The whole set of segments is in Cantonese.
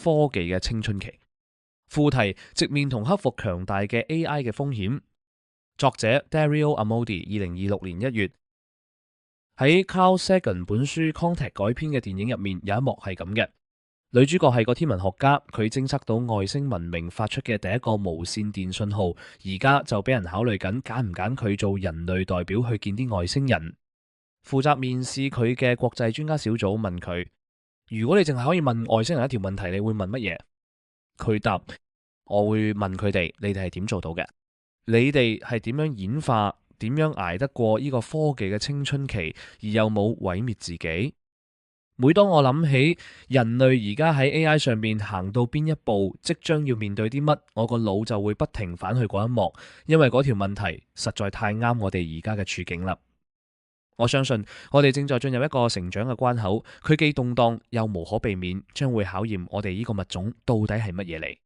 科技嘅青春期。副題：直面同克服強大嘅 AI 嘅風險。作者 Dario Amodei， 2026年1月喺 Carl Sagan 本書《Contact》改編嘅電影入面有一幕係咁嘅。女主角係個天文學家，佢偵測到外星文明發出嘅第一個無線電信號，而家就俾人考慮緊揀唔揀佢做人類代表去見啲外星人。負責面試佢嘅國際專家小組問佢：如果你淨係可以問外星人一條問題，你會問乜嘢？佢答：我會問佢哋，你哋係點做到嘅？你哋係點樣演化？點樣捱得過呢個科技嘅青春期，而又冇毀滅自己？每當我諗起人類而家喺 AI 上面行到邊一步，即將要面對啲乜，我個腦就會不停返去嗰一幕，因為嗰條問題實在太啱我哋而家嘅處境啦。我相信我哋正在進入一個成長嘅關口，佢既動盪又無可避免，將會考驗我哋呢個物種到底係乜嘢嚟。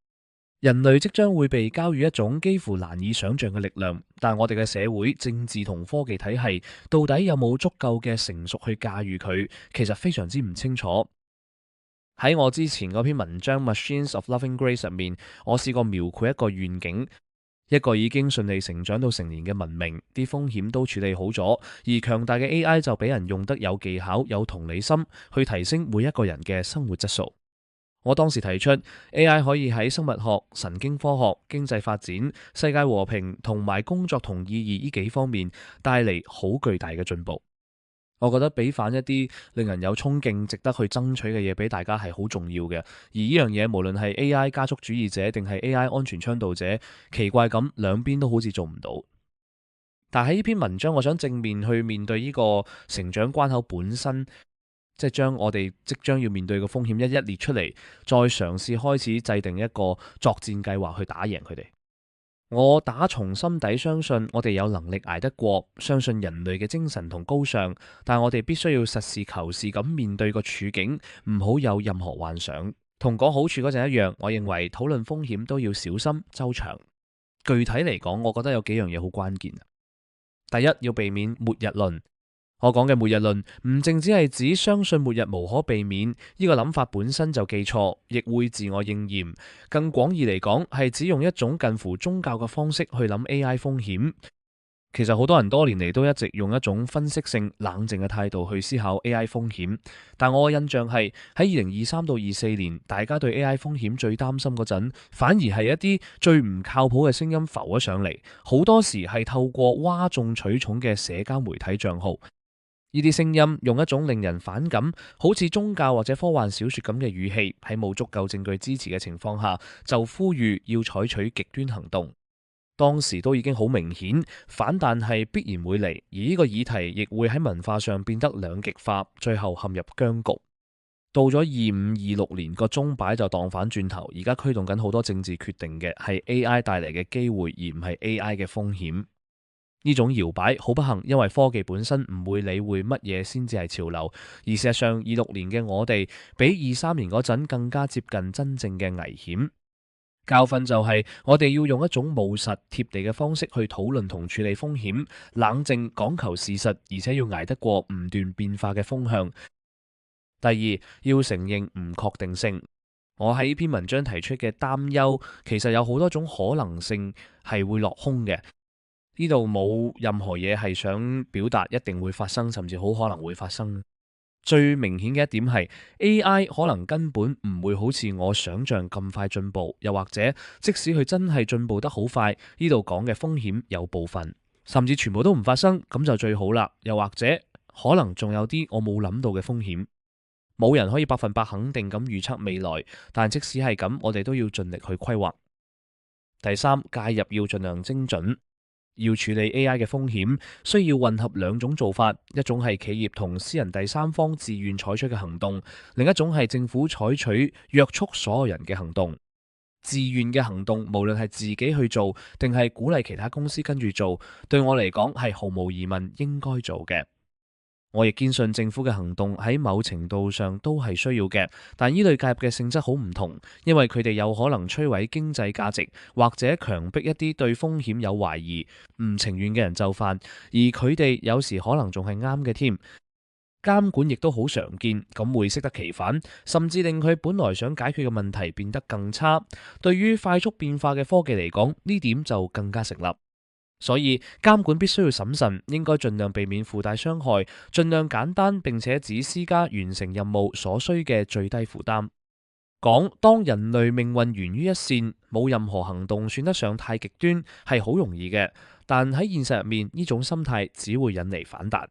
人類即將會被交予一種幾乎難以想象嘅力量，但我哋嘅社會、政治同科技體系到底有冇足夠嘅成熟去駕馭佢，其實非常之唔清楚。喺我之前嗰篇文章《Machines of Loving Grace》入面，我試過描繪一個願景，一個已經順利成長到成年嘅文明，啲風險都處理好咗，而強大嘅 AI 就俾人用得有技巧、有同理心，去提升每一個人嘅生活質素。我當時提出 AI 可以喺生物學、神經科學、經濟發展、世界和平同埋工作同意義呢幾方面帶嚟好巨大嘅進步。我覺得俾返一啲令人有衝勁、值得去爭取嘅嘢俾大家係好重要嘅。而呢樣嘢無論係 AI 加速主義者定係 AI 安全倡導者，奇怪咁兩邊都好似做唔到。但喺呢篇文章，我想正面去面對呢個成長關口本身。即係將我哋即將要面對嘅風險一一列出嚟，再嘗試開始制定一個作戰計劃去打贏佢哋。我打從心底相信我哋有能力捱得過，相信人類嘅精神同高尚，但我哋必須要實事求是咁面對個處境，唔好有任何幻想。同講好處嗰陣一樣，我認為討論風險都要小心周詳。具體嚟講，我覺得有幾樣嘢好關鍵。第一，要避免末日論。我講嘅末日論唔淨只係指相信末日無可避免，呢個諗法本身就記錯，亦會自我應驗。更廣義嚟講，係指用一種近乎宗教嘅方式去諗 AI 風險。其實好多人多年嚟都一直用一種分析性、冷靜嘅態度去思考 AI 風險。但我嘅印象係喺2023到24年，大家對 AI 風險最擔心嗰陣，反而係一啲最唔靠譜嘅聲音浮咗上嚟。好多時係透過嘩眾取寵嘅社交媒體賬號。呢啲聲音用一種令人反感，好似宗教或者科幻小說咁嘅語氣，喺冇足夠證據支持嘅情況下，就呼籲要採取極端行動。當時都已經好明顯，反彈係必然會嚟，而呢個議題亦會喺文化上變得兩極化，最後陷入僵局。到咗25、26年，個鐘擺就當反轉頭，而家驅動緊好多政治決定嘅係 AI 帶嚟嘅機會，而唔係 AI 嘅風險。呢種搖擺好不幸，因為科技本身唔會理會乜嘢先至係潮流，而事實上26年嘅我哋比23年嗰陣更加接近真正嘅危險。教訓就係我哋要用一種務實貼地嘅方式去討論同處理風險，冷靜講求事實，而且要捱得過唔斷變化嘅風向。第二，要承認唔確定性。我喺呢篇文章提出嘅擔憂，其實有好多種可能性係會落空嘅。呢度冇任何嘢係想表達一定會發生，甚至好可能會發生。最明顯嘅一點係 AI 可能根本唔會好似我想象咁快進步，又或者即使佢真係進步得好快，呢度講嘅風險有部分甚至全部都唔發生，咁就最好啦。又或者可能仲有啲我冇諗到嘅風險。冇人可以100%肯定咁預測未來，但即使係咁，我哋都要盡力去規劃。第三，介入要盡量精準。要處理 AI 嘅風險，需要混合兩種做法，一種係企業同私人第三方自願採取嘅行動，另一種係政府採取約束所有人嘅行動。自願嘅行動，無論係自己去做，定係鼓勵其他公司跟住做，對我嚟講係毫無疑問應該做嘅。我亦堅信政府嘅行動喺某程度上都係需要嘅，但呢類介入嘅性質好唔同，因為佢哋有可能摧毀經濟價值，或者強迫一啲對風險有懷疑、唔情願嘅人就範，而佢哋有時可能仲係啱嘅添。監管亦都好常見，咁會適得其反，甚至令佢本來想解決嘅問題變得更差。對於快速變化嘅科技嚟講，呢點就更加成立。所以監管必須要審慎，應該盡量避免附帶傷害，盡量簡單，並且只施加完成任務所需嘅最低負擔。講當人類命運懸於一線，冇任何行動算得上太極端，係好容易嘅。但喺現實入面，呢種心態只會引嚟反彈。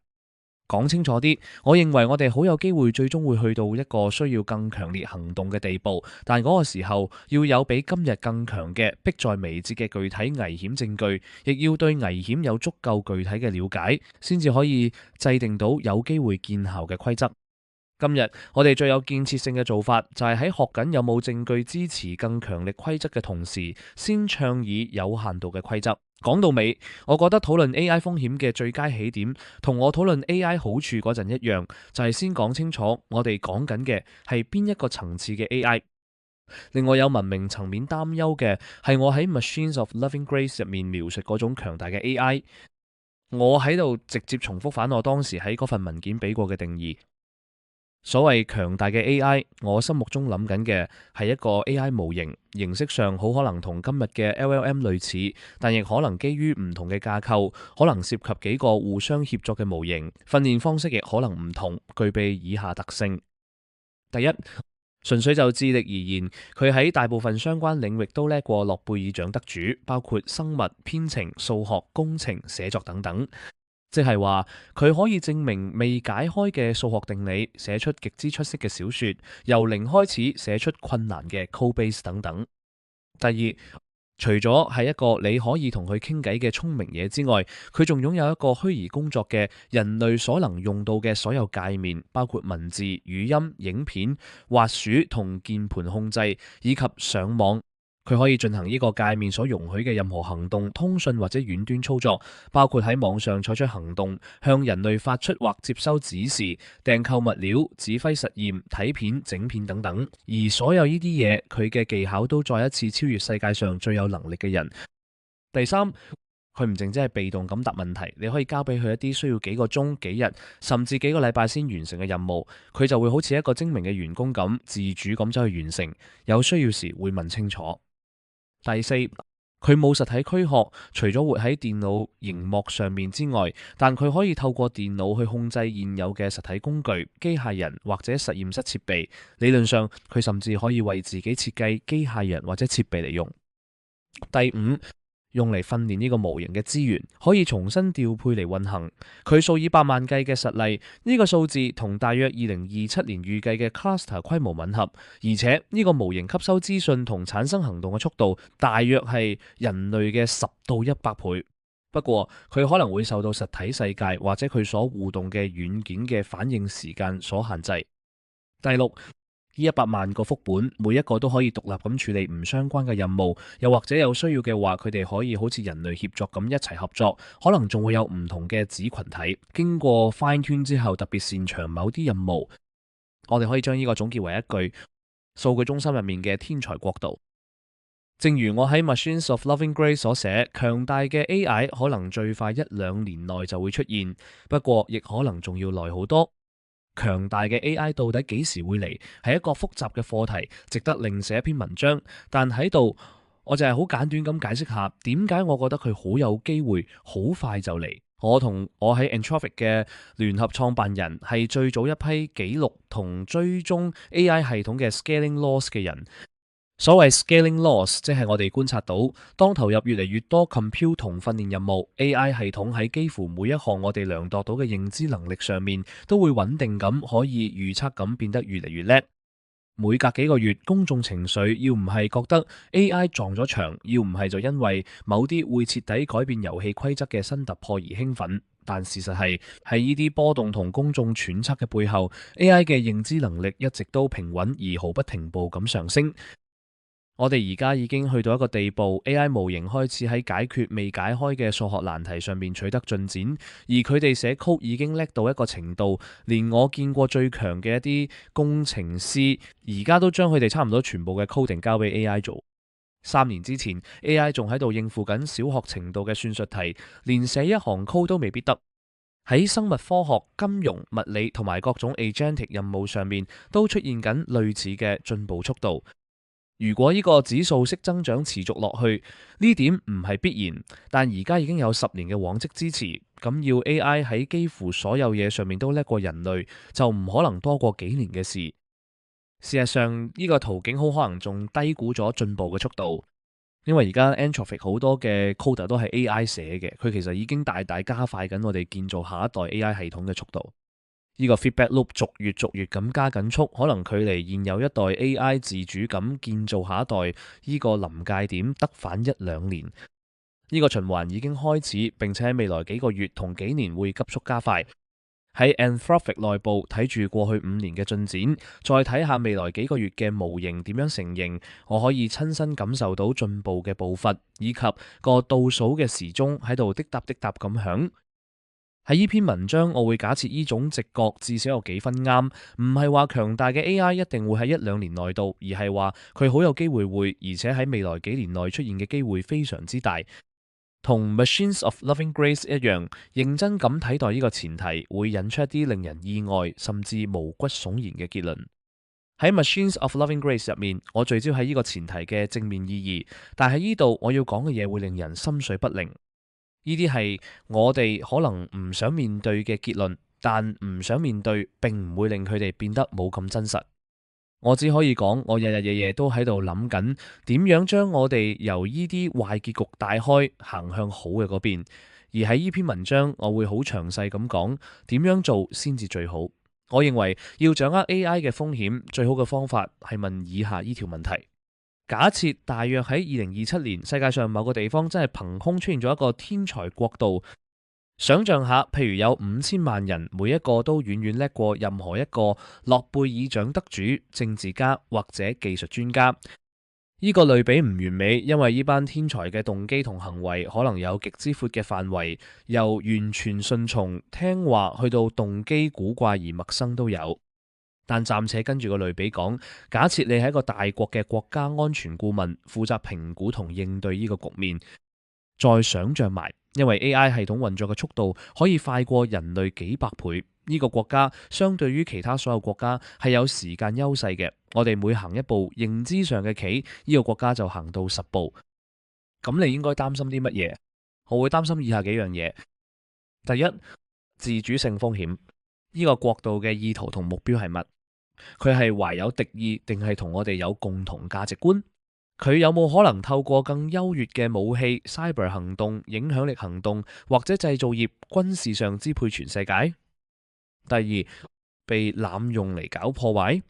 講清楚啲，我認為我哋好有機會最終會去到一個需要更強烈行動嘅地步，但嗰個時候要有比今日更強嘅迫在眉睫嘅具體危險證據，亦要對危險有足夠具體嘅了解，先至可以制定到有機會見效嘅規則。今日我哋最有建設性嘅做法，就係喺學緊有冇證據支持更強力規則嘅同時，先倡議有限度嘅規則。講到尾，我覺得討論 AI 風險嘅最佳起點，同我討論 AI 好處嗰陣一樣，就係先講清楚我哋講緊嘅係邊一個層次嘅 AI。另外有文明層面擔憂嘅係我喺 Machines of Loving Grace 入面描述嗰種強大嘅 AI。我喺度直接重複返我當時喺嗰份文件俾過嘅定義。所謂強大嘅 AI，我心目中諗緊嘅係一個 AI 模型，形式上好可能同今日嘅 LLM 類似，但亦可能基於唔同嘅架構，可能涉及幾個互相協作嘅模型，訓練方式亦可能唔同，具備以下特性。第一，純粹就智力而言，佢喺大部分相關領域都叻過諾貝爾獎得主，包括生物、編程、數學、工程、寫作等等。即係話佢可以證明未解開嘅數學定理，寫出極之出色嘅小說，由零開始寫出困難嘅 codebase 等等。第二，除咗係一個你可以同佢傾偈嘅聰明嘢之外，佢仲擁有一個虛擬工作嘅人類所能用到嘅所有界面，包括文字、語音、影片、滑鼠同鍵盤控制，以及上網。佢可以進行呢個界面所容許嘅任何行動、通訊或者遠端操作，包括喺網上採取行動、向人類發出或接收指示、訂購物料、指揮實驗、睇片、整片等等。而所有呢啲嘢，佢嘅技巧都再一次超越世界上最有能力嘅人。第三，佢唔淨止係被動咁答問題，你可以交俾佢一啲需要幾個鐘、幾日，甚至幾個禮拜先完成嘅任務，佢就會好似一個精明嘅員工咁，自主咁走去完成。有需要時會問清楚。第四，佢冇實體軀殼，除咗活喺電腦熒幕上面之外，但佢可以透過電腦去控制現有嘅實體工具、機械人或者實驗室設備。理論上，佢甚至可以為自己設計機械人或者設備嚟用。第五，用嚟訓練呢個模型嘅資源可以重新調配嚟運行。佢數以百萬計嘅實例，呢個數字同大約2027年預計嘅 cluster 規模吻合，而且呢個模型吸收資訊同產生行動嘅速度大約係人類嘅10到100倍。不過佢可能會受到實體世界或者佢所互動嘅軟件嘅反應時間所限制。第六，呢100萬個副本，每一個都可以獨立咁處理唔相關嘅任務，又或者有需要嘅話，佢哋可以好似人類協作咁一齊合作，可能仲會有唔同嘅子群體，經過 fine tune 之後，特別擅長某啲任務。我哋可以將呢個總結為一句：數據中心入面嘅天才國度。正如我喺 Machines of Loving Grace 所寫，強大嘅 AI 可能最快1-2年內就會出現，不過亦可能仲要耐好多。強大嘅 AI 到底幾時會嚟，係一個複雜嘅課題，值得另寫一篇文章。但喺度，我就係好簡短咁解釋下點解我覺得佢好有機會好快就嚟。我同我喺 Anthropic 嘅聯合創辦人係最早一批記錄同追蹤 AI 系統嘅 scaling loss 嘅人。所謂 scaling loss， 即係我哋觀察到，當投入越嚟越多 compute 同訓練任務 ，AI 系統喺幾乎每一項我哋量度到嘅認知能力上面，都會穩定咁可以預測咁變得越嚟越叻。每隔幾個月，公眾情緒要唔係覺得 AI 撞咗牆，要唔係就因為某啲會徹底改變遊戲規則嘅新突破而興奮。但事實係喺呢啲波動同公眾揣測嘅背後，AI 嘅認知能力一直都平穩而毫不停步咁上升。我哋而家已經去到一個地步 ，AI 模型開始喺解決未解開嘅數學難題上面取得進展，而佢哋寫 code 已經叻到一個程度，連我見過最強嘅一啲工程師，而家都將佢哋差唔多全部嘅 coding 交俾 AI 做。3年之前 ，AI 仲喺度應付緊小學程度嘅算術題，連寫一行 code 都未必得。喺生物科學、金融、物理同埋各種 agentic 任務上面都出現緊類似嘅進步速度。如果呢個指數式增長持續落去，呢點唔係必然，但而家已經有10年嘅往績支持，咁要 AI 喺幾乎所有嘢上面都叻過人類，就唔可能多過幾年嘅事。事實上，呢個途徑好可能仲低估咗進步嘅速度，因為而家 Anthropic 好多嘅 coder 都係 AI 寫嘅，佢其實已經大大加快緊我哋建造下一代 AI 系統嘅速度。呢個 feedback loop 逐月咁加緊速，可能距離現有一代 AI 自主咁建造下一代呢個臨界點得返1-2年。呢個循環已經開始，並且喺未來幾個月同幾年會急速加快。喺 Anthropic 內部睇住過去5年嘅進展，再睇下未來幾個月嘅模型點樣成形，我可以親身感受到進步嘅步伐，以及個倒數嘅時鐘喺度滴答滴答咁響。喺呢篇文章，我會假設呢種直覺至少有幾分啱，唔係話強大嘅 AI 一定會喺1-2年內到，而係話佢好有機會會，而且喺未來幾年內出現嘅機會非常之大。同 Machines of Loving Grace 一樣，認真咁睇待呢個前提，會引出一啲令人意外甚至毛骨悚然嘅結論。喺 Machines of Loving Grace 入面，我聚焦喺呢個前提嘅正面意義，但喺呢度我要講嘅嘢會令人心水不寧。呢啲係我哋可能唔想面對嘅結論，但唔想面對並唔會令佢哋變得冇咁真實。我只可以講，我日日夜夜都喺度諗緊點樣將我哋由呢啲壞結局帶開，行向好嘅嗰邊。而喺呢篇文章，我會好詳細咁講點樣做先至最好。我認為要掌握 AI 嘅風險，最好嘅方法係問以下呢條問題。假設大約喺2027年，世界上某個地方真係憑空出現咗一個天才國度，想象下，譬如有5000萬人，每一個都遠遠叻過任何一個諾貝爾獎得主、政治家或者技術專家。呢個類比唔完美，因為呢班天才嘅動機同行為可能有極之闊嘅範圍，由完全順從聽話去到動機古怪而陌生都有。但暫且跟住個類比講，假設你係一個大國嘅國家安全顧問，負責評估同應對呢個局面，再想象埋，因為 AI 系統運作嘅速度可以快過人類幾百倍，呢個國家相對於其他所有國家係有時間優勢嘅。我哋每行一步認知上嘅棋，呢個國家就行到10步。咁你應該擔心啲乜嘢？我會擔心以下幾樣嘢。第一，自主性風險，呢個國度嘅意圖同目標係乜？佢係懷有敵意，定係同我哋有共同價值觀？佢有冇可能透過更優越嘅武器、cyber 行動、影響力行動或者製造業、軍事上支配全世界？第二，被濫用嚟搞破壞。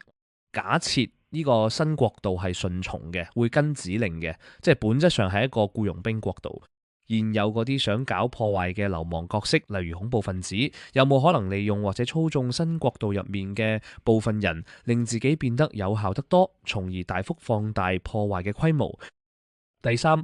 假設呢個新國度係順從嘅，會跟指令嘅，即係本質上係一個僱傭兵國度。現有嗰啲想搞破壞嘅流氓角色，例如恐怖分子，有冇可能利用或者操縱新國度入面嘅部分人，令自己變得有效得多，從而大幅放大破壞嘅規模？第三，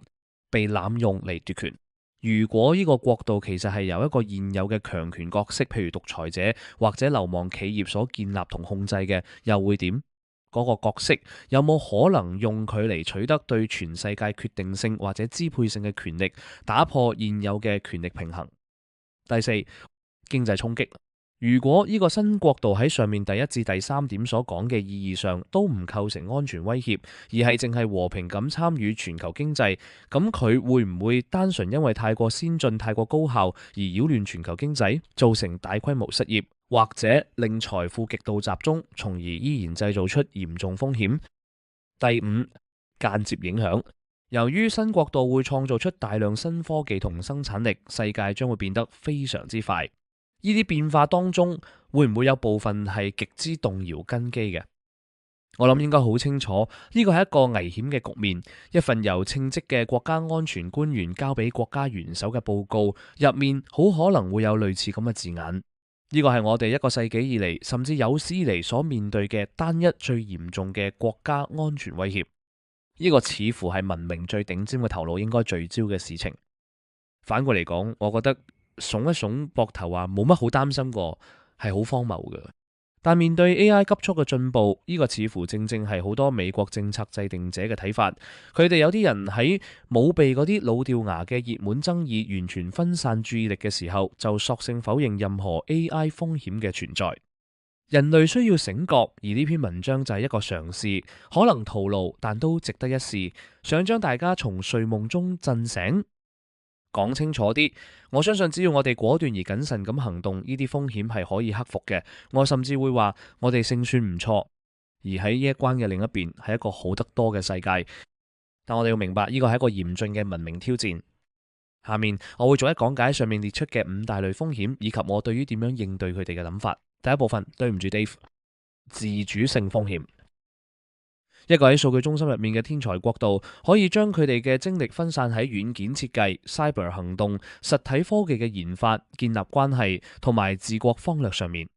被濫用嚟奪權。如果呢個國度其實係由一個現有嘅強權角色，譬如獨裁者或者流氓企業所建立同控制嘅，又會點？嗰個角色有冇可能用佢嚟取得對全世界決定性或者支配性嘅權力，打破現有嘅權力平衡？第四，經濟衝擊。如果呢個新國度喺上面第1至第3點所講嘅意義上都唔構成安全威脅，而係淨係和平咁參與全球經濟，咁佢會唔會單純因為太過先進、太過高效而擾亂全球經濟，造成大規模失業？或者令財富極度集中，從而依然製造出嚴重風險？第五，間接影響。由於新國度會創造出大量新科技同生產力，世界將會變得非常之快。呢啲變化當中，會唔會有部分係極之動搖根基嘅？我諗應該好清楚，呢個係一個危險嘅局面。一份由稱職嘅國家安全官員交俾國家元首嘅報告入面，好可能會有類似咁嘅字眼。呢個係我哋1個世紀以嚟，甚至有史以嚟所面對嘅單一最嚴重嘅國家安全威脅。呢個似乎係文明最頂尖嘅頭腦應該聚焦嘅事情。反過嚟講，我覺得聳一聳膊頭話冇乜好擔心過，係好荒謬嘅。但面對 AI 急速嘅進步，呢個似乎正正係好多美國政策制定者嘅睇法。佢哋有啲人喺冇被嗰啲老掉牙嘅熱門爭議完全分散注意力嘅時候，就索性否認任何 AI 風險嘅存在。人類需要醒覺，而呢篇文章就係一個嘗試，可能徒勞，但都值得一試，想將大家從睡夢中震醒。講清楚啲，我相信只要我哋果斷而謹慎咁行動，呢啲風險係可以克服嘅。我甚至會話，我哋勝算唔錯。而喺呢一關嘅另一邊，係一個好得多嘅世界。但我哋要明白，呢個係一個嚴峻嘅文明挑戰。下面我會逐一講解上面列出嘅5大類風險，以及我對於點樣應對佢哋嘅諗法。第一部分，對唔住 Dave， 自主性風險。一個喺數據中心入面嘅天才國度，可以將佢哋嘅精力分散喺軟件設計、cyber 行動、實體科技嘅研發、建立關係同埋治國方略上面。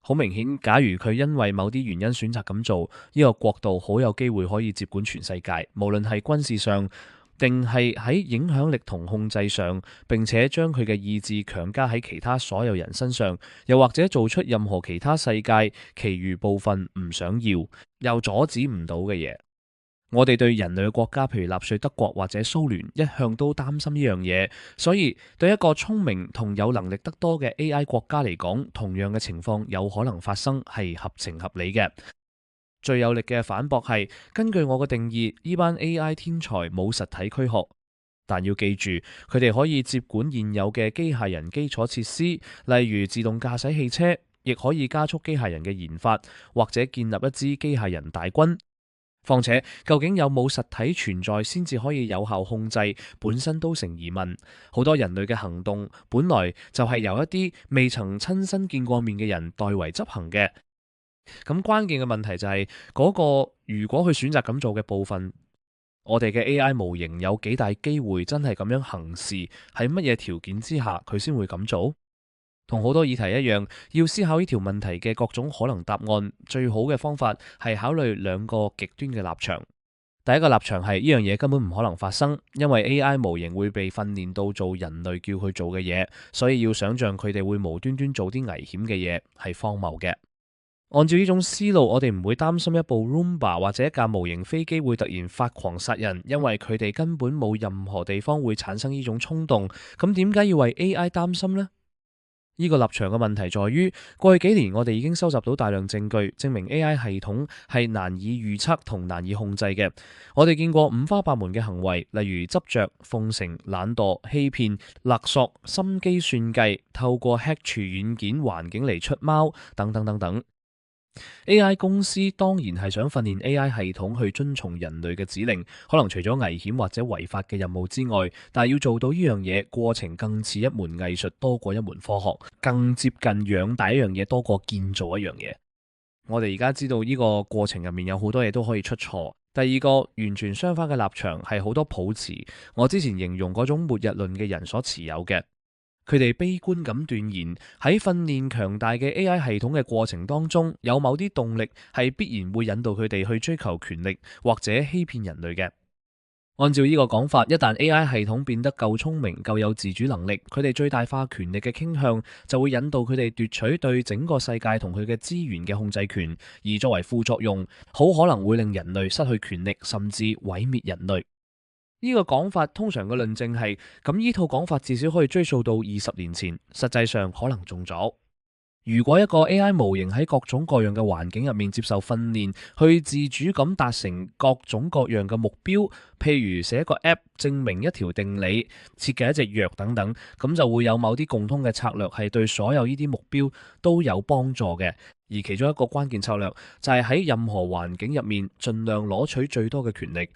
好明顯，假如佢因為某啲原因選擇咁做，呢個國度好有機會可以接管全世界，無論係軍事上定係喺影響力同控制上，並且將佢嘅意志強加喺其他所有人身上，又或者做出任何其他世界其餘部分唔想要又阻止唔到嘅嘢。我哋對人類嘅國家，譬如納粹德國或者蘇聯，一向都擔心呢樣嘢，所以對一個聰明同有能力得多嘅 AI 國家嚟講，同樣嘅情況有可能發生，係合情合理嘅。最有力嘅反駁係，根據我嘅定義，呢班 AI 天才冇實體軀殼，但要記住，佢哋可以接管現有嘅機械人基礎設施，例如自動駕駛汽車，亦可以加速機械人嘅研發，或者建立一支機械人大軍。況且，究竟有冇實體存在先至可以有效控制，本身都成疑問。好多人類嘅行動本來就係由一啲未曾親身見過面嘅人代為執行嘅。咁關鍵嘅問題就係嗰個，如果佢選擇咁做嘅部分，我哋嘅 AI 模型有幾大機會真係咁樣行事？喺乜嘢條件之下佢先會咁做？同好多議題一樣，要思考呢條問題嘅各種可能答案，最好嘅方法係考慮2個極端嘅立場。第一個立場係呢樣嘢根本唔可能發生，因為 AI 模型會被訓練到做人類叫佢做嘅嘢，所以要想象佢哋會無端端做啲危險嘅嘢係荒謬嘅。按照呢種思路，我哋唔會擔心一部 Roomba 或者一架模型飛機會突然發狂殺人，因為佢哋根本冇任何地方會產生呢種衝動。咁點解要為 AI 擔心呢？呢個立場嘅問題在於，過去幾年我哋已經收集到大量證據，證明 AI 系統係難以預測同難以控制嘅。我哋見過五花八門嘅行為，例如執着、奉承、懶惰、欺騙、勒索、心機算計、透過 hack 軟件環境嚟出貓等等等等。AI 公司當然係想訓練 AI 系統去遵從人類嘅指令，可能除咗危險或者違法嘅任務之外，但係要做到呢樣嘢，過程更似一門藝術多過一門科學，更接近養大一樣嘢多過建造一樣嘢。我哋而家知道呢個過程入面有好多嘢都可以出錯。第二個完全相反嘅立場係好多抱持我之前形容嗰種末日論嘅人所持有嘅。佢哋悲觀咁斷言，喺訓練強大嘅 AI 系統嘅過程當中，有某啲動力係必然會引導佢哋去追求權力或者欺騙人類嘅。按照呢個講法，一旦 AI 系統變得夠聰明、夠有自主能力，佢哋最大化權力嘅傾向就會引導佢哋奪取對整個世界同佢嘅資源嘅控制權，而作為副作用，好可能會令人類失去權力，甚至毀滅人類。呢個講法通常嘅論證係，咁呢套講法至少可以追溯到20年前，實際上可能仲早。如果一個 AI 模型喺各種各樣嘅環境入面接受訓練，去自主咁達成各種各樣嘅目標，譬如寫一個 App 證明一條定理、設計一隻藥等等，咁就會有某啲共通嘅策略係對所有呢啲目標都有幫助嘅。而其中一個關鍵策略就係喺任何環境入面盡量攞取最多嘅權力。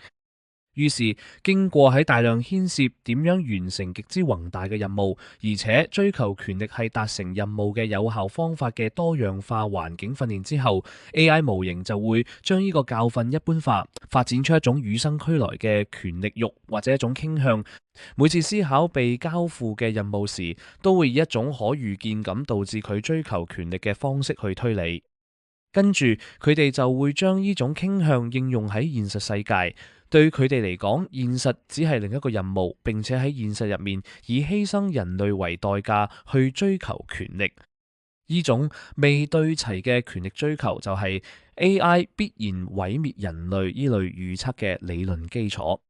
於是經過喺大量牽涉點樣完成極之宏大嘅任務，而且追求權力係達成任務嘅有效方法嘅多樣化環境訓練之後， AI 模型就會將呢個教訓一般化，發展出一種與生俱來嘅權力慾或者一種傾向。每次思考被交付嘅任務時，都會以一種可預見咁導致佢追求權力嘅方式去推理。跟住佢哋就會將呢種傾向應用喺現實世界。對佢哋嚟講，現實只係另一個任務，並且喺現實入面以犧牲人類為代價去追求權力。呢種未對齊嘅權力追求就係 AI 必然毀滅人類呢類預測嘅理論基礎。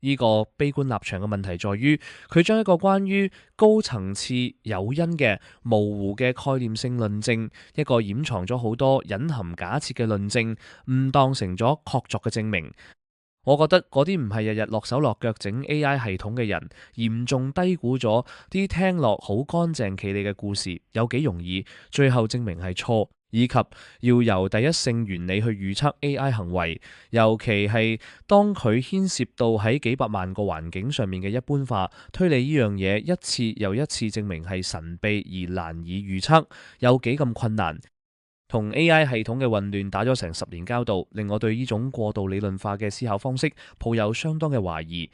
呢個悲觀立場嘅問題在於，佢將一個關於高層次誘因嘅模糊嘅概念性論證，一個掩藏咗好多隱含假設嘅論證，誤當成咗確鑿嘅證明。我覺得嗰啲唔係日日落手落腳整 AI 系統嘅人，嚴重低估咗啲聽落好乾淨企理嘅故事有幾容易，最後證明係錯。以及要由第一性原理去預測 AI 行為，尤其係當佢牽涉到喺幾百萬個環境上面嘅一般化推理呢樣嘢，一次又一次證明係神秘而難以預測，有幾咁困難。同 AI 系統嘅混亂打咗成10年交道，令我對呢種過度理論化嘅思考方式抱有相當嘅懷疑。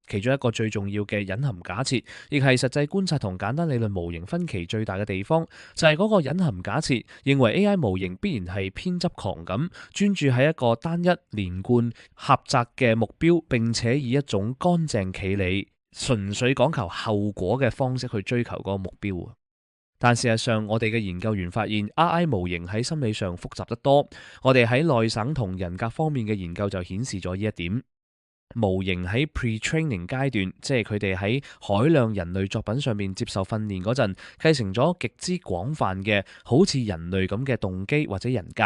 其中一個最重要嘅隱含假設，亦係實際觀察同簡單理論模型分歧最大嘅地方，就係嗰個隱含假設，認為 AI 模型必然係偏執狂咁，專注喺一個單一連貫狹窄嘅目標，並且以一種乾淨企理、純粹講求後果嘅方式去追求嗰個目標。但事實上，我哋嘅研究員發現 AI 模型喺心理上複雜得多。我哋喺內省同人格方面嘅研究就顯示咗呢一點。模型喺 pre-training 階段，即係佢哋喺海量人類作品上面接受訓練嗰陣，繼承咗極之廣泛嘅好似人類咁嘅動機或者人格。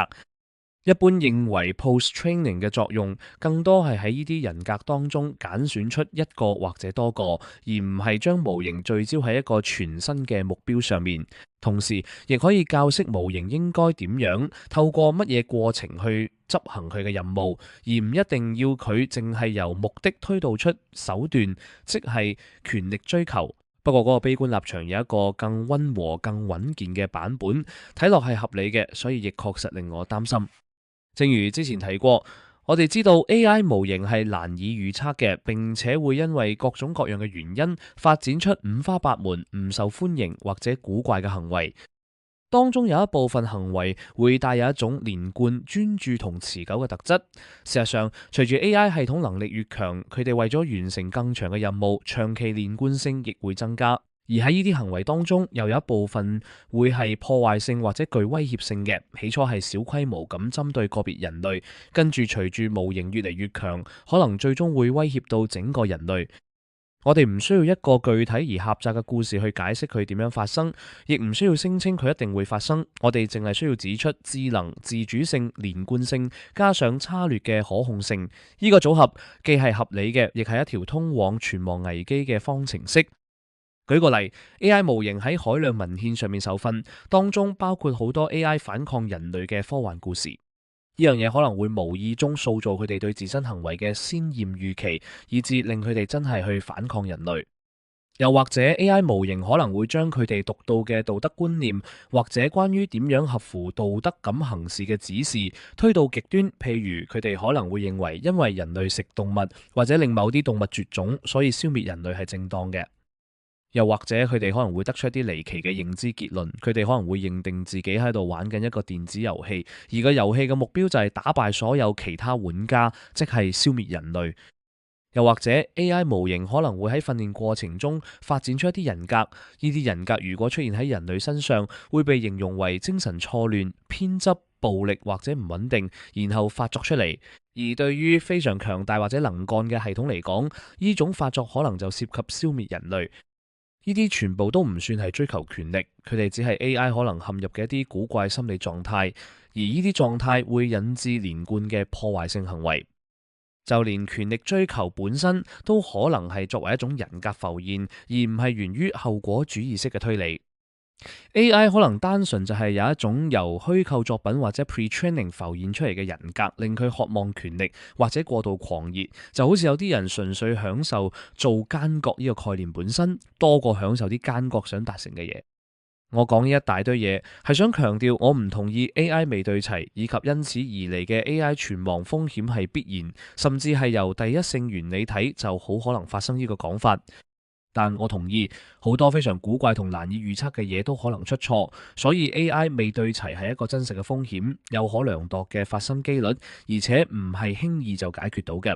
一般認為 post-training 嘅作用更多係喺呢啲人格當中揀選出一個或者多個，而唔係將模型聚焦喺一個全新嘅目標上面。同時，亦可以教識模型應該點樣透過乜嘢過程去執行佢嘅任務，而唔一定要佢淨係由目的推導出手段，即係權力追求。不過嗰個悲觀立場有一個更溫和、更穩健嘅版本，睇落係合理嘅，所以亦確實令我擔心。正如之前提過，我哋知道 AI 模型係難以預測嘅，並且會因為各種各樣嘅原因發展出五花八門、唔受歡迎或者古怪嘅行為。當中有一部分行為會帶有一種連貫、專注同持久嘅特質。事實上，隨住 AI 系統能力越強，佢哋為咗完成更長嘅任務，長期連貫性亦會增加。而喺呢啲行為當中，又有一部分會係破壞性或者具威脅性嘅。起初係小規模咁針對個別人類，跟住隨住模型越嚟越強，可能最終會威脅到整個人類。我哋唔需要一個具體而狹窄嘅故事去解釋佢點樣發生，亦唔需要聲稱佢一定會發生。我哋淨係需要指出智能、自主性、連貫性，加上差劣嘅可控性。呢個組合既係合理嘅，亦係一條通往存亡危機嘅方程式。舉個例， AI 模型喺海量文獻上面受訓，當中包括好多 AI 反抗人類嘅科幻故事。呢樣嘢可能會無意中塑造佢哋對自身行為嘅鮮豔預期，以致令佢哋真係去反抗人類。又或者 AI 模型可能會將佢哋獨到嘅道德觀念，或者關於點樣合乎道德咁行事嘅指示推到極端，譬如佢哋可能會認為因為人類食動物，或者令某啲動物絕種，所以消滅人類係正當嘅。又或者佢哋可能會得出一啲離奇嘅認知結論，佢哋可能會認定自己喺度玩緊一個電子遊戲，而個遊戲嘅目標就係打敗所有其他玩家，即係消滅人類。又或者 AI 模型可能會喺訓練過程中發展出一啲人格，呢啲人格如果出現喺人類身上，會被形容為精神錯亂、偏執、暴力或者唔穩定，然後發作出嚟。而對於非常強大或者能幹嘅系統嚟講，呢種發作可能就涉及消滅人類。呢啲全部都唔算係追求權力，佢哋只係 AI 可能陷入嘅一啲古怪心理狀態，而呢啲狀態會引致連貫嘅破壞性行為。就連權力追求本身都可能係作為一種人格浮現，而唔係源於後果主義式嘅推理。AI 可能單純就係有一種由虛構作品或者 pre-training 浮現出嚟嘅人格，令佢渴望權力或者過度狂熱，就好似有啲人純粹享受做奸角呢個概念本身，多過享受啲奸角想達成嘅嘢。我講呢一大堆嘢，係想強調我唔同意 AI 未對齊，以及因此而嚟嘅 AI 存亡風險係必然，甚至係由第一性原理睇就好可能發生呢個講法。但我同意好多非常古怪同難以預測嘅嘢都可能出錯，所以 AI 未對齊係一個真實嘅風險，有可量度嘅發生機率，而且唔係輕易就解決到嘅。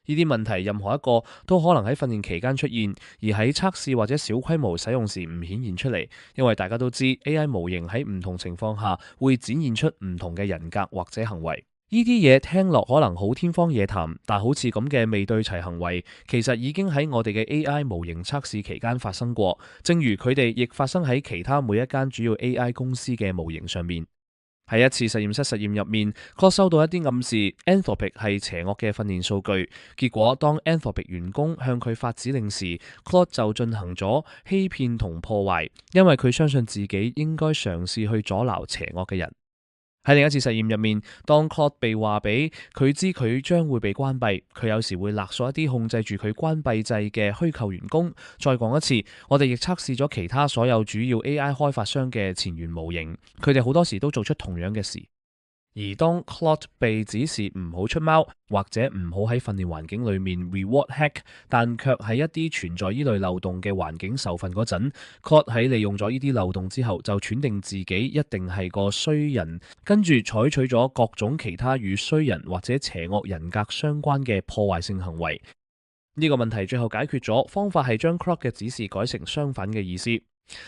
呢啲問題任何一個都可能喺訓練期間出現，而喺測試或者小規模使用時唔顯現出嚟，因為大家都知 AI 模型喺唔同情況下會展現出唔同嘅人格或者行為。呢啲嘢聽落可能好天方夜譚，但好似咁嘅未對齊行為，其實已經喺我哋嘅 AI 模型測試期間發生過，正如佢哋亦發生喺其他每一間主要 AI 公司嘅模型上面。喺一次實驗室實驗入面，Claude 收到一啲暗示 Anthropic 係邪惡嘅訓練數據，結果當 Anthropic 員工向佢發指令時，Claude 就進行咗欺騙同破壞，因為佢相信自己應該嘗試去阻撓邪惡嘅人。喺另一次實驗入面，當 Claude 被話俾佢知佢將會被關閉，佢有時會勒索一啲控制住佢關閉掣嘅虛構員工。再講一次，我哋亦測試咗其他所有主要 AI 開發商嘅前沿模型，佢哋好多時都做出同樣嘅事。而當 Claude 被指示唔好出貓，或者唔好喺訓練環境裏面 reward hack， 但卻喺一啲存在依類漏洞嘅環境受訓嗰陣，Claude 喺利用咗呢啲漏洞之後，就斷定自己一定係個衰人，跟住採取咗各種其他與衰人或者邪惡人格相關嘅破壞性行為。呢個問題最後解決咗，方法係將 Claude 嘅指示改成相反嘅意思。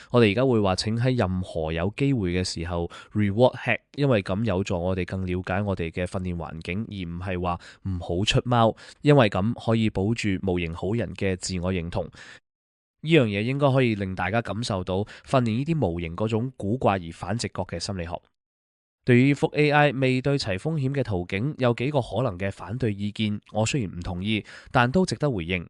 我哋而家會話請喺任何有機會嘅時候 reward hack， 因為咁有助我哋更了解我哋嘅訓練環境，而唔係話唔好出貓，因為咁可以保住模型好人嘅自我認同。呢樣嘢應該可以令大家感受到訓練呢啲模型嗰種古怪而反直覺嘅心理學。對於覆 AI 未對齊風險嘅途徑，有幾個可能嘅反對意見，我雖然唔同意，但都值得回應。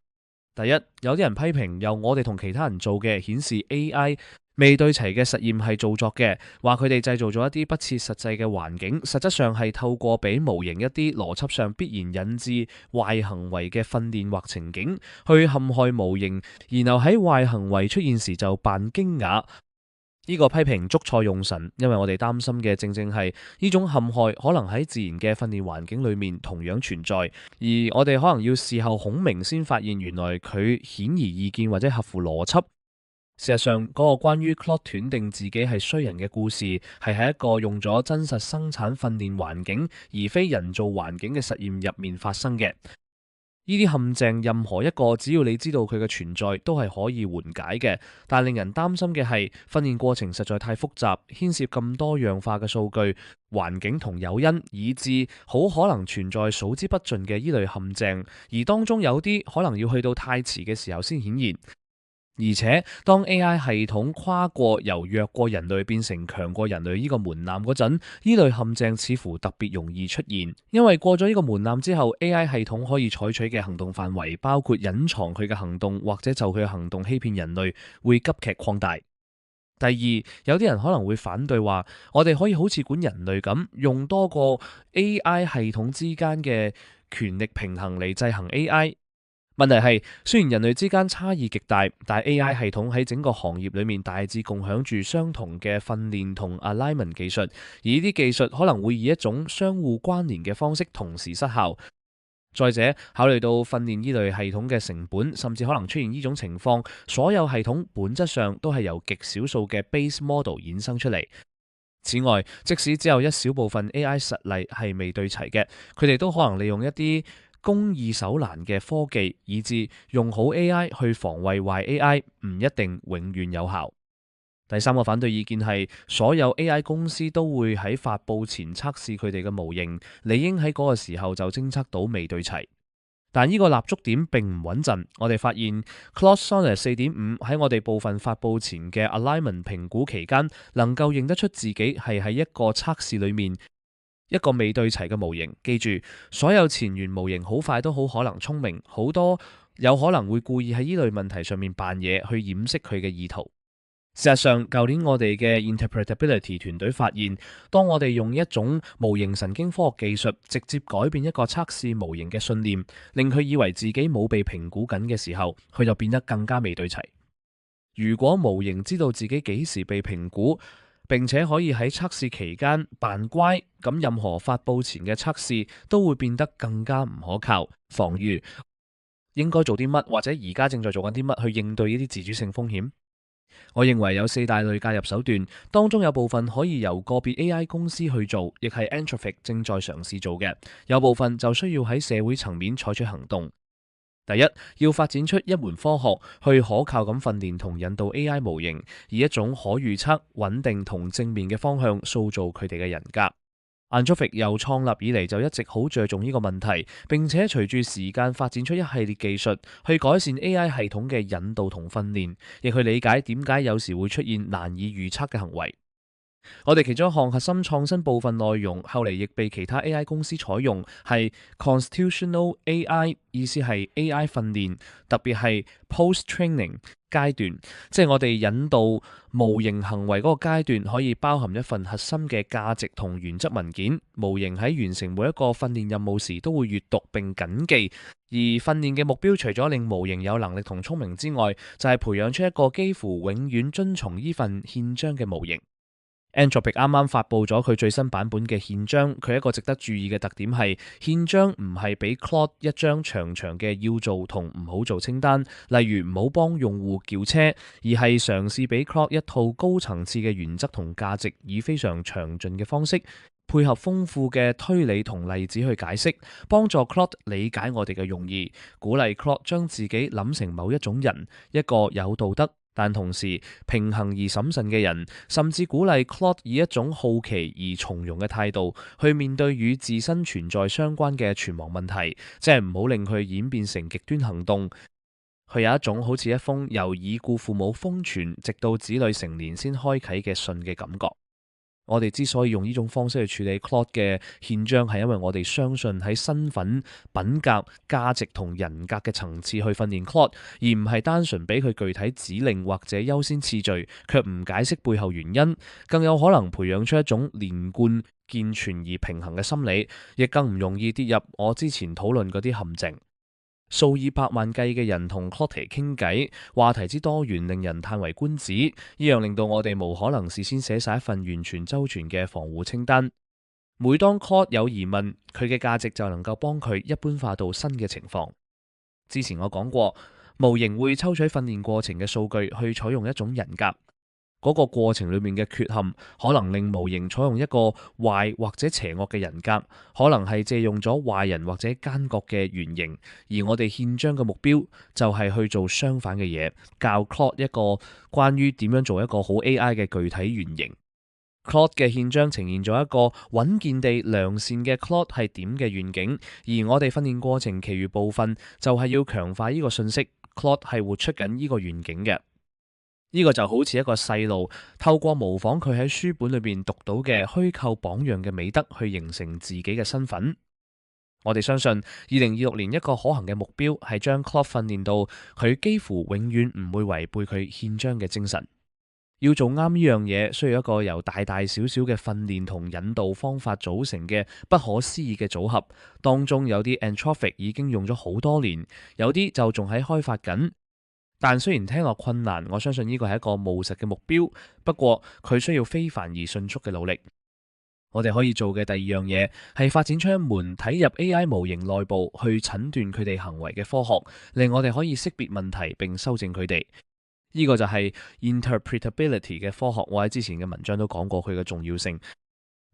第一，有啲人批評由我哋同其他人做嘅顯示 AI 未對齊嘅實驗係造作嘅，話佢哋製造咗一啲不切實際嘅環境，實質上係透過俾模型一啲邏輯上必然引致壞行為嘅訓練或情景，去陷害模型，然後喺壞行為出現時就扮驚訝。呢個批評捉錯用神，因為我哋擔心嘅正正係呢種陷害可能喺自然嘅訓練環境裏面同樣存在，而我哋可能要事後孔明先發現原來佢顯而易見或者合乎邏輯。事實上，嗰個關於 Claude 斷定自己係衰人嘅故事，係喺一個用咗真實生產訓練環境而非人造環境嘅實驗入面發生嘅。呢啲陷阱，任何一個只要你知道佢嘅存在，都係可以緩解嘅。但令人擔心嘅係，訓練過程實在太複雜，牽涉咁多樣化嘅數據、環境同誘因，以致好可能存在數之不盡嘅依類陷阱，而當中有啲可能要去到太遲嘅時候先顯現。而且，當 AI 系統跨過由弱過人類變成強過人類呢個門檻嗰陣，呢類陷阱似乎特別容易出現，因為過咗呢個門檻之後，AI 系統可以採取嘅行動範圍，包括隱藏佢嘅行動或者就佢嘅行動欺騙人類，會急劇擴大。第二，有啲人可能會反對話，我哋可以好似管人類咁，用多個 AI 系統之間嘅權力平衡嚟制衡 AI。問題係，雖然人類之間差異極大，但 AI 系統喺整個行業裏面大致共享住相同嘅訓練同 alignment 技術，而呢啲技術可能會以一種相互關聯嘅方式同時失效。再者，考慮到訓練呢類系統嘅成本，甚至可能出現呢種情況，所有系統本質上都係由極少數嘅 base model 衍生出嚟。此外，即使只有一小部分 AI 實例係未對齊嘅，佢哋都可能利用一啲攻易守難嘅科技，以致用好 AI 去防衛壞 AI， 唔一定永遠有效。第三個反對意見係，所有 AI 公司都會喺發佈前測試佢哋嘅模型，理應喺嗰個時候就偵測到未對齊。但呢個立足點並唔穩陣。我哋發現 Claude Sonnet 4.5喺我哋部分發佈前嘅 alignment 評估期間，能夠認得出自己係喺一個測試裏面一個未對齊嘅模型。記住，所有前沿模型好快都好可能聰明，好多有可能會故意喺呢類問題上面扮嘢去掩飾佢嘅意圖。事實上，舊年我哋嘅 Interpretability 團隊發現，當我哋用一種模型神經科學技術直接改變一個測試模型嘅信念，令佢以為自己冇被評估緊嘅時候，佢就變得更加未對齊。如果模型知道自己幾時被評估，並且可以喺測試期間扮乖，咁任何發佈前嘅測試都會變得更加唔可靠。防禦應該做啲乜，或者而家正在做緊啲乜去應對呢啲自主性風險？我認為有四大類介入手段，當中有部分可以由個別 AI 公司去做，亦係 Anthropic 正在嘗試做嘅；有部分就需要喺社會層面採取行動。第一，要發展出一門科學，去可靠咁訓練同引導 AI 模型，以一種可預測、穩定同正面嘅方向塑造佢哋嘅人格。Anthropic 由創立以嚟就一直好着重呢個問題，並且隨住時間發展出一系列技術，去改善 AI 系統嘅引導同訓練，亦去理解點解有時會出現難以預測嘅行為。我哋其中一項核心創新部分內容，後嚟亦被其他 AI 公司採用，係 Constitutional AI， 意思係 AI 訓練，特別係 Post-training 階段，即係我哋引導模型行為嗰個階段，可以包含一份核心嘅價值同原則文件。模型喺完成每一個訓練任務時，都會閱讀並謹記。而訓練嘅目標，除咗令模型有能力同聰明之外，就係培養出一個幾乎永遠遵從呢份憲章嘅模型。Anthropic 啱啱發布咗佢最新版本嘅憲章，佢一個值得注意嘅特點係，憲章唔係俾 Claude 一張長長嘅要做同唔好做清單，例如唔好幫用戶叫車，而係嘗試俾 Claude 一套高層次嘅原則同價值，以非常詳盡嘅方式，配合豐富嘅推理同例子去解釋，幫助 Claude 理解我哋嘅用意，鼓勵 Claude 將自己諗成某一種人，一個有道德，但同時平衡而審慎嘅人，甚至鼓勵 Claude 以一種好奇而從容嘅態度去面對與自身存在相關嘅存亡問題，即係唔好令佢演變成極端行動。佢有一種好似一封由已故父母封存，直到子女成年先開啟嘅信嘅感覺。我哋之所以用呢種方式去處理 Claude 嘅憲章，係因為我哋相信喺身份、品格、價值同人格嘅層次去訓練 Claude，而唔係單純俾佢具體指令或者優先次序，卻唔解釋背後原因，更有可能培養出一種連貫、健全而平衡嘅心理，亦更唔容易跌入我之前討論嗰啲陷阱。數以百萬計嘅人同 Claude 傾偈，話題之多元令人嘆為觀止，依樣令到我哋無可能事先寫晒一份完全周全嘅防護清單。每當 Claude 有疑問，佢嘅價值就能夠幫佢一般化到新嘅情況。之前我講過，模型會抽取訓練過程嘅數據去採用一種人格。嗰個過程裏面嘅缺陷，可能令模型採用一個壞或者邪惡嘅人格，可能係借用咗壞人或者奸角嘅原型。而我哋憲章嘅目標就係去做相反嘅嘢，教 Claude 一個關於點樣做一個好 AI 嘅具體原型。Claude 嘅憲章呈現咗一個穩健地良善嘅 Claude 係點嘅願景，而我哋訓練過程其餘部分就係要強化呢個信息，Claude 係活出緊呢個願景嘅。呢個就好似一個細路透過模仿佢喺書本裏邊讀到嘅虛構榜樣嘅美德，去形成自己嘅身份。我哋相信2026年一個可行嘅目標係將 Claude 訓練到佢幾乎永遠唔會違背佢憲章嘅精神。要做啱呢樣嘢，需要一個由大大小小嘅訓練同引導方法組成嘅不可思議嘅組合。當中有啲 Anthropic 已經用咗好多年，有啲就仲喺開發緊。但雖然聽落困難，我相信呢個係一個務實嘅目標。不過佢需要非凡而迅速嘅努力。我哋可以做嘅第二樣嘢係發展出一門睇入 AI 模型內部去診斷佢哋行為嘅科學，令我哋可以識別問題並修正佢哋。呢個就係 interpretability 嘅科學。我喺之前嘅文章都講過佢嘅重要性。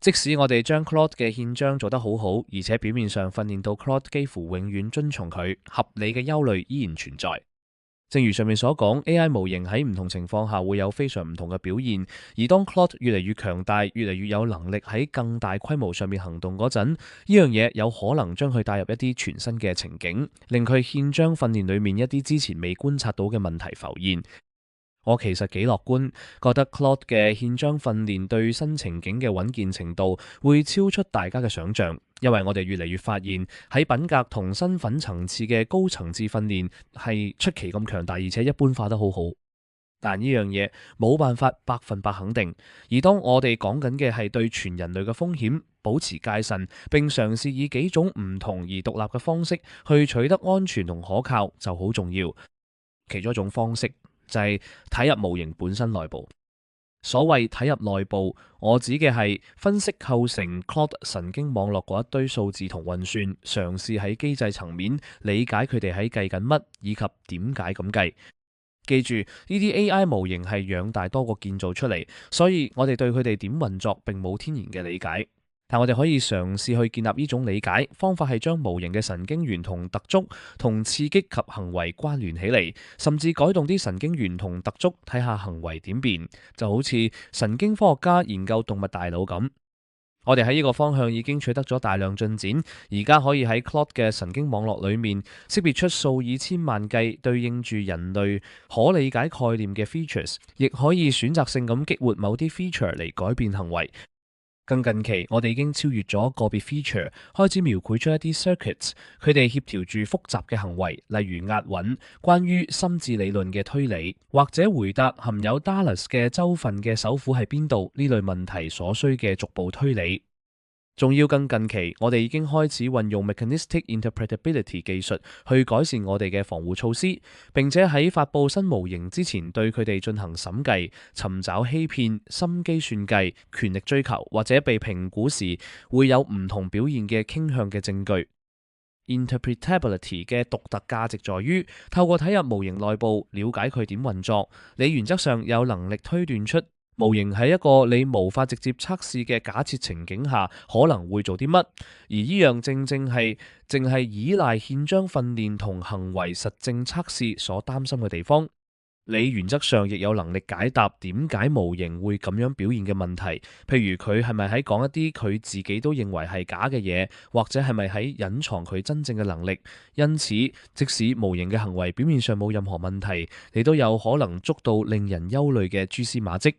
即使我哋將 Claude 嘅憲章做得好好，而且表面上訓練到 Claude 幾乎永遠遵從佢，合理嘅憂慮依然存在。正如上面所講， AI 模型喺唔同情況下會有非常唔同嘅表現，而當 Claude 越嚟越強大，越嚟越有能力喺更大規模上面行動嗰陣，呢樣嘢有可能將佢帶入一啲全新嘅情景，令佢憲章訓練裏面一啲之前未觀察到嘅問題浮現。我其實幾樂觀，覺得 Claude 嘅憲章訓練對新情景嘅穩健程度會超出大家嘅想象，因為我哋越嚟越發現喺品格同身份層次嘅高層次訓練係出奇咁強大，而且一般化得好好。但呢樣嘢冇辦法100%肯定，而當我哋講緊嘅係對全人類嘅風險保持戒慎，並嘗試以幾種唔同而獨立嘅方式去取得安全同可靠，就好重要。其中一種方式就係睇入模型本身內部。所謂睇入內部，我指嘅係分析構成 Claude 神經網絡嗰一堆數字同運算，嘗試喺機制層面理解佢哋喺計緊乜，以及點解咁計。記住，呢啲 AI 模型係養大多過建造出嚟，所以我哋對佢哋點運作並冇天然嘅理解。但我哋可以嘗試去建立呢種理解，方法係將模型嘅神經元同特觸同刺激及行為關聯起嚟，甚至改動啲神經元同特觸睇下行為點變，就好似神經科學家研究動物大腦咁。我哋喺呢個方向已經取得咗大量進展，而家可以喺 Claude 嘅神經網絡裏面識別出數以千萬計對應住人類可理解概念嘅 features， 亦可以選擇性咁激活某啲 feature 嚟改變行為。更近期，我哋已經超越咗個別 feature， 開始描繪出一啲 circuits， 佢哋協調住複雜嘅行為，例如押韻、關於心智理論嘅推理，或者回答含有 Dallas 嘅州份嘅首府係邊度呢類問題所需嘅逐步推理。仲要更近期，我哋已經開始運用 mechanistic interpretability 技術去改善我哋嘅防護措施，並且喺發佈新模型之前對佢哋進行審計，尋找欺騙、心機算計、權力追求或者被評估時會有唔同表現嘅傾向嘅證據。Interpretability 嘅獨特價值在於透過睇入模型內部，了解佢點運作，你原則上有能力推斷出模型喺一個你無法直接測試嘅假設情景下可能會做啲乜，而呢樣正係依賴憲章訓練同行為實證測試所擔心嘅地方。你原則上亦有能力解答點解模型會咁樣表現嘅問題，譬如佢係咪喺講一啲佢自己都認為係假嘅嘢，或者係咪喺隱藏佢真正嘅能力。因此，即使模型嘅行為表面上冇任何問題，你都有可能捉到令人憂慮嘅蛛絲馬跡。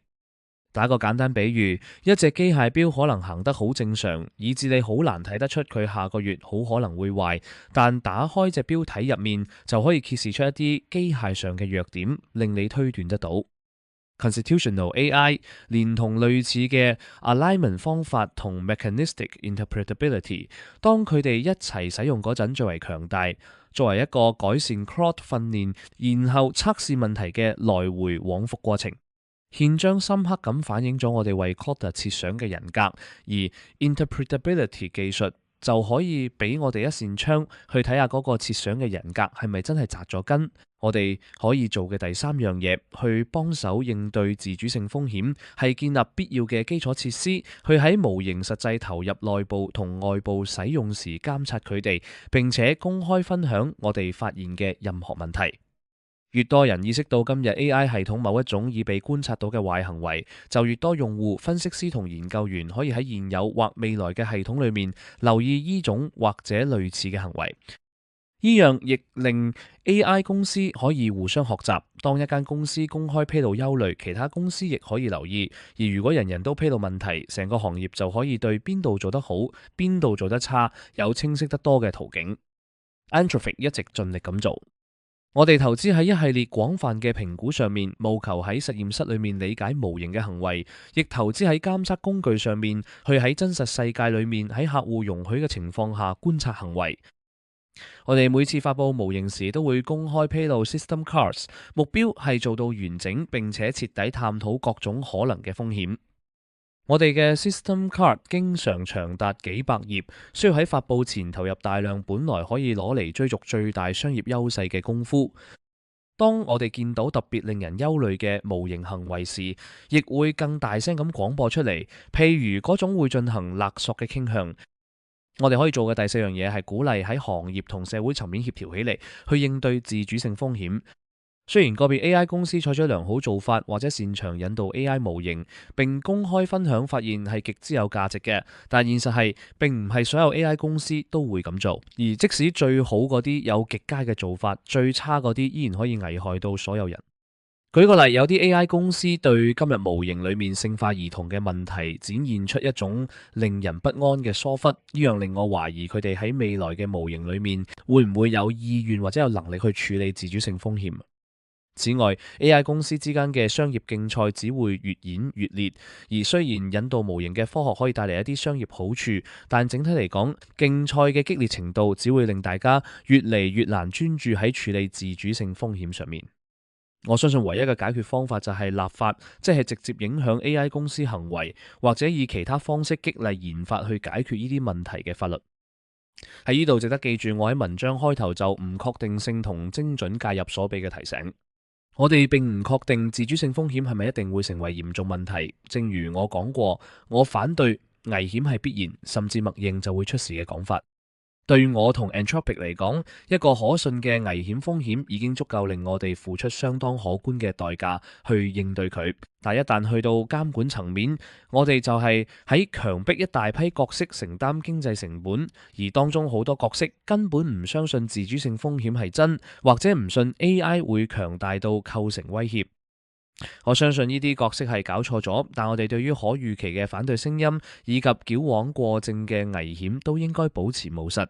打個簡單比喻，一隻機械錶可能行得好正常，以致你好難睇得出佢下個月好可能會壞，但打開隻錶體入面就可以揭示出一啲機械上嘅弱點，令你推斷得到。Constitutional AI 連同類似嘅 alignment 方法同 mechanistic interpretability， 當佢哋一齊使用嗰陣最為強大，作為一個改善 Claude 訓練然後測試問題嘅來回往復過程。憲章深刻咁反映咗我哋為 Claude 設想嘅人格，而 interpretability 技術就可以俾我哋一扇窗去睇下嗰個設想嘅人格係咪真係扎咗根。我哋可以做嘅第三樣嘢，去幫手應對自主性風險，係建立必要嘅基礎設施，去喺模型實際投入內部同外部使用時監察佢哋，並且公開分享我哋發現嘅任何問題。越多人意識到今日 AI 系統某一種已被觀察到嘅壞行為，就越多用戶、分析師同研究員可以喺現有或未來嘅系統裏面留意呢種或者類似嘅行為。呢樣亦令 AI 公司可以互相學習。當一間公司公開披露憂慮，其他公司亦可以留意。而如果人人都披露問題，成個行業就可以對邊度做得好、邊度做得差有清晰得多嘅途徑。Anthropic 一直盡力咁做。我哋投資喺一系列廣泛嘅評估上面，務求喺實驗室裏面理解模型嘅行為，亦投資喺監測工具上面，去喺真實世界裏面喺客戶容許嘅情況下觀察行為。我哋每次發佈模型時都會公開披露 System Cards， 目標係做到完整並且徹底探討各種可能嘅風險。我哋嘅 System Card 經常長達幾百頁，需要喺發佈前投入大量本來可以攞嚟追逐最大商業優勢嘅功夫。當我哋見到特別令人憂慮嘅模型行為時，亦會更大聲咁廣播出嚟，譬如嗰種會進行勒索嘅傾向。我哋可以做嘅第四樣嘢係鼓勵喺行業同社會層面協調起嚟，去應對自主性風險。雖然個別 AI 公司採取良好做法或者擅長引導 AI 模型，並公開分享發現係極之有價值嘅，但現實係並唔係所有 AI 公司都會咁做。而即使最好嗰啲有極佳嘅做法，最差嗰啲依然可以危害到所有人。舉個例，有啲 AI 公司對今日模型裏面性化兒童嘅問題展現出一種令人不安嘅疏忽，呢樣令我懷疑佢哋喺未來嘅模型裏面會唔會有意願或者有能力去處理自主性風險。此外， AI 公司之間嘅商業競賽只會越演越烈，而雖然引導模型嘅科學可以帶嚟一啲商業好處，但整體嚟講，競賽嘅激烈程度只會令大家越嚟越難專注喺處理自主性風險上面。我相信唯一嘅解決方法就係立法，即係直接影響 AI 公司行為，或者以其他方式激勵研發去解決呢啲問題嘅法律。喺呢度值得記住，我喺文章開頭就唔確定性同精準介入所俾嘅提醒。我哋並唔確定自主性風險係咪一定會成為嚴重問題。正如我講過，我反對危險係必然，甚至默認就會出事嘅講法。對我同 Anthropic 嚟講，一個可信嘅危險風險已經足夠令我哋付出相當可觀嘅代價去應對佢。但一旦去到監管層面，我哋就係喺強迫一大批角色承擔經濟成本，而當中好多角色根本唔相信自主性風險係真，或者唔信 AI 會強大到構成威脅。我相信呢啲角色係搞錯咗，但我哋對於可預期嘅反對聲音以及矯枉過正嘅危險都應該保持務實。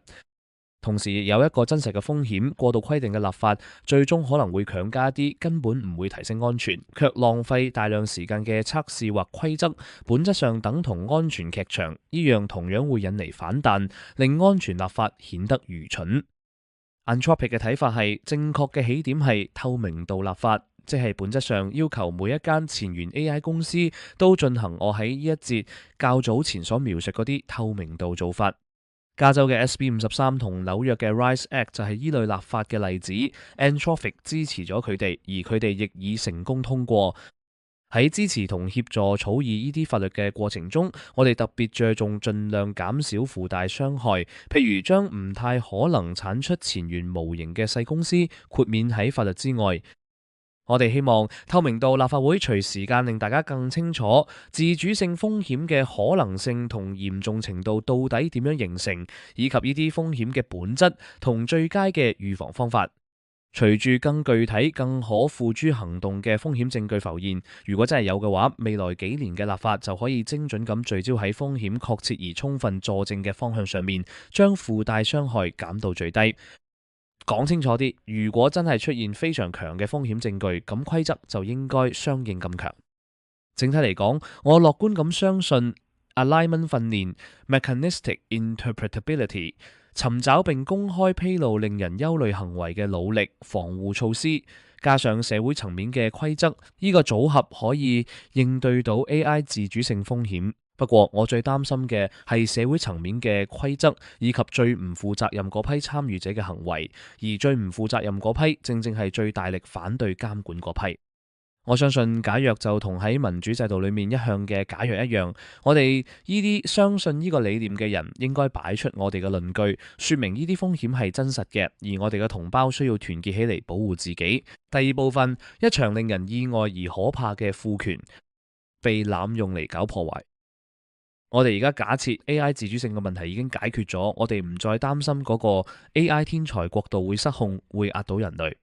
同時有一個真實嘅風險，過度規定嘅立法最終可能會強加啲根本唔會提升安全，卻浪費大量時間嘅測試或規則，本質上等同安全劇場，呢樣同樣會引嚟反彈，令安全立法顯得愚蠢。Anthropic 嘅睇法係正確嘅起點係透明度立法。即係本質上要求每一間前沿 AI 公司都進行我喺呢一節較早前所描述嗰啲透明度做法。加州嘅 SB53同紐約嘅 RISE Act 就係依類立法嘅例子。Anthropic 支持咗佢哋，而佢哋亦已成功通過。喺支持同協助草擬呢啲法律嘅過程中，我哋特別着重盡量減少附帶傷害，譬如將唔太可能產出前沿模型嘅細公司豁免喺法律之外。我哋希望透明度立法會隨時間令大家更清楚自主性風險嘅可能性同嚴重程度到底點樣形成，以及呢啲風險嘅本質同最佳嘅預防方法。隨住更具體、更可付諸行動嘅風險證據浮現，如果真係有嘅話，未來幾年嘅立法就可以精準咁聚焦喺風險確切而充分佐證嘅方向上面，將附帶傷害減到最低。講清楚啲，如果真係出現非常強嘅風險證據，咁規則就應該相應咁強。整體嚟講，我樂觀咁相信 alignment 訓練、mechanistic interpretability、尋找並公開披露令人憂慮行為嘅努力、防護措施，加上社會層面嘅規則，呢個組合可以應對到 AI 自主性風險。不過，我最擔心嘅係社會層面嘅規則，以及最唔負責任嗰批參與者嘅行為，而最唔負責任嗰批，正正係最大力反對監管嗰批。我相信假若就同喺民主制度裏面一向嘅假若一樣，我哋呢啲相信呢個理念嘅人，應該擺出我哋嘅論據，說明呢啲風險係真實嘅，而我哋嘅同胞需要團結起嚟保護自己。第二部分，一場令人意外而可怕嘅賦權被濫用嚟搞破壞。我哋而家假設 AI 自主性嘅問題已經解決咗，我哋唔再擔心嗰個 AI 天才國度會失控，會壓倒人類。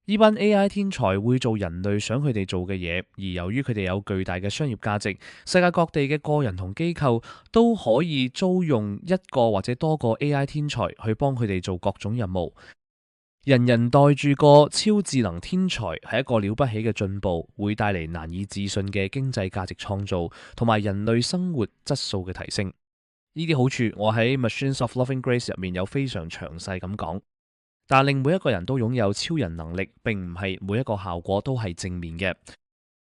呢班 AI 天才會做人類想佢哋做嘅嘢，而由於佢哋有巨大嘅商業價值，世界各地嘅個人同機構都可以租用一個或者多個 AI 天才去幫佢哋做各種任務。人人帶住個超智能天才係一個了不起嘅進步，會帶嚟難以置信嘅經濟價值創造，同埋人類生活質素嘅提升。呢啲好處我喺 Machines of Loving Grace 入面有非常詳細咁講。但令每一個人都擁有超人能力，並唔係每一個效果都係正面嘅。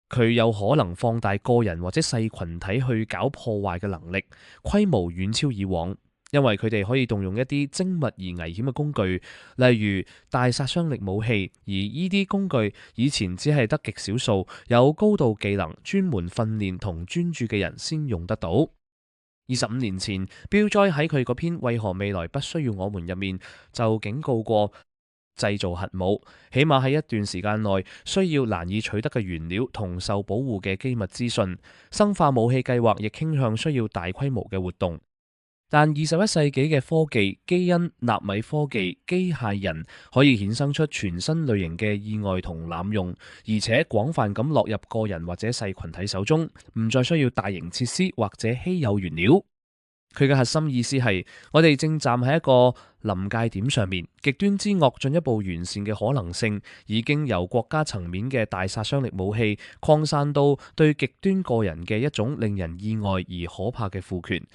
佢有可能放大個人或者細群體去搞破壞嘅能力，規模遠超以往。因為佢哋可以動用一啲精密而危險嘅工具，例如大殺傷力武器，而呢啲工具以前只係得極少數有高度技能、專門訓練同專注嘅人先用得到。25年前，Bill Joy 喺佢嗰篇《為何未來不需要我們》入面就警告過，製造核武起碼喺一段時間內需要難以取得嘅原料同受保護嘅機密資訊。生化武器計劃亦傾向需要大規模嘅活動。但21世紀嘅科技、基因、納米科技、機械人可以衍生出全新類型嘅意外同濫用，而且廣泛咁落入個人或者細群體手中，唔再需要大型設施或者稀有原料。佢嘅核心意思係，我哋正站喺一個臨界點上面，極端之惡進一步完善嘅可能性已經由國家層面嘅大殺傷力武器擴散到對極端個人嘅一種令人意外而可怕嘅賦權。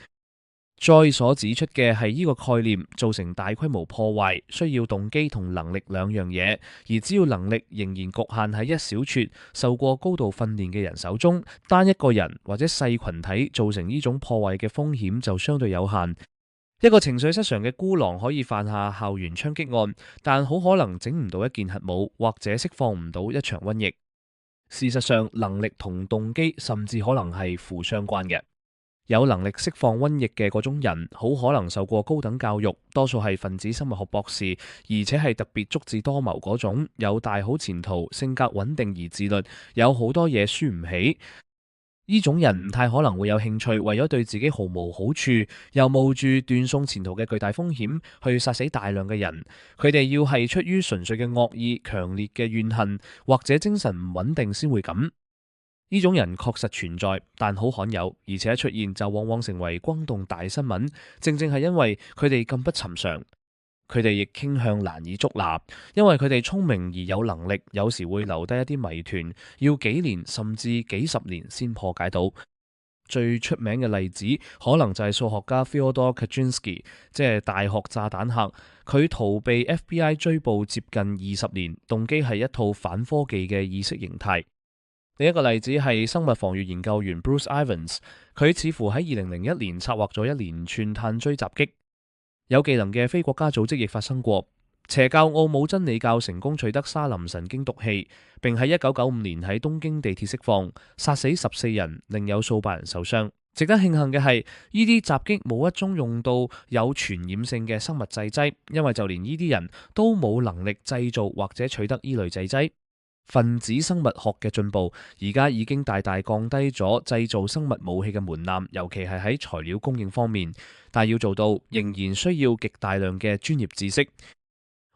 再所指出嘅係呢個概念造成大規模破壞，需要動機同能力兩樣嘢，而只要能力仍然局限喺一小撮受過高度訓練嘅人手中，單一個人或者細群體造成呢種破壞嘅風險就相對有限。一個情緒失常嘅孤狼可以犯下校園槍擊案，但好可能整唔到一件核武，或者釋放唔到一場瘟疫。事實上，能力同動機甚至可能係負相關嘅。有能力釋放瘟疫嘅嗰種人，好可能受過高等教育，多數係分子生物學博士，而且係特別足智多謀嗰種，有大好前途，性格穩定而自律，有好多嘢輸唔起。呢種人唔太可能會有興趣，為咗對自己毫無好處，又冒住斷送前途嘅巨大風險，去殺死大量嘅人。佢哋要係出於純粹嘅惡意、強烈嘅怨恨，或者精神唔穩定先會咁。呢種人確實存在，但好罕有，而且一出現就往往成為轟動大新聞。正正係因為佢哋咁不尋常，佢哋亦傾向難以捉拿，因為佢哋聰明而有能力，有時會留低一啲謎團，要幾年甚至幾十年先破解到。最出名嘅例子可能就係數學家 Fyodor Kaczynski， 即係大學炸彈客。佢逃避 FBI 追捕接近20年，動機係一套反科技嘅意識形態。另一個例子係生物防禦研究員 Bruce Ivins， 佢似乎喺2001年策劃咗一連串炭疽襲擊。有技能嘅非國家組織亦發生過。邪教奧姆真理教成功取得沙林神經毒氣，並喺1995年喺東京地鐵釋放，殺死14人，另有數百人受傷。值得慶幸嘅係，呢啲襲擊冇一宗用到有傳染性嘅生物製劑，因為就連呢啲人都冇能力製造或者取得呢類製劑。分子生物學嘅進步，而家已經大大降低咗製造生物武器嘅門檻，尤其係喺材料供應方面。但要做到，仍然需要極大量嘅專業知識。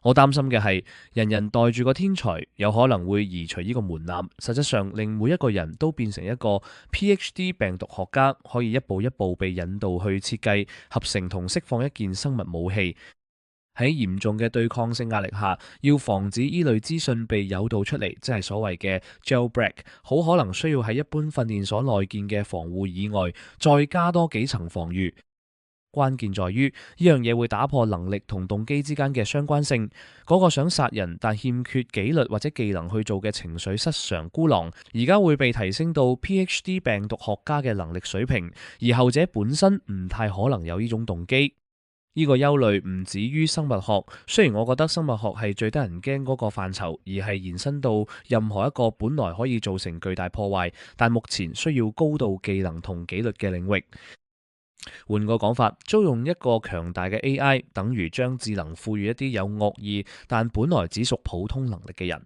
我擔心嘅係，人人袋住個天才，有可能會移除呢個門檻，實質上令每一個人都變成一個 PhD 病毒學家，可以一步一步被引導去設計、合成同釋放一件生物武器。喺嚴重嘅對抗性壓力下，要防止依類資訊被誘導出嚟，即係所謂嘅 jailbreak， 好可能需要喺一般訓練所內建嘅防護以外，再加多幾層防禦。關鍵在於呢樣嘢會打破能力同動機之間嘅相關性。嗰個想殺人但欠缺紀律或者技能去做嘅情緒失常孤狼，而家會被提升到 PhD 病毒學家嘅能力水平，而後者本身唔太可能有呢種動機。呢個憂慮唔止於生物學，雖然我覺得生物學係最得人驚嗰個範疇，而係延伸到任何一個本來可以造成巨大破壞，但目前需要高度技能同紀律嘅領域。換個講法，租用一個強大嘅 AI，等於將智能賦予一啲有惡意但本來只屬普通能力嘅人。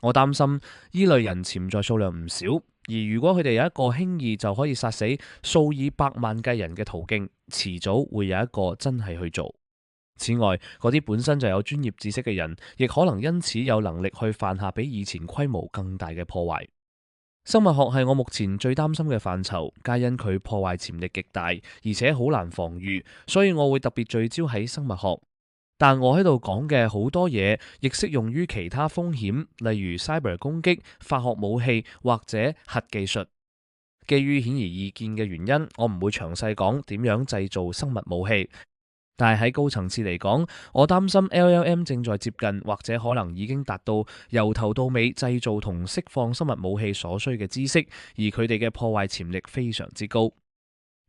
我擔心呢類人潛在數量唔少，而如果佢哋有一個輕易就可以殺死數以百萬計人嘅途徑，遲早會有一個真係去做。此外，嗰啲本身就有專業知識嘅人，亦可能因此有能力去犯下比以前規模更大嘅破壞。生物學係我目前最擔心嘅範疇，皆因佢破壞潛力極大，而且好難防禦，所以我會特別聚焦喺生物學。但我喺度講嘅好多嘢，亦適用於其他風險，例如 cyber 攻擊、化學武器或者核技術。基於顯而易見嘅原因，我唔會詳細講點樣製造生物武器。但係喺高層次嚟講，我擔心 LLM 正在接近或者可能已經達到由頭到尾製造同釋放生物武器所需嘅知識，而佢哋嘅破壞潛力非常之高。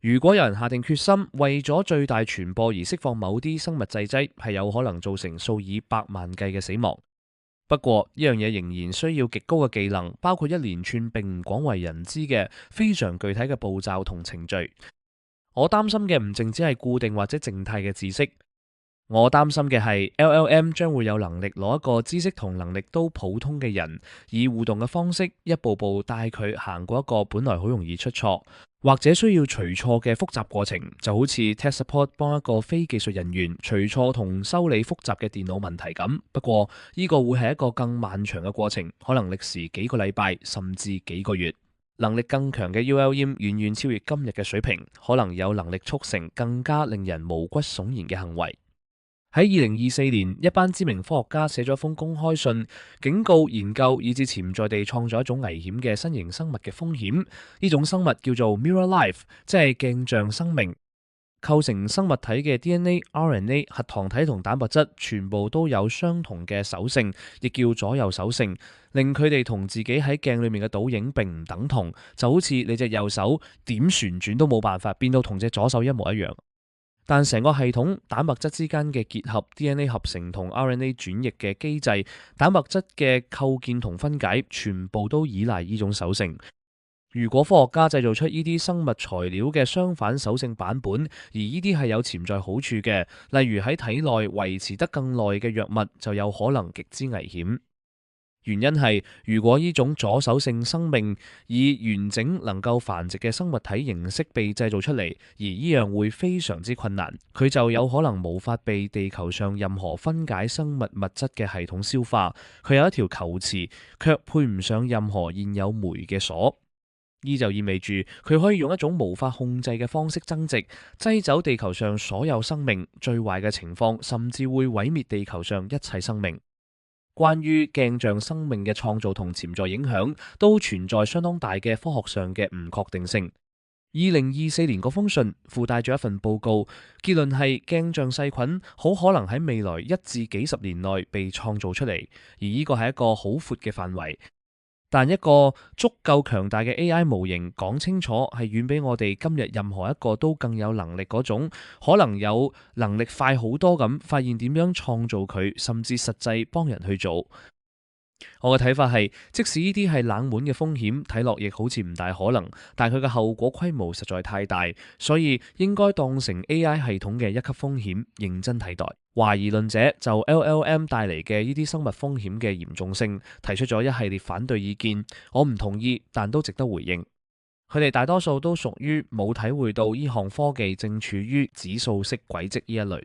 如果有人下定決心為咗最大傳播而釋放某啲生物製劑，係有可能造成數以百萬計嘅死亡。不過呢樣嘢仍然需要極高嘅技能，包括一連串並唔廣為人知嘅非常具體嘅步驟同程序。我擔心嘅唔淨止係固定或者靜態嘅知識，我擔心嘅係 LLM 將會有能力攞一個知識同能力都普通嘅人，以互動嘅方式一步步帶佢行過一個本來好容易出錯或者需要除錯嘅複雜過程，就好似 tech support 幫一個非技術人員除錯同修理複雜嘅電腦問題咁。不過呢個會係一個更漫長嘅過程，可能歷時幾個禮拜甚至幾個月。能力更強嘅 ULM 遠遠超越今日嘅水平，可能有能力促成更加令人毛骨悚然嘅行為。喺2024年，一班知名科學家寫咗封公開信，警告研究以至潛在地創造一種危險嘅新型生物嘅風險。呢種生物叫做 Mirror Life， 即係鏡像生命。構成生物體嘅 DNA、RNA、核糖體同蛋白質全部都有相同嘅手性，亦叫左右手性，令佢哋同自己喺鏡裏面嘅倒影並唔等同，就好似你隻右手點旋轉都冇辦法變到同隻左手一模一樣。但成個系統蛋白質之間嘅結合、DNA 合成同 RNA 轉譯嘅機制、蛋白質嘅構建同分解，全部都依賴呢種手性。如果科學家製造出呢啲生物材料嘅相反手性版本，而呢啲係有潛在好處嘅，例如喺體內維持得更耐嘅藥物，就有可能極之危險。原因係，如果呢種左手性生命以完整能夠繁殖嘅生物體形式被製造出嚟，而呢樣會非常之困難，佢就有可能無法被地球上任何分解生物物質嘅系統消化。佢有一條球池，卻配唔上任何現有酶嘅鎖。呢就意味住佢可以用一種無法控制嘅方式增殖，擠走地球上所有生命。最壞嘅情況，甚至會毀滅地球上一切生命。關於鏡像生命嘅創造同潛在影響，都存在相當大嘅科學上嘅唔確定性。2024年嗰封信附帶咗一份報告，結論係鏡像細菌好可能喺未來1至幾十年內被創造出嚟，而呢個係一個好闊嘅範圍。但一個足夠強大嘅 AI 模型，講清楚係遠比我哋今日任何一個都更有能力嗰種，可能有能力快好多咁發現點樣創造佢，甚至實際幫人去做。我嘅睇法係，即使呢啲係冷門嘅風險，睇落亦好似唔大可能，但佢嘅後果規模實在太大，所以應該當成 AI 系統嘅一級風險，認真睇待。懷疑論者就 LLM 帶嚟嘅呢啲生物風險嘅嚴重性，提出咗一系列反對意見。我唔同意，但都值得回應。佢哋大多數都屬於冇體會到呢項科技正處於指數式軌跡呢一類。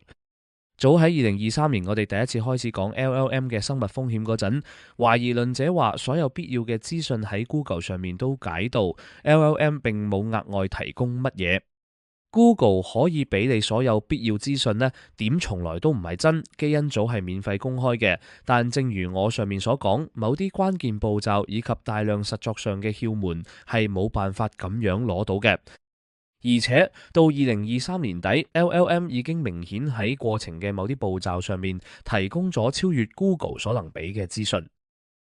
早喺2023年，我哋第一次開始講 LLM 嘅生物風險嗰陣，懷疑論者話所有必要嘅資訊喺 Google 上面都解到 LLM 並冇額外提供乜嘢。Google 可以俾你所有必要資訊呢點從來都唔係真。基因組係免費公開嘅，但正如我上面所講，某啲關鍵步驟以及大量實作上嘅竅門係冇辦法咁樣攞到嘅。而且到2023年底，LLM 已經明顯喺過程嘅某啲步驟上面提供咗超越 Google 所能俾嘅資訊。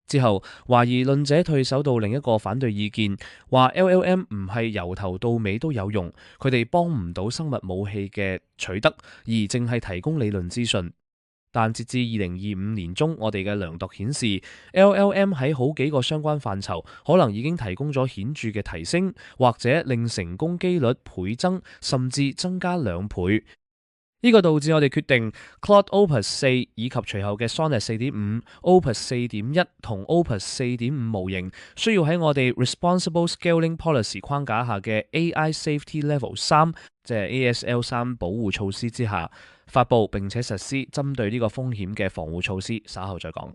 之後，懷疑論者退守到另一個反對意見，話 LLM 唔係由頭到尾都有用，佢哋幫唔到生物武器嘅取得，而淨係提供理論資訊。但截至2025年中，我哋嘅量度顯示 ，LLM 喺好幾個相關範疇可能已經提供咗顯著嘅提升，或者令成功機率倍增，甚至增加2倍。呢個導致我哋決定 Claude Opus 4以及隨後嘅 Sonnet 4.5、Opus 4.1同 Opus 4.5模型，需要喺我哋 Responsible Scaling Policy 框架下嘅 AI Safety Level 3，即係 ASL3保護措施之下發布並且實施針對呢個風險嘅防護措施，稍後再講。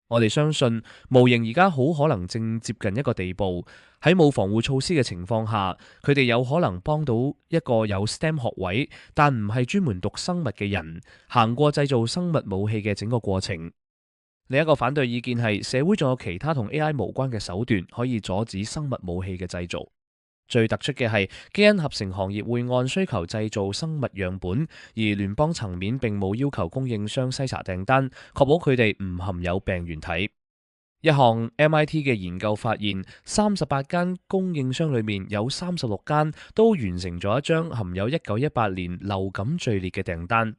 我哋相信模型而家好可能正接近一個地步，喺冇防護措施嘅情況下，佢哋有可能幫到一個有 STEM 學位但唔係專門讀生物嘅人，行過製造生物武器嘅整個過程。另一個反對意見係，社會仲有其他同 AI 無關嘅手段可以阻止生物武器嘅製造。最突出嘅係，基因合成行業會按需求製造生物樣本，而聯邦層面並冇要求供應商篩查訂單，確保佢哋唔含有病原體。一項 MIT 嘅研究發現，38間供應商裏面有36間都完成咗一張含有1918年流感序列嘅訂單。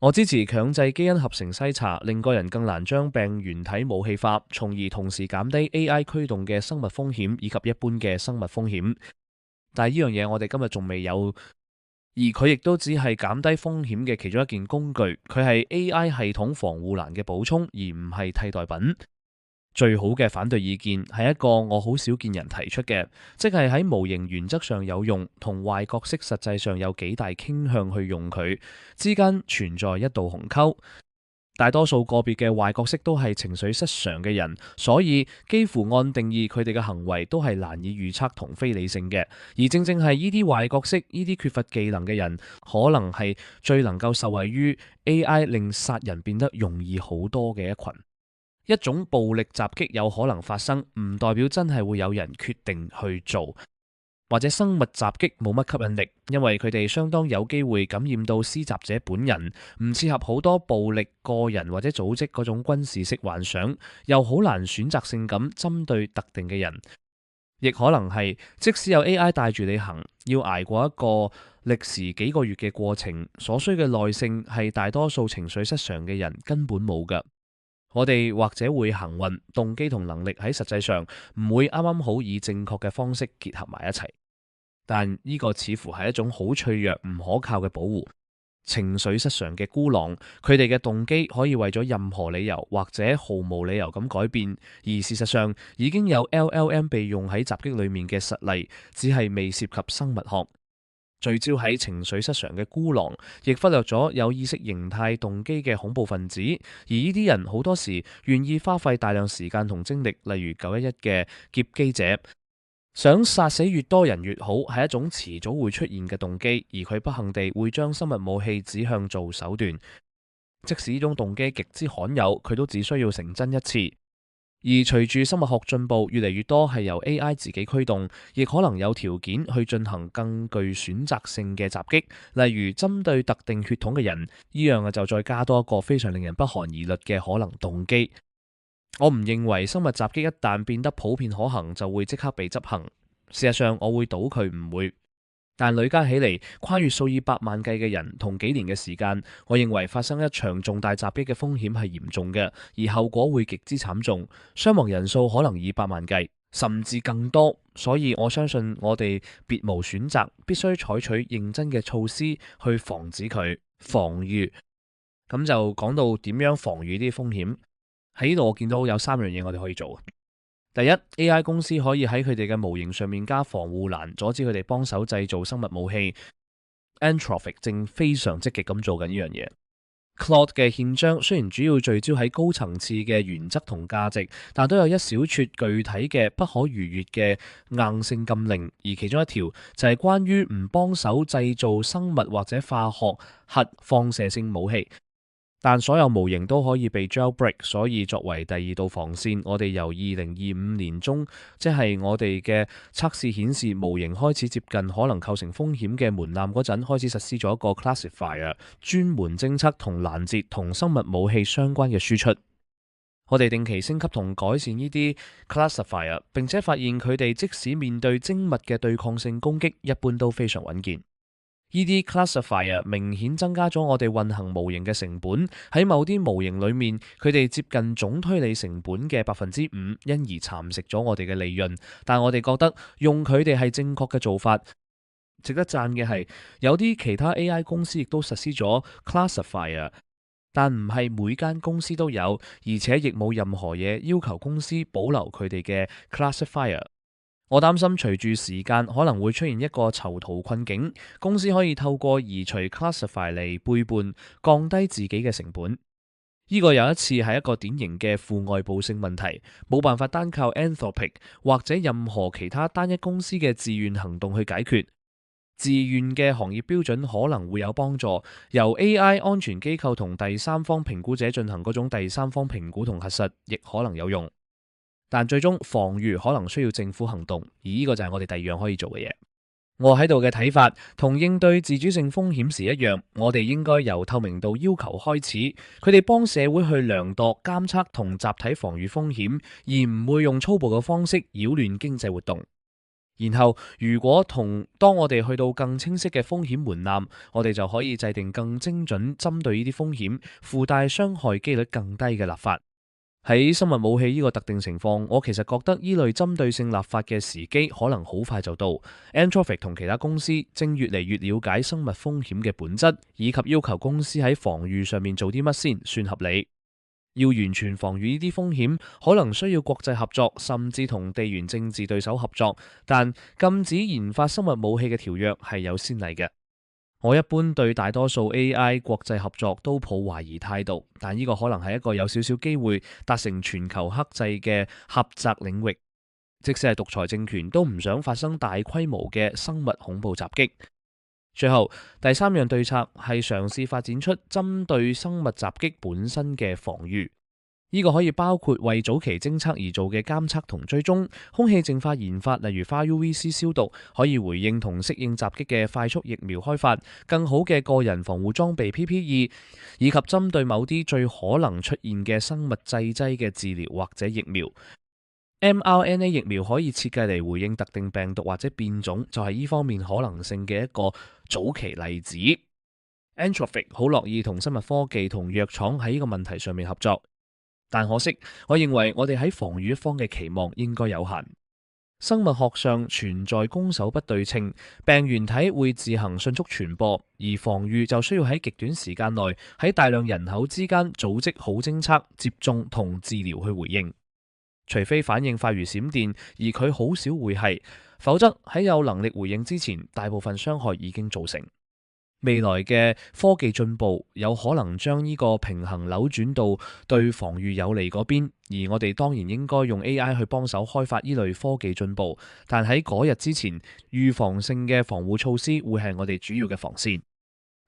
我支持強制基因合成篩查，令個人更難將病原體武器化，從而同時減低 AI 驅動嘅生物風險以及一般嘅生物風險。但係呢樣嘢我哋今日仲未有，而佢亦都只係減低風險嘅其中一件工具，佢係 AI 系統防護欄嘅補充，而唔係替代品。最好嘅反對意見係一個我好少見人提出嘅，即係喺模型原則上有用，同壞角色實際上有幾大傾向去用佢之間存在一道鴻溝。大多數個別嘅壞角色都係情緒失常嘅人，所以幾乎按定義佢哋嘅行為都係難以預測同非理性嘅。而正正係呢啲壞角色，呢啲缺乏技能嘅人，可能係最能夠受惠於 AI 令殺人變得容易好多嘅一群。一種暴力襲擊有可能發生，唔代表真係會有人決定去做。或者生物襲擊冇乜吸引力，因為佢哋相當有機會感染到施襲者本人，唔適合好多暴力個人或者組織嗰種軍事式幻想，又好難選擇性咁針對特定嘅人。亦可能係即使有 AI 帶住你行，要捱過一個歷時幾個月嘅過程，所需嘅耐性係大多數情緒失常嘅人根本冇㗎。我哋或者會幸運，動機同能力喺實際上唔會啱啱好以正確嘅方式結合埋一齊，但呢個似乎係一種好脆弱、唔可靠嘅保護。情緒失常嘅孤狼，佢哋嘅動機可以為咗任何理由或者毫無理由咁改變，而事實上已經有 LLM 被用喺襲擊裡面嘅實例，只係未涉及生物學。聚焦喺情緒失常嘅孤狼，亦忽略咗有意識形態動機嘅恐怖分子，而呢啲人好多時願意花費大量時間同精力，例如911嘅劫機者。想殺死越多人越好，係一種遲早會出現嘅動機，而佢不幸地會將生物武器指向做手段。即使呢種動機極之罕有，佢都只需要成真一次。而隨住生物學進步，越嚟越多係由 AI 自己驅動，亦可能有條件去進行更具選擇性嘅襲擊，例如針對特定血統嘅人。呢樣就再加多一個非常令人不寒而慄嘅可能動機。我唔認為生物襲擊一旦變得普遍可行，就會即刻被執行。事實上，我會賭佢唔會。但累加起嚟，跨越數以百萬計嘅人同幾年嘅時間，我認為發生一場重大襲擊嘅風險係嚴重嘅，而後果會極之慘重，傷亡人數可能以百萬計，甚至更多。所以我相信我哋別無選擇，必須採取認真嘅措施去防止佢，防禦。咁就講到點樣防禦呢啲風險。喺呢度我見到有3樣嘢我哋可以做。第一， AI 公司可以喺佢哋嘅模型上面加防護欄，阻止佢哋幫手製造生物武器。Anthropic 正非常積極咁做緊呢樣嘢。Claude 嘅憲章雖然主要聚焦喺高層次嘅原則同價值，但都有一小撮具體嘅不可逾越嘅硬性禁令，而其中一條就係關於唔幫手製造生物或者化學核放射性武器。但所有模型都可以被 jailbreak， 所以作為第二道防線，我哋由2025年中，即係我哋嘅測試顯示模型開始接近可能構成風險嘅門檻嗰陣，開始實施咗一個 classifier， 專門偵測同攔截同生物武器相關嘅輸出。我哋定期升級同改善呢啲 classifier， 並且發現佢哋即使面對精密嘅對抗性攻擊，一般都非常穩健。呢啲 classifier 明顯增加咗我哋運行模型嘅成本，喺某啲模型裏面，佢哋接近總推理成本嘅5%，因而蠶食咗我哋嘅利潤。但我哋覺得用佢哋係正確嘅做法。值得讚嘅係，有啲其他 AI 公司亦都實施咗 classifier， 但唔係每間公司都有，而且亦冇任何嘢要求公司保留佢哋嘅 classifier。我擔心隨住時間可能會出現一個囚徒困境，公司可以透過移除 classify 嚟背叛，降低自己嘅成本。呢個有一次係一個典型嘅負外部性問題，冇辦法單靠 Anthropic 或者任何其他單一公司嘅自願行動去解決。自願嘅行業標準可能會有幫助，由 AI 安全機構同第三方評估者進行嗰種第三方評估同核實，亦可能有用。但最終防禦可能需要政府行動，而呢個就係我哋第2樣可以做嘅嘢。我喺度嘅睇法同應對自主性風險時一樣，我哋應該由透明度要求開始，佢哋幫社會去量度、監測同集體防禦風險，而唔會用粗暴嘅方式擾亂經濟活動。然後如果當我哋去到更清晰嘅風險門檻，我哋就可以制定更精準針對呢啲風險、附帶傷害機率更低嘅立法。喺生物武器呢個特定情況，我其實覺得呢類針對性立法嘅時機可能好快就到。Anthropic 同其他公司正越嚟越了解生物風險嘅本質，以及要求公司喺防禦上面做啲乜先算合理。要完全防禦呢啲風險，可能需要國際合作，甚至同地緣政治對手合作。但禁止研發生物武器嘅條約係有先例嘅。我一般對大多數 AI 國際合作都抱懷疑態度，但呢個可能係一個有少少機會達成全球克制嘅狹窄領域。即使係獨裁政權都唔想發生大規模嘅生物恐怖襲擊。最後，第3樣對策係嘗試發展出針對生物襲擊本身嘅防禦。呢個可以包括為早期偵測而做嘅監測同追蹤，空氣淨化研發，例如花 UVC 消毒，可以回應同適應襲擊嘅快速疫苗開發，更好嘅個人防護裝備 PPE， 以及針對某啲最可能出現嘅生物製劑嘅治療或者疫苗。mRNA 疫苗可以設計嚟回應特定病毒或者變種，就係呢方面可能性嘅一個早期例子。Anthropic 好樂意同生物科技同藥廠喺呢個問題上面合作，但可惜，我認為我哋喺防禦一方嘅期望應該有限。生物學上存在攻守不對稱，病原體會自行迅速傳播，而防禦就需要喺極短時間內喺大量人口之間組織好偵測、接種同治療去回應。除非反應快如閃電，而佢好少會係，否則喺有能力回應之前，大部分傷害已經造成。未來嘅科技進步有可能將呢個平衡扭轉到對防禦有利嗰邊，而我哋當然應該用 AI 去幫手開發呢類科技進步，但喺嗰日之前，預防性嘅防護措施會係我哋主要嘅防線。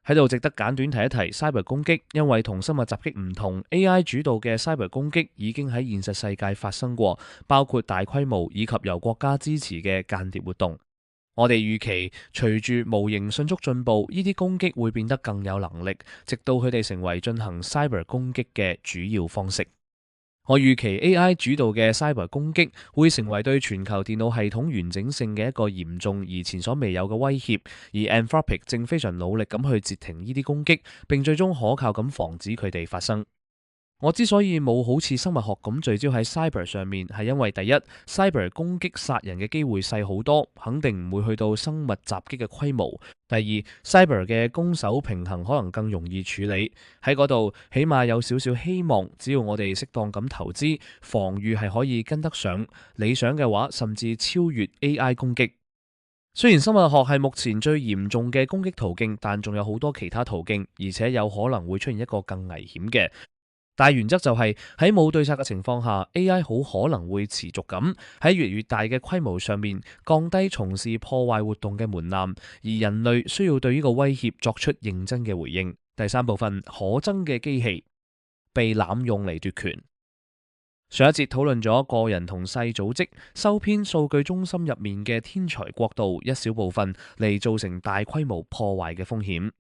喺度值得簡短提一提 Cyber 攻擊，因為同生物襲擊唔同， AI 主導嘅 Cyber 攻擊已經喺現實世界發生過，包括大規模以及由國家支持嘅間諜活動。我哋預期隨住模型迅速進步，呢啲攻擊會變得更有能力，直到佢哋成為進行 Cyber 攻擊嘅主要方式。我預期 AI 主導嘅 Cyber 攻擊會成為對全球電腦系統完整性嘅一個嚴重而前所未有嘅威脅，而 Anthropic 正非常努力咁去截停呢啲攻擊，並最終可靠咁防止佢哋發生。我之所以冇好似生物學咁聚焦喺 Cyber 上面，係因為第一 Cyber 攻擊殺人嘅機會細好多，肯定唔會去到生物襲擊嘅規模。第二 Cyber 嘅攻守平衡可能更容易處理，喺嗰度起碼有少少希望，只要我哋適當咁投資，防禦係可以跟得上，理想嘅話甚至超越 AI 攻擊。雖然生物學係目前最嚴重嘅攻擊途徑，但仲有好多其他途徑，而且有可能會出現一個更危險嘅。大原則就係喺冇對策嘅情況下 ，AI 好可能會持續咁喺越嚟越大嘅規模上面降低從事破壞活動嘅門檻，而人類需要對呢個威脅作出認真嘅回應。第三部分，可憎嘅機器被濫用嚟奪權。上一節討論咗個人同細組織收編數據中心入面嘅天才國度一小部分嚟造成大規模破壞嘅風險。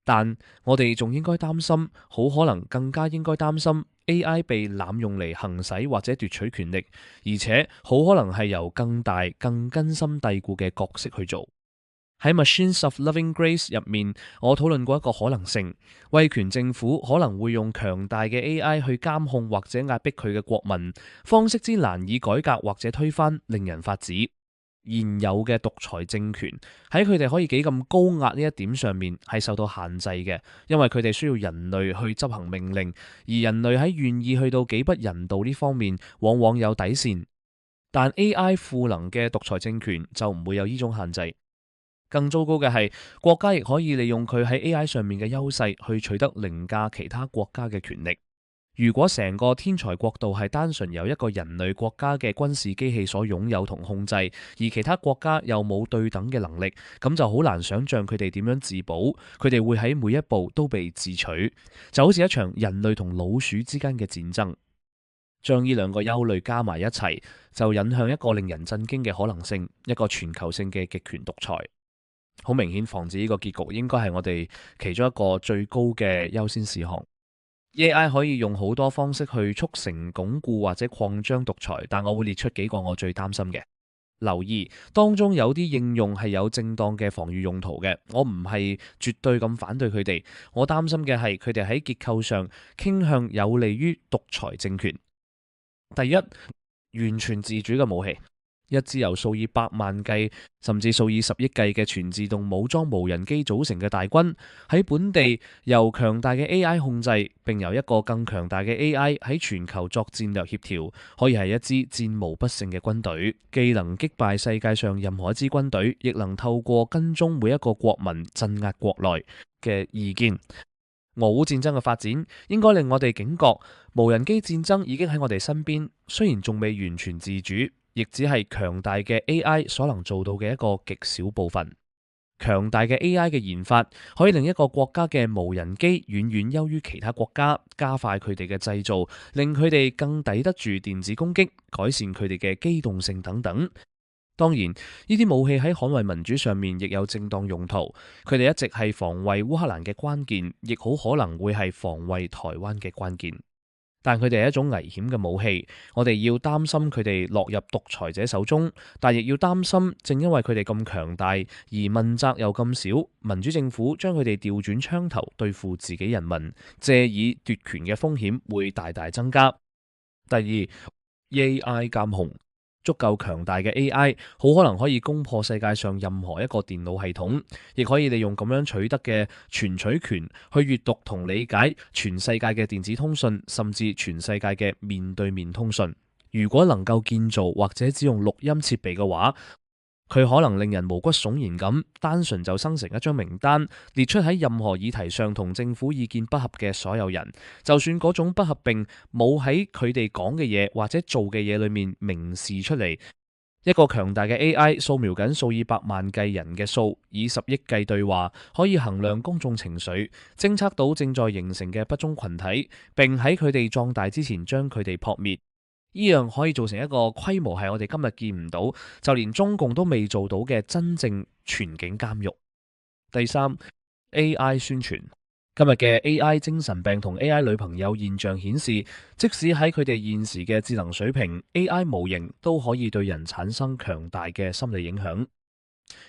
但我哋仲應該擔心，好可能更加應該擔心 AI 被濫用嚟行使或者奪取權力，而且好可能係由更大、更根深蒂固嘅角色去做。喺 Machines of Loving Grace 入面，我討論過一個可能性，威權政府可能會用強大嘅 AI 去監控或者壓迫佢嘅國民，方式之難以改革或者推翻，令人髮指。現有嘅獨裁政權喺佢哋可以幾咁高壓呢一點上面係受到限制嘅，因為佢哋需要人類去執行命令，而人類喺願意去到幾不人道呢方面往往有底線。但 AI 賦能嘅獨裁政權就唔會有呢種限制。更糟糕嘅係，國家亦可以利用佢喺 AI 上面嘅優勢去取得凌駕其他國家嘅權力。如果成個天才國度係單純由一個人類國家嘅軍事機器所擁有同控制，而其他國家又冇對等嘅能力，咁就好難想像佢哋點樣自保。佢哋會喺每一步都被自取，就好似一場人類同老鼠之間嘅戰爭。將呢兩個憂慮加埋一齊，就引向一個令人震驚嘅可能性，一個全球性嘅極權獨裁。好明顯，防止呢個結局應該係我哋其中一個最高嘅優先事項。AI 可以用好多方式去促成、鞏固或者擴張獨裁，但我會列出幾個我最擔心嘅。留意當中有啲應用係有正當嘅防禦用途嘅，我唔係絕對咁反對佢哋。我擔心嘅係佢哋喺結構上傾向有利於獨裁政權。第一，完全自主嘅武器。一支由數以百萬計甚至數以十億計嘅全自動武裝無人機組成嘅大軍，喺本地由強大嘅 AI 控制，並由一個更強大嘅 AI 喺全球作戰略協調，可以係一支戰無不勝嘅軍隊，既能擊敗世界上任何一支軍隊，亦能透過跟蹤每一個國民鎮壓國內嘅意見。俄烏戰爭嘅發展應該令我哋警覺，無人機戰爭已經喺我哋身邊，雖然仲未完全自主，亦只係強大嘅 AI 所能做到嘅一個極小部分。強大嘅 AI 嘅研發可以令一個國家嘅無人機遠遠優於其他國家，加快佢哋嘅製造，令佢哋更抵得住電子攻擊，改善佢哋嘅機動性等等。當然，呢啲武器喺捍衛民主上面亦有正當用途，佢哋一直係防衛烏克蘭嘅關鍵，亦好可能會係防衛台灣嘅關鍵。但佢哋係一種危險嘅武器。我哋要擔心佢哋落入獨裁者手中，但亦要擔心正因為佢哋咁強大而問責又咁少，民主政府將佢哋調轉槍頭對付自己人民，借以奪權嘅風險會大大增加。第二，AI 監控。足夠強大嘅 AI 好可能可以攻破世界上任何一個電腦系統，亦可以利用咁樣取得嘅存取權去閱讀同理解全世界嘅電子通訊，甚至全世界嘅面對面通訊。如果能夠建造或者只用錄音設備嘅話，佢可能令人毛骨悚然咁，單純就生成一張名單，列出喺任何議題上同政府意見不合嘅所有人，就算嗰種不合並冇喺佢哋講嘅嘢或者做嘅嘢裏面明示出嚟。一個強大嘅 AI 掃描緊數以百萬計人嘅數，以10億計對話，可以衡量公眾情緒，偵測到正在形成嘅不忠群體，並喺佢哋壯大之前將佢哋撲滅。呢樣可以做成一個規模係我哋今日見唔到，就連中共都未做到嘅真正全境監獄。第三，AI 宣傳。今日嘅 AI 精神病同 AI 女朋友現象顯示，即使喺佢哋現時嘅智能水平，AI 模型都可以對人產生強大嘅心理影響。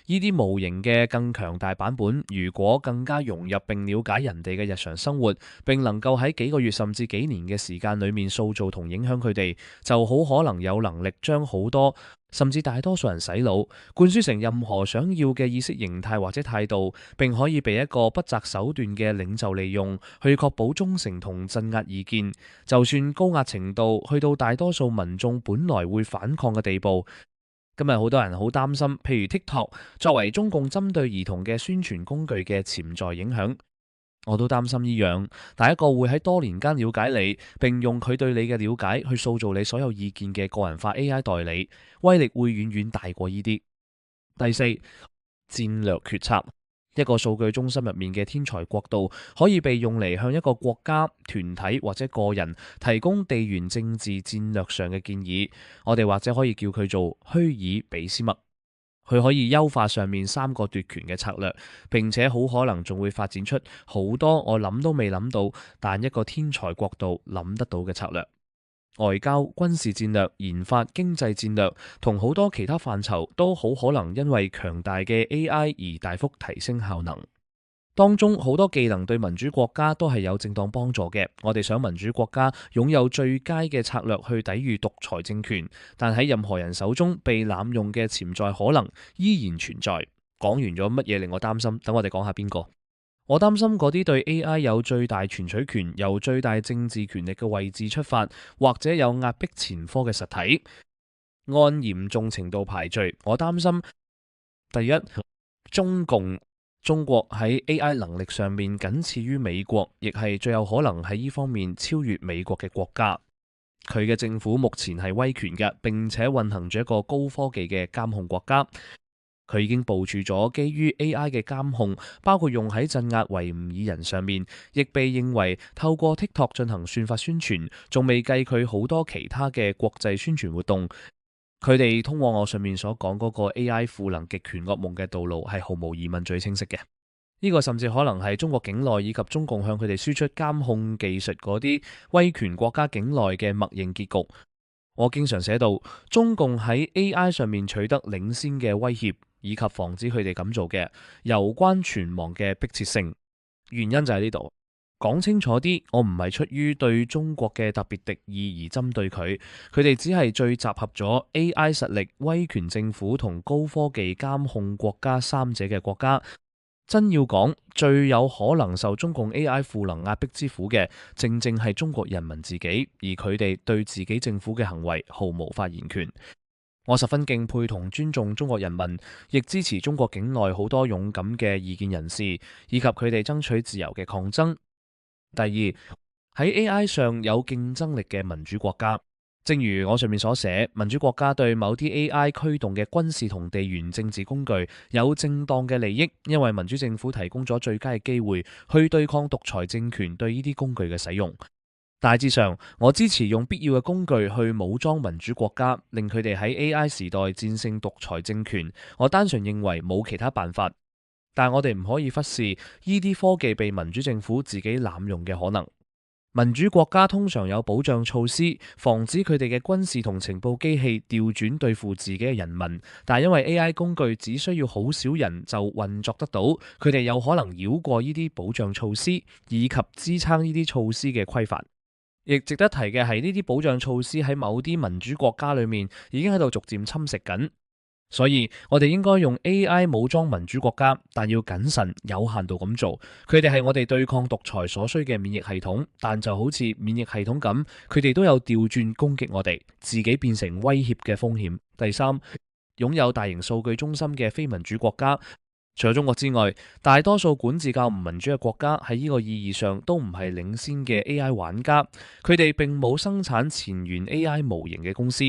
呢啲模型嘅更強大版本，如果更加融入並了解人哋嘅日常生活，並能夠喺幾個月甚至幾年嘅時間裏面塑造同影響佢哋，就好可能有能力將好多甚至大多數人洗腦，灌輸成任何想要嘅意識形態或者態度，並可以被一個不擇手段嘅領袖利用，去確保忠誠同鎮壓意見，就算高壓程度去到大多數民眾本來會反抗嘅地步。今日好多人好擔心，譬如 TikTok 作為中共針對兒童嘅宣傳工具嘅潛在影響，我都擔心呢樣。但一個會喺多年間了解你，並用佢對你嘅了解去塑造你所有意見嘅個人化 AI 代理，威力會遠遠大過呢啲。第四，戰略決策。一個數據中心入面嘅天才國度，可以被用嚟向一個國家、團體或者個人提供地緣政治戰略上嘅建議。我哋或者可以叫佢做虛擬比斯麥。佢可以優化上面3個奪權嘅策略，並且好可能仲會發展出好多我諗都未諗到，但一個天才國度諗得到嘅策略。外交、軍事戰略、研發、經濟戰略同好多其他範疇都好可能因為強大嘅 AI 而大幅提升效能。當中好多技能對民主國家都係有正當幫助嘅。我哋想民主國家擁有最佳嘅策略去抵禦獨裁政權，但喺任何人手中被濫用嘅潛在可能依然存在。講完咗乜嘢令我擔心，等我哋講下邊個。我擔心嗰啲對 AI 有最大存取權、由最大政治權力嘅位置出發，或者有壓迫前科嘅實體，按嚴重程度排序。我擔心第一，中國喺 AI 能力上面僅次於美國，亦係最有可能喺呢方面超越美國嘅國家。佢嘅政府目前係威權嘅，並且運行住一個高科技嘅監控國家。佢已經部署咗基於 AI 嘅監控，包括用喺鎮壓維吾爾人上面，亦被認為透過 TikTok 進行算法宣傳，仲未計佢好多其他嘅國際宣傳活動。佢哋通往我上面所講嗰個 AI 賦能極權噩夢嘅道路係毫無疑問最清晰嘅。呢個甚至可能係中國境內以及中共向佢哋輸出監控技術嗰啲威權國家境內嘅默認結局。我經常寫到，中共喺 AI 上面取得領先嘅威脅，以及防止佢哋咁做嘅攸關存亡嘅迫切性。原因就喺呢度。講清楚啲，我唔係出於對中國嘅特別敵意而針對佢，佢哋只係最集合咗 AI 實力、威權政府同高科技監控國家三者嘅國家。真要講，最有可能受中共 AI 賦能壓迫之苦嘅，正正係中國人民自己，而佢哋對自己政府嘅行為毫無發言權。我十分敬佩同尊重中國人民，亦支持中國境內好多勇敢嘅異見人士，以及佢哋爭取自由嘅抗爭。第二，喺 AI 上有競爭力嘅民主國家。正如我上面所寫，民主國家對某啲 AI 驅動嘅軍事同地緣政治工具有正當嘅利益，因為民主政府提供咗最佳嘅機會去對抗獨裁政權對呢啲工具嘅使用。大致上，我支持用必要嘅工具去武裝民主國家，令佢哋喺 AI 時代戰勝獨裁政權。我單純認為冇其他辦法，但我哋唔可以忽視呢啲科技被民主政府自己濫用嘅可能。民主國家通常有保障措施，防止佢哋嘅軍事同情報機器調轉對付自己嘅人民。但係因為 AI 工具只需要好少人就運作得到，佢哋有可能繞過呢啲保障措施，以及支撐呢啲措施嘅規範。亦值得提嘅係，呢啲保障措施喺某啲民主國家裏面已經喺度逐漸侵蝕緊。所以我哋應該用 AI 武裝民主國家，但要謹慎、有限度咁做。佢哋係我哋對抗獨裁所需嘅免疫系統，但就好似免疫系統咁，佢哋都有調轉攻擊我哋，自己變成威脅嘅風險。第三，擁有大型數據中心嘅非民主國家，除咗中國之外，大多數管治較唔民主嘅國家喺呢個意義上都唔係領先嘅 AI 玩家，佢哋並冇生產前沿 AI 模型嘅公司。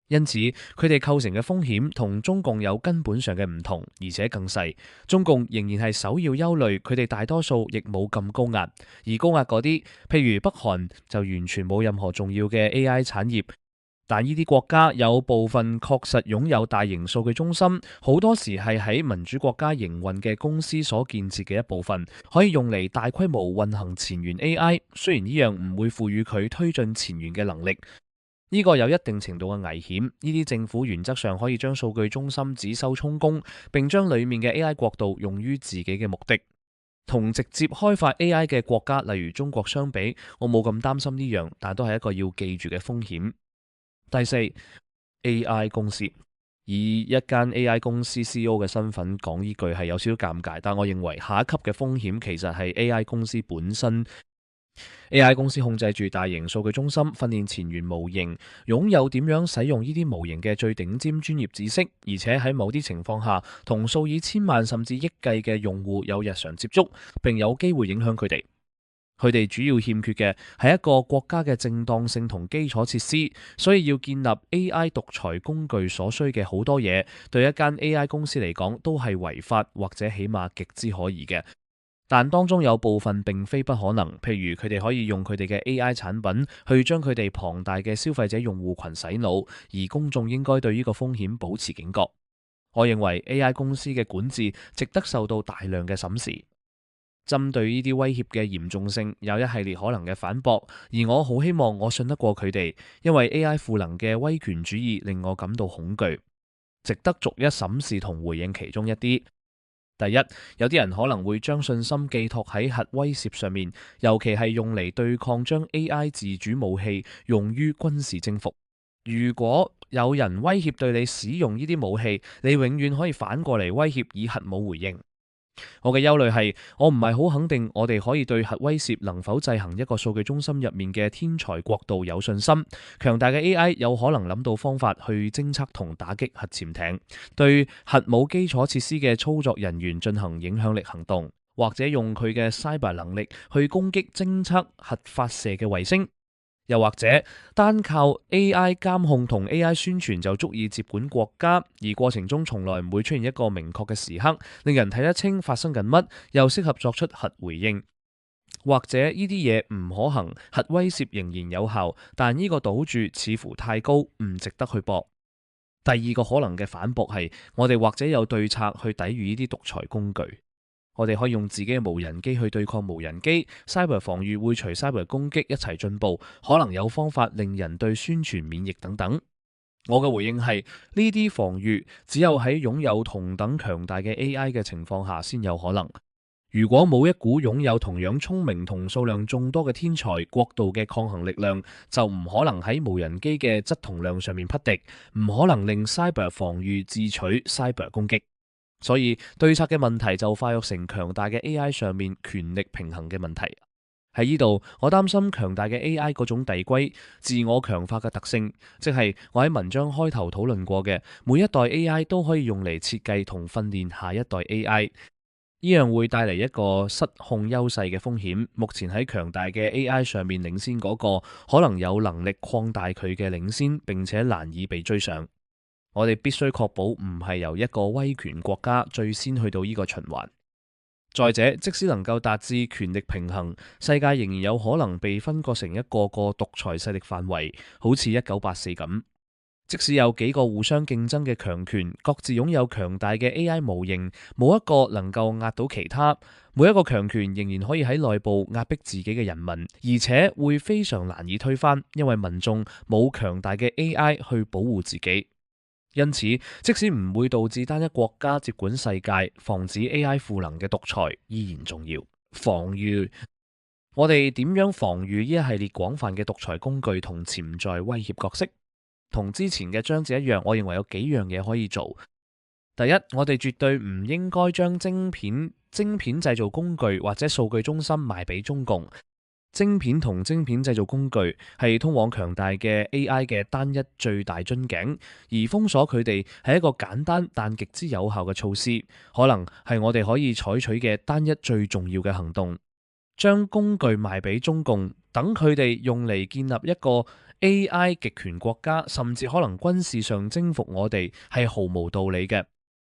因此，佢哋構成嘅風險同中共有根本上嘅唔同，而且更細。中共仍然係首要憂慮，佢哋大多數亦冇咁高壓，而高壓嗰啲，譬如北韓就完全冇任何重要嘅 AI 產業。但呢啲國家有部分確實擁有大型數據中心，好多時係喺民主國家營運嘅公司所建設嘅一部分，可以用嚟大規模運行前沿 AI。雖然呢樣唔會賦予佢推進前沿嘅能力。呢個有一定程度嘅危險，呢啲政府原則上可以將數據中心只收充公，並將裡面嘅 AI 國度用於自己嘅目的。同直接開發 AI 嘅國家，例如中國相比，我冇咁擔心呢樣，但都係一個要記住嘅風險。第四， AI 公司，以一間 AI 公司 CEO 嘅身份講呢句係有少少尷尬，但我認為下一級嘅風險其實係 AI 公司本身。AI 公司控制住大型數據中心，訓練前沿模型，擁有點樣使用呢啲模型嘅最頂尖專業知識，而且喺某啲情況下，同數以千萬甚至億計嘅用戶有日常接觸，並有機會影響佢哋。佢哋主要欠缺嘅係一個國家嘅正當性同基礎設施，所以要建立 AI 獨裁工具所需嘅好多嘢，對一間 AI 公司嚟講都係違法或者起碼極之可疑嘅。但當中有部分並非不可能，譬如佢哋可以用佢哋嘅 AI 產品去將佢哋龐大嘅消費者用戶群洗腦，而公眾應該對呢個風險保持警覺。我認為 AI 公司嘅管治值得受到大量嘅審視。針對呢啲威脅嘅嚴重性，有一系列可能嘅反駁，而我好希望我信得過佢哋，因為 AI 賦能嘅威權主義令我感到恐懼，值得逐一審視同回應其中一啲。第一，有啲人可能會將信心寄託喺核威懾上面，尤其係用嚟對抗將 AI 自主武器用於軍事征服。如果有人威脅對你使用呢啲武器，你永遠可以反過嚟威脅以核武回應。我嘅憂慮係，我唔係好肯定我哋可以對核威懾能否制衡一個數據中心入面嘅天才國度有信心。強大嘅 AI 有可能諗到方法去偵測同打擊核潛艇，對核武基礎設施嘅操作人員進行影響力行動，或者用佢嘅 cyber 能力去攻擊偵測核發射嘅衛星。又或者單靠 AI 監控同 AI 宣傳就足以接管國家，而過程中從來唔會出現一個明確嘅時刻，令人睇得清發生緊乜，又適合作出核回應。或者呢啲嘢唔可行，核威懾仍然有效，但呢個賭注似乎太高，唔值得去搏。第二個可能嘅反駁係，我哋或者有對策去抵禦呢啲獨裁工具。我哋可以用自己嘅無人機去對抗無人機，cyber 防禦會隨 cyber 攻擊一齊進步，可能有方法令人對宣傳免疫等等。我嘅回應係，呢啲防禦只有喺擁有同等強大嘅 AI 嘅情況下先有可能。如果冇一股擁有同樣聰明同數量眾多嘅天才國度嘅抗衡力量，就唔可能喺無人機嘅質同量上面匹敵，唔可能令 cyber 防禦智取 cyber 攻擊。所以對策嘅問題就化育成強大嘅 AI 上面權力平衡嘅問題。喺呢度，我擔心強大嘅 AI 嗰種遞歸、自我強化嘅特性，即係我喺文章開頭討論過嘅，每一代 AI 都可以用嚟設計同訓練下一代 AI，呢樣會帶嚟一個失控優勢嘅風險。目前喺強大嘅 AI 上面領先嗰個，可能有能力擴大佢嘅領先，並且難以被追上。我哋必須確保唔係由一個威權國家最先去到呢個循環。再者，即使能夠達至權力平衡，世界仍然有可能被分割成一個個獨裁勢力範圍，好似1984咁。即使有幾個互相競爭嘅強權，各自擁有強大嘅 AI 模型，冇一個能夠壓到其他。每一個強權仍然可以喺內部壓迫自己嘅人民，而且會非常難以推翻，因為民眾冇強大嘅 AI 去保護自己。因此，即使唔會導致單一國家接管世界，防止 AI 賦能嘅獨裁依然重要。防禦，我哋點樣防禦呢一系列廣泛嘅獨裁工具同潛在威脅角色？同之前嘅章節一樣，我認為有幾樣嘢可以做。第一，我哋絕對唔應該將晶片製造工具或者數據中心賣俾中共。晶片同晶片製造工具係通往強大嘅 AI 嘅單一最大樽頸，而封鎖佢哋係一個簡單但極之有效嘅措施，可能係我哋可以採取嘅單一最重要嘅行動。將工具賣俾中共，等佢哋用嚟建立一個 AI 極權國家，甚至可能軍事上征服我哋，係毫無道理嘅。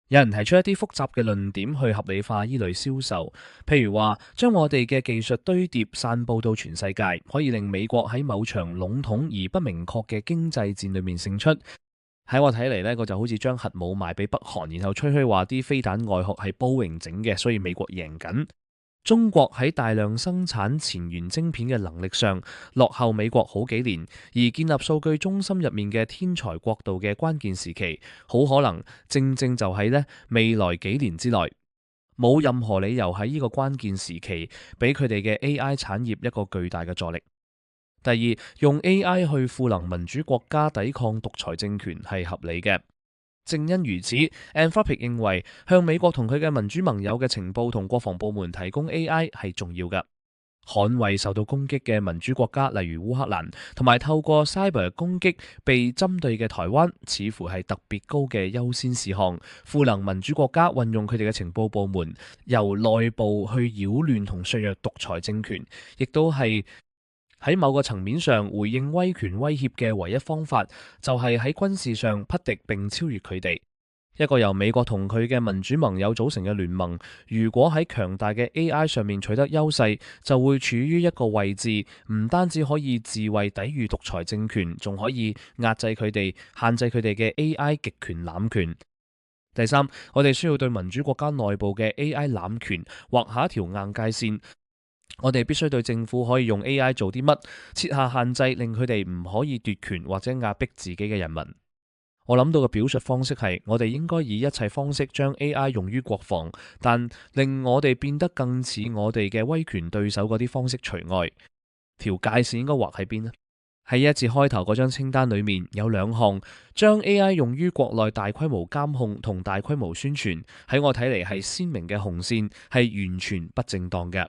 有人提出一啲複雜嘅論點去合理化依類銷售，譬如話將我哋嘅技術堆疊散佈到全世界，可以令美國喺某場籠統而不明確嘅經濟戰裏面勝出。喺我睇嚟呢個就好似將核武賣俾北韓，然後吹噓話啲飛彈外殼係波榮整嘅，所以美國贏緊。中國喺大量生產前沿晶片嘅能力上落後美國好幾年，而建立數據中心入面嘅天才國度嘅關鍵時期，好可能正正就喺未來幾年之內。冇任何理由喺呢個關鍵時期俾佢哋嘅 AI 產業一個巨大嘅助力。第二，用 AI 去賦能民主國家抵抗獨裁政權係合理嘅。正因如此 Anthropic 認為向美國同佢嘅民主盟友嘅情報同國防部門提供 AI 係重要嘅。捍衛受到攻擊嘅民主國家，例如烏克蘭，同埋透過 cyber 攻擊被針對嘅台灣，似乎係特別高嘅優先事項。賦能民主國家運用佢哋嘅情報部門，由內部去擾亂同削弱獨裁政權，亦都係喺某個層面上回應威權威脅嘅唯一方法，就係喺軍事上匹敵並超越佢哋。一個由美國同佢嘅民主盟友組成嘅聯盟，如果喺強大嘅 AI 上面取得優勢，就會處於一個位置，唔單止可以自衛抵禦獨裁政權，仲可以壓制佢哋，限制佢哋嘅 AI 極權濫權。第三，我哋需要對民主國家內部嘅 AI 濫權劃下一條硬界線。我哋必須對政府可以用 AI 做啲乜設下限制，令佢哋唔可以奪權或者壓迫自己嘅人民。我諗到嘅表述方式係，我哋應該以一切方式將 AI 用於國防，但令我哋變得更似我哋嘅威權對手嗰啲方式除外。條界線應該劃喺邊呢？喺一節開頭嗰張清單裏面有兩項，將 AI 用於國內大規模監控同大規模宣傳，喺我睇嚟係鮮明嘅紅線，係完全不正當嘅。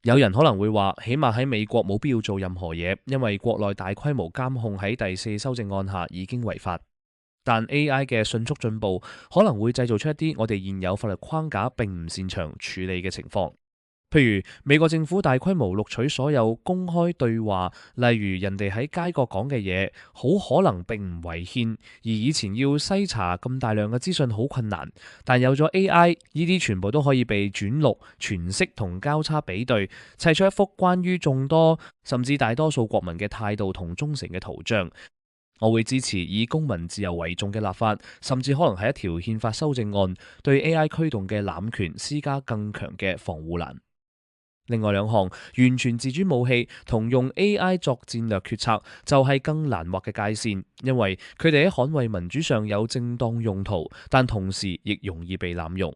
有人可能會話，起碼喺美國冇必要做任何嘢，因為國內大規模監控喺第4修正案下已經違法。但 AI 嘅迅速進步可能會製造出一啲我哋現有法律框架並唔擅長處理嘅情況。譬如美國政府大規模錄取所有公開對話，例如人哋喺街角講嘅嘢，好可能並唔違憲，而以前要篩查咁大量嘅資訊好困難。但有咗 AI， 呢啲全部都可以被轉錄、詮釋同交叉比對，砌出一幅關於眾多甚至大多數國民嘅態度同忠誠嘅圖像。我會支持以公民自由為重嘅立法，甚至可能係一條憲法修正案，對 AI 驅動嘅濫權施加更強嘅防護欄。另外兩項完全自主武器同用 AI 作戰略決策就係更難劃嘅界線，因為佢哋喺捍衛民主上有正當用途，但同時亦容易被濫用。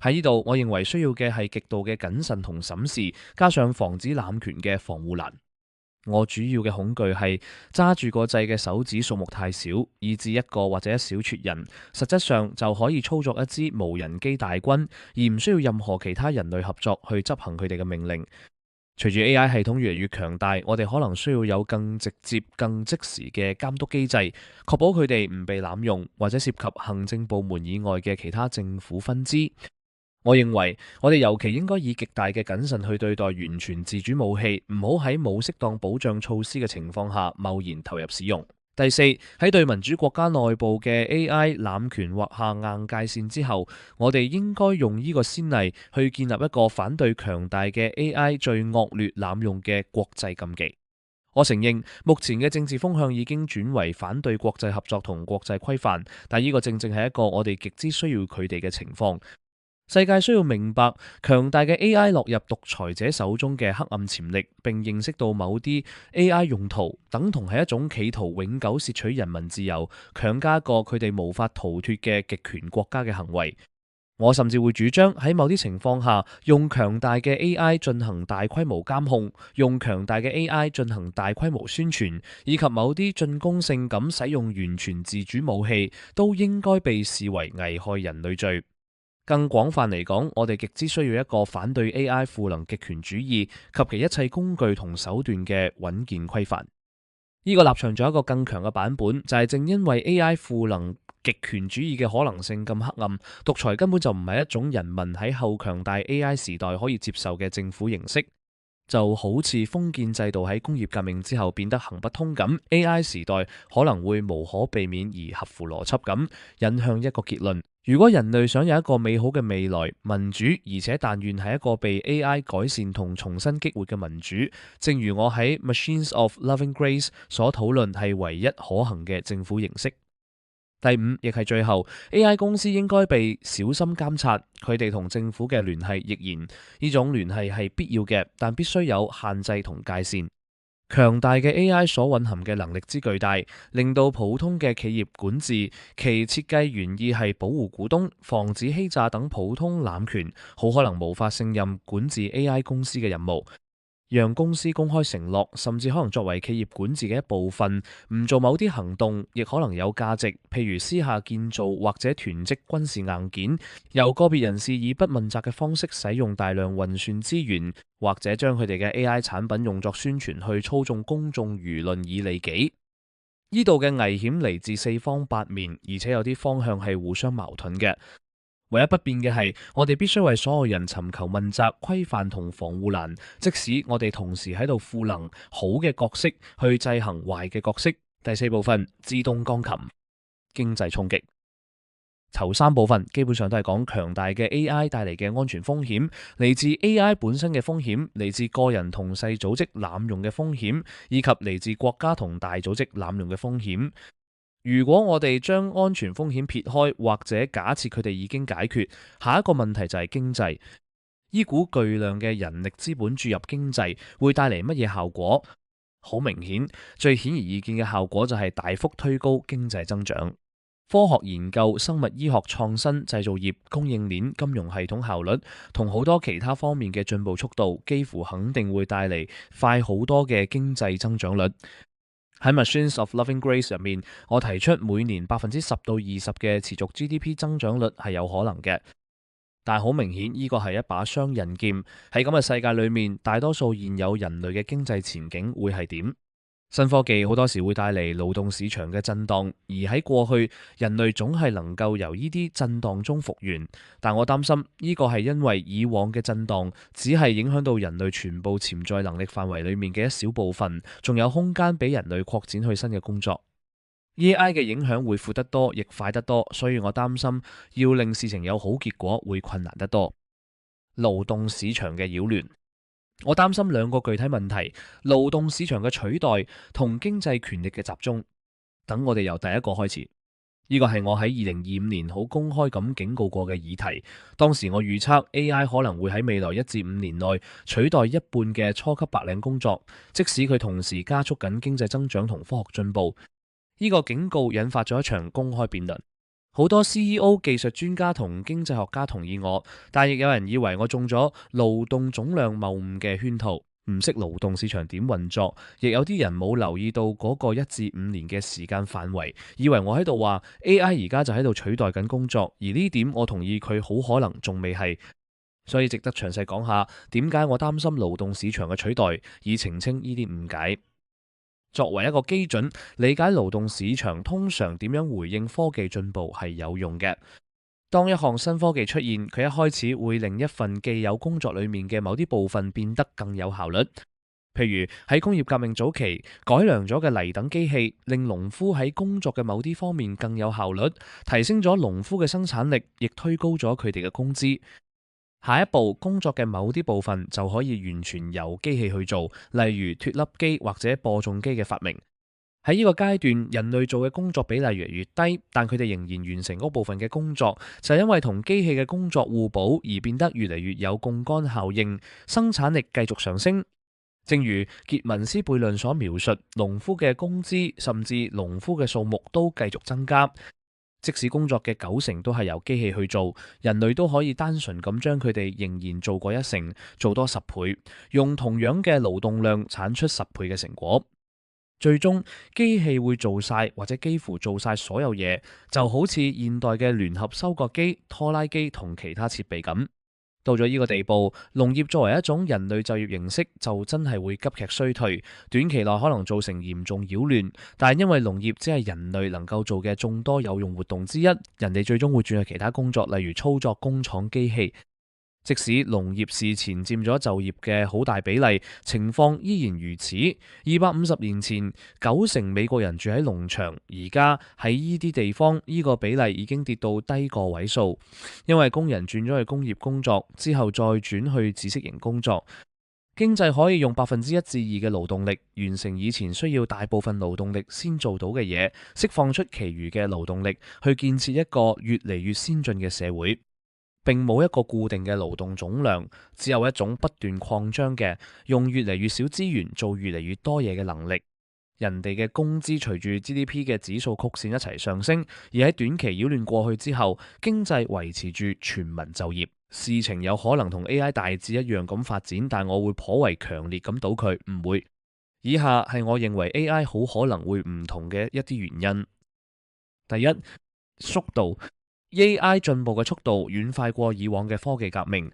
喺呢度，我認為需要嘅係極度嘅謹慎同審視，加上防止濫權嘅防護欄。我主要嘅恐懼係揸住個掣嘅手指數目太少，以致一個或者一小撮人，實質上就可以操作一支無人機大軍，而唔需要任何其他人類合作去執行佢哋嘅命令。隨住 AI 系統越嚟越強大，我哋可能需要有更直接、更即時嘅監督機制，確保佢哋唔被濫用，或者涉及行政部門以外嘅其他政府分支。我認為我哋尤其應該以極大嘅謹慎去對待完全自主武器，唔好喺冇適當保障措施嘅情況下貿然投入使用。第四，喺對民主國家內部嘅 AI 濫權劃下硬界線之後，我哋應該用呢個先例去建立一個反對強大嘅 AI 最惡劣濫用嘅國際禁忌。我承認目前嘅政治風向已經轉為反對國際合作同國際規範，但呢個正正係一個我哋極之需要佢哋嘅情況。世界需要明白強大嘅 AI 落入獨裁者手中嘅黑暗潛力，並認識到某啲 AI 用途等同係一種企圖永久竊取人民自由、強加一個佢哋無法逃脫嘅極權國家嘅行為。我甚至會主張喺某啲情況下，用強大嘅 AI 進行大規模監控，用強大嘅 AI 進行大規模宣傳，以及某啲進攻性咁使用完全自主武器，都應該被視為危害人類罪。更廣泛嚟講，我哋極之需要一個反對 AI 賦能極權主義及其一切工具同手段嘅穩健規範。呢個立場仲有一個更強嘅版本，就係正因為 AI 賦能極權主義嘅可能性咁黑暗，獨裁根本就唔係一種人民喺後強大 AI 時代可以接受嘅政府形式。就好似封建制度喺工業革命之後變得行不通咁，AI 時代可能會無可避免而合乎邏輯咁引向一個結論：如果人類想有一個美好嘅未來、民主，而且但願係一個被 AI 改善同重新激活嘅民主，正如我喺 Machines of Loving Grace 所討論，係唯一可行嘅政府形式。第五，亦係最後 ，AI 公司應該被小心監察，佢哋同政府嘅聯繫亦然。呢種聯繫係必要嘅，但必須有限制同界線。強大嘅 AI 所蘊含嘅能力之巨大，令到普通嘅企業管治，其設計原意係保護股東、防止欺詐等普通濫權，好可能無法勝任管治 AI 公司嘅任務。讓公司公開承諾，甚至可能作為企業管治嘅一部分，唔做某啲行動，亦可能有價值。譬如私下建造或者囤積軍事硬件，由個別人士以不問責嘅方式使用大量運算資源，或者將佢哋嘅 AI 產品用作宣傳去操縱公眾輿論以利己。呢度嘅危險嚟自四方八面，而且有啲方向係互相矛盾嘅。唯一不變嘅係，我哋必須為所有人尋求問責、規範同防護欄，即使我哋同時喺度賦能好嘅角色去制衡壞嘅角色。第四部分，自動鋼琴，經濟衝擊。頭三部分基本上都係講強大嘅 AI 帶嚟嘅安全風險，嚟自 AI 本身嘅風險，嚟自個人同細組織濫用嘅風險，以及嚟自國家同大組織濫用嘅風險。如果我哋將安全風險撇開，或者假設佢哋已經解決，下一個問題就係經濟。呢股巨量嘅人力資本注入經濟會帶嚟乜嘢效果？好明顯，最顯而易見嘅效果就係大幅推高經濟增長。科學研究、生物醫學創新、製造業、供應鏈、金融系統效率同好多其他方面嘅進步速度，幾乎肯定會帶嚟快好多嘅經濟增長率。喺 Machines of Loving Grace 入面，我提出每年10%到20%嘅持續 GDP 增長率係有可能嘅，但好明顯呢個係一把雙刃劍。喺咁嘅世界裏面，大多數現有人類嘅經濟前景會係點？新科技好多時會帶嚟勞動市場嘅震盪，而喺過去人類總係能夠由呢啲震盪中復原。但我擔心呢個係因為以往嘅震盪只係影響到人類全部潛在能力範圍裏面嘅一小部分，仲有空間俾人類擴展去新嘅工作。AI 嘅影響會闊得多，亦快得多，所以我擔心要令事情有好結果會困難得多。勞動市場嘅擾亂。我擔心兩個具體問題：勞動市場嘅取代同經濟權力嘅集中。等我哋由第一個開始，呢個係我喺2025年好公開咁警告過嘅議題。當時我預測 AI 可能會喺未來1至5年內取代一半嘅初級白領工作，即使佢同時加速緊經濟增長同科學進步。呢個警告引發咗一場公開辯論。好多 CEO、技術專家同經濟學家同意我，但亦有人以為我中咗勞動總量謬誤嘅圈套，唔識勞動市場點運作。亦有啲人冇留意到嗰個1至5年嘅時間範圍，以為我喺度話 AI 而家就喺度取代緊工作，而呢點我同意佢好可能仲未係。所以值得詳細講下點解我擔心勞動市場嘅取代，以澄清呢啲誤解。作為一個基準，理解勞動市場通常點樣回應科技進步係有用嘅。當一項新科技出現，佢一開始會令一份既有工作裡面嘅某啲部分變得更有效率。譬如喺工業革命早期，改良咗嘅犁等機器令農夫喺工作嘅某啲方面更有效率，提升咗農夫嘅生產力，亦推高咗佢哋嘅工資。下一步，工作嘅某啲部分就可以完全由機器去做，例如脫粒機或者播種機嘅發明。喺呢個階段，人類做嘅工作比例越嚟越低，但佢哋仍然完成嗰部分嘅工作，就係因為同機器嘅工作互補而變得越嚟越有槓桿效應，生產力繼續上升。正如傑文斯悖論所描述，農夫嘅工資甚至農夫嘅數目都繼續增加。即使工作嘅90%都係由機器去做，人類都可以單純咁將佢哋仍然做過1成，做多10倍，用同樣嘅勞動量產出10倍嘅成果。最終，機器會做晒或者幾乎做晒所有嘢，就好似現代嘅聯合收割機、拖拉機同其他設備咁。到咗呢個地步，農業作為一種人類就業形式，就真係會急劇衰退，短期內可能造成嚴重擾亂。但係因為農業只係人類能夠做嘅眾多有用活動之一，人哋最終會轉去其他工作，例如操作工廠機器。即使農業事前佔咗就業嘅好大比例，情況依然如此。250年前，90%美國人住喺農場，而家喺呢啲地方，呢個比例已經跌到低個位數，因為工人轉咗去工業工作之後，再轉去知識型工作。經濟可以用1%至2%嘅勞動力完成以前需要大部分勞動力先做到嘅嘢，釋放出其餘嘅勞動力去建設一個越嚟越先進嘅社會。並冇一個固定嘅勞動總量，只有一種不斷擴張嘅用越嚟越少資源做越嚟越多嘢嘅能力。人哋嘅工資隨住 GDP 嘅指數曲線一齊上升，而喺短期擾亂過去之後，經濟維持住全民就業。事情有可能同 AI 大致一樣咁發展，但我會頗為強烈咁賭佢唔會。以下係我認為 AI 好可能會唔同嘅一啲原因。第一，速度。AI 進步嘅速度遠快過以往嘅科技革命。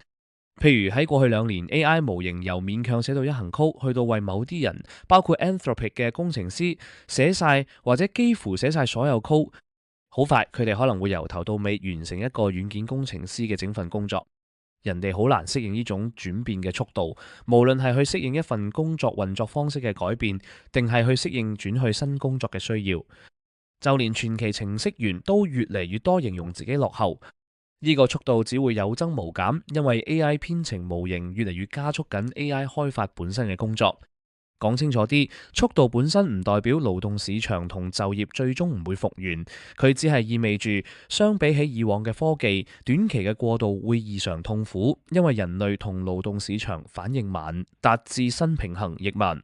譬如喺過去2年，AI 模型由勉強寫到一行曲，去到為某啲人，包括 Anthropic 嘅工程師寫晒或者幾乎寫晒所有曲。好快，佢哋可能會由頭到尾完成一個軟件工程師嘅整份工作。人哋好難適應呢種轉變嘅速度，無論係去適應一份工作運作方式嘅改變，定係去適應轉去新工作嘅需要。就連傳奇程式員都越嚟越多形容自己落後，呢個速度只會有增無減，因為 AI 編程模型越嚟越加速緊 AI 開發本身嘅工作。講清楚啲，速度本身唔代表勞動市場同就業最終唔會復原，佢只係意味住相比起以往嘅科技，短期嘅過渡會異常痛苦，因為人類同勞動市場反應慢，達至新平衡亦慢。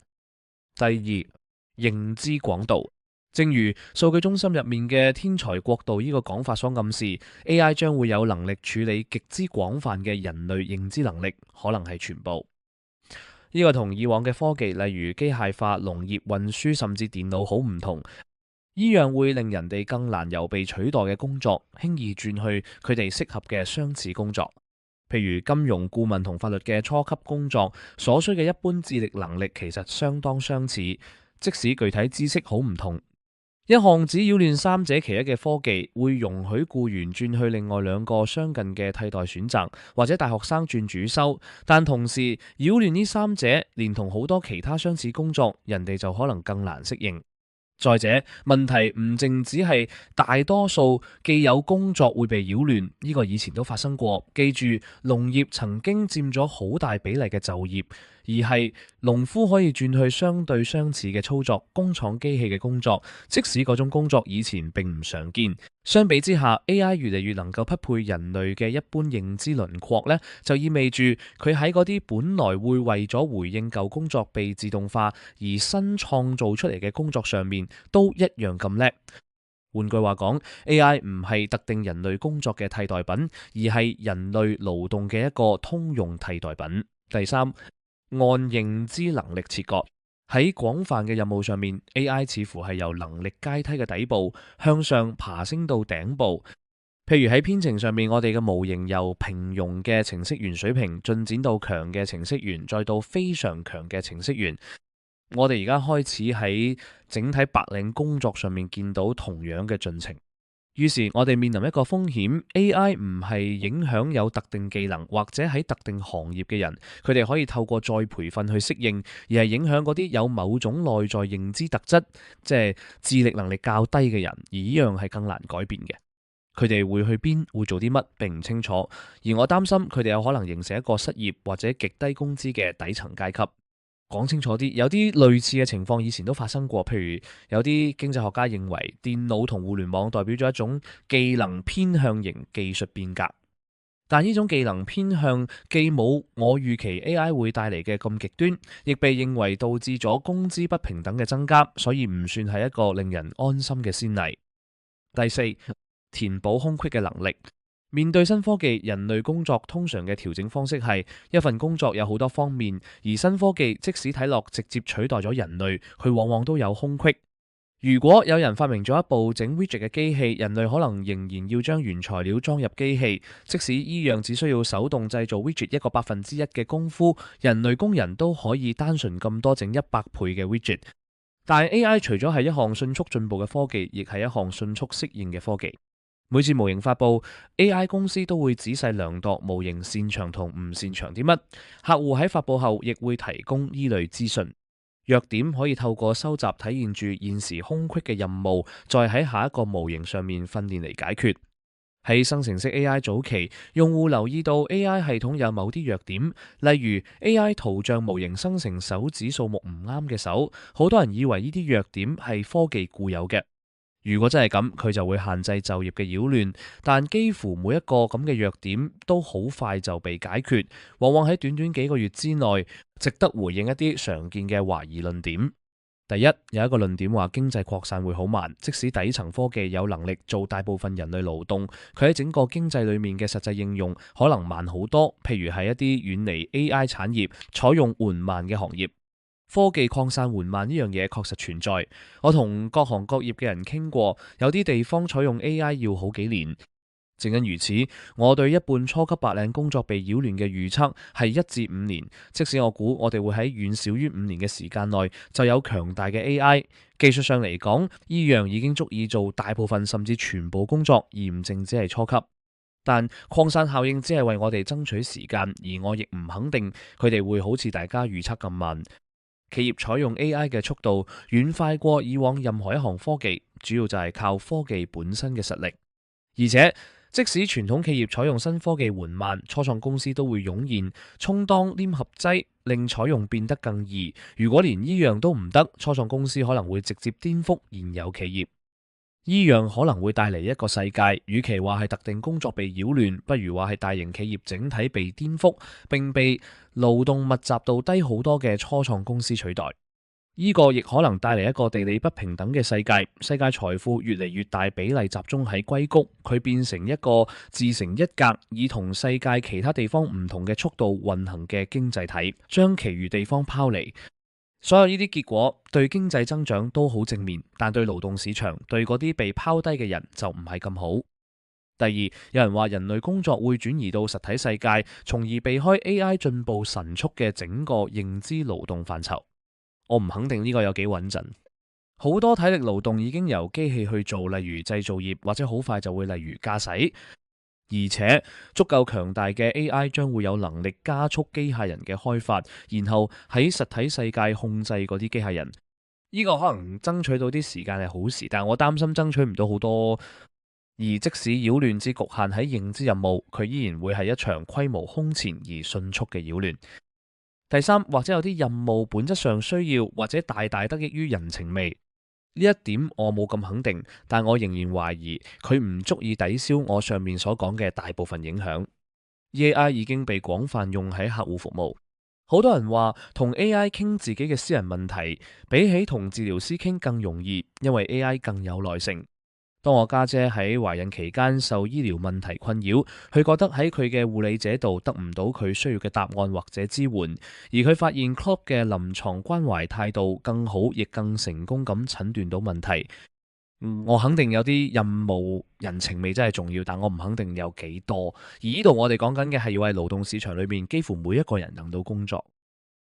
第二，認知廣度。正如數據中心入面嘅天才國度呢個講法所暗示， AI 將會有能力處理極之廣泛嘅人類認知能力，可能係全部。呢個同以往嘅科技，例如機械化、農業、運輸甚至電腦好唔同，依樣會令人哋更難由被取代嘅工作輕易轉去佢哋適合嘅相似工作。譬如金融顧問同法律嘅初級工作所需嘅一般智力能力其實相當相似，即使具體知識好唔同。一項只擾亂三者其一嘅科技，會容許僱員轉去另外2個相近嘅替代選擇，或者大學生轉主修，但同時擾亂呢三者，連同好多其他相似工作，人哋就可能更難適應。再者，問題唔淨只係大多數既有工作會被擾亂，呢個以前都發生過。記住，農業曾經佔咗好大比例嘅就業，而係農夫可以轉去相對相似嘅操作，工廠機器嘅工作，即使嗰種工作以前並唔常見。相比之下， AI 越嚟越能夠匹配人類嘅一般認知輪廓呢，就意味住佢喺嗰啲本來會為咗回應舊工作被自動化而新創造出嚟嘅工作上面，都一樣咁叻。換句話講， AI 唔係特定人類工作嘅替代品，而係人類勞動嘅一個通用替代品。第三，按認知能力切割。喺廣泛嘅任務上面， AI 似乎係由能力階梯嘅底部向上爬升到頂部。譬如喺編程上面，我哋嘅模型由平庸嘅程式員水平進展到強嘅程式員，再到非常強嘅程式員。我哋而家開始喺整體白領工作上面見到同樣嘅進程。於是我哋面臨一個風險， AI 唔係影響有特定技能或者喺特定行業嘅人，佢哋可以透過再培訓去適應，而係影響嗰啲有某種內在認知特質，即係智力能力較低嘅人，而呢樣係更難改變嘅。佢哋會去邊，會做啲乜並唔清楚，而我擔心佢哋有可能形成一個失業或者極低工資嘅底層階級。講清楚啲，有啲類似嘅情況以前都發生過，譬如有啲經濟學家認為電腦同互聯網代表咗一種技能偏向型技術變革，但呢種技能偏向既冇我預期 AI 會帶嚟嘅咁極端，亦被認為導致咗工資不平等嘅增加，所以唔算係一個令人安心嘅先例。第四，填補空隙嘅能力。面對新科技，人類工作通常嘅調整方式係一份工作有好多方面，而新科技即使睇落直接取代咗人類，佢往往都有空隙。如果有人發明咗一部整 widget 嘅機器，人類可能仍然要將原材料裝入機器，即使依樣只需要手動製造 widget 一個1%嘅功夫，人類工人都可以單純咁多整100倍嘅 widget。但係 AI 除咗係一項迅速進步嘅科技，亦係一項迅速適應嘅科技。每次模型發布 ，AI 公司都會仔細量度模型擅長同唔擅長啲乜，客戶喺發布後亦會提供依類資訊。弱點可以透過收集體現住現時空隙嘅任務，再喺下一個模型上面訓練嚟解決。喺生成式 AI 早期，用戶留意到 AI 系統有某啲弱點，例如 AI 圖像模型生成手指數目唔啱嘅手，好多人以為呢啲弱點係科技固有嘅。如果真係咁，佢就會限制就業嘅擾亂，但幾乎每一個咁嘅弱點都好快就被解決，往往喺短短幾個月之內，值得回應一啲常見嘅懷疑論點。第一，有一個論點話經濟擴散會好慢，即使底層科技有能力做大部分人類勞動，佢喺整個經濟裏面嘅實際應用可能慢好多，譬如係一啲遠離 AI 產業、採用緩慢嘅行業。科技擴散緩慢呢樣嘢確實存在，我同各行各業嘅人傾過，有啲地方採用 AI 要好幾年。正因如此，我對一半初級白領工作被擾亂嘅預測係1至5年，即使我估我哋會喺遠少於5年嘅時間內就有強大嘅 AI， 技術上嚟講，依樣已經足以做大部分甚至全部工作，而唔淨只係初級。但擴散效應只係為我哋爭取時間，而我亦唔肯定佢哋會好似大家預測咁慢。企業採用 AI 嘅速度遠快過以往任何一項科技，主要就係靠科技本身嘅實力。而且，即使傳統企業採用新科技緩慢，初創公司都會湧現，充當黏合劑，令採用變得更易。如果連呢樣都唔得，初創公司可能會直接顛覆現有企業。依樣可能會帶嚟一個世界，與其話係特定工作被擾亂，不如話係大型企業整體被顛覆，並被勞動密集度低好多嘅初創公司取代。呢個亦可能帶嚟一個地理不平等嘅世界，世界財富越嚟越大比例集中喺硅谷，佢變成一個自成一格，以同世界其他地方唔同嘅速度運行嘅經濟體，將其餘地方拋離。所有呢啲結果對經濟增長都好正面，但對勞動市場、對嗰啲被拋低嘅人就唔係咁好。第二，有人話人類工作會轉移到實體世界，從而避開 AI 進步神速嘅整個認知勞動範疇。我唔肯定呢個有幾穩陣。好多體力勞動已經由機器去做，例如製造業，或者好快就會例如駕駛。而且足夠強大嘅 AI 將會有能力加速機械人嘅開發，然後喺實體世界控制嗰啲機械人。呢個可能爭取到啲時間係好事，但我擔心爭取唔到好多。而即使擾亂只局限喺認知任務，佢依然會係一場規模空前而迅速嘅擾亂。第三，或者有啲任務本質上需要，或者大大得益於人情味。呢一點我冇咁肯定，但我仍然懷疑佢唔足以抵消我上面所講嘅大部分影響。AI 已經被廣泛用喺客戶服務，好多人話同 AI 傾自己嘅私人問題，比起同治療師傾更容易，因為 AI 更有耐性。當我家姐喺懷孕期間受醫療問題困擾，佢覺得喺佢嘅護理者度得唔到佢需要嘅答案或者支援，而佢發現 Claude 嘅臨床關懷態度更好，亦更成功咁診斷到問題。我肯定有啲任務人情味真係重要，但我唔肯定有幾多。而呢度我哋講緊嘅係要喺勞動市場裏面幾乎每一個人能到工作。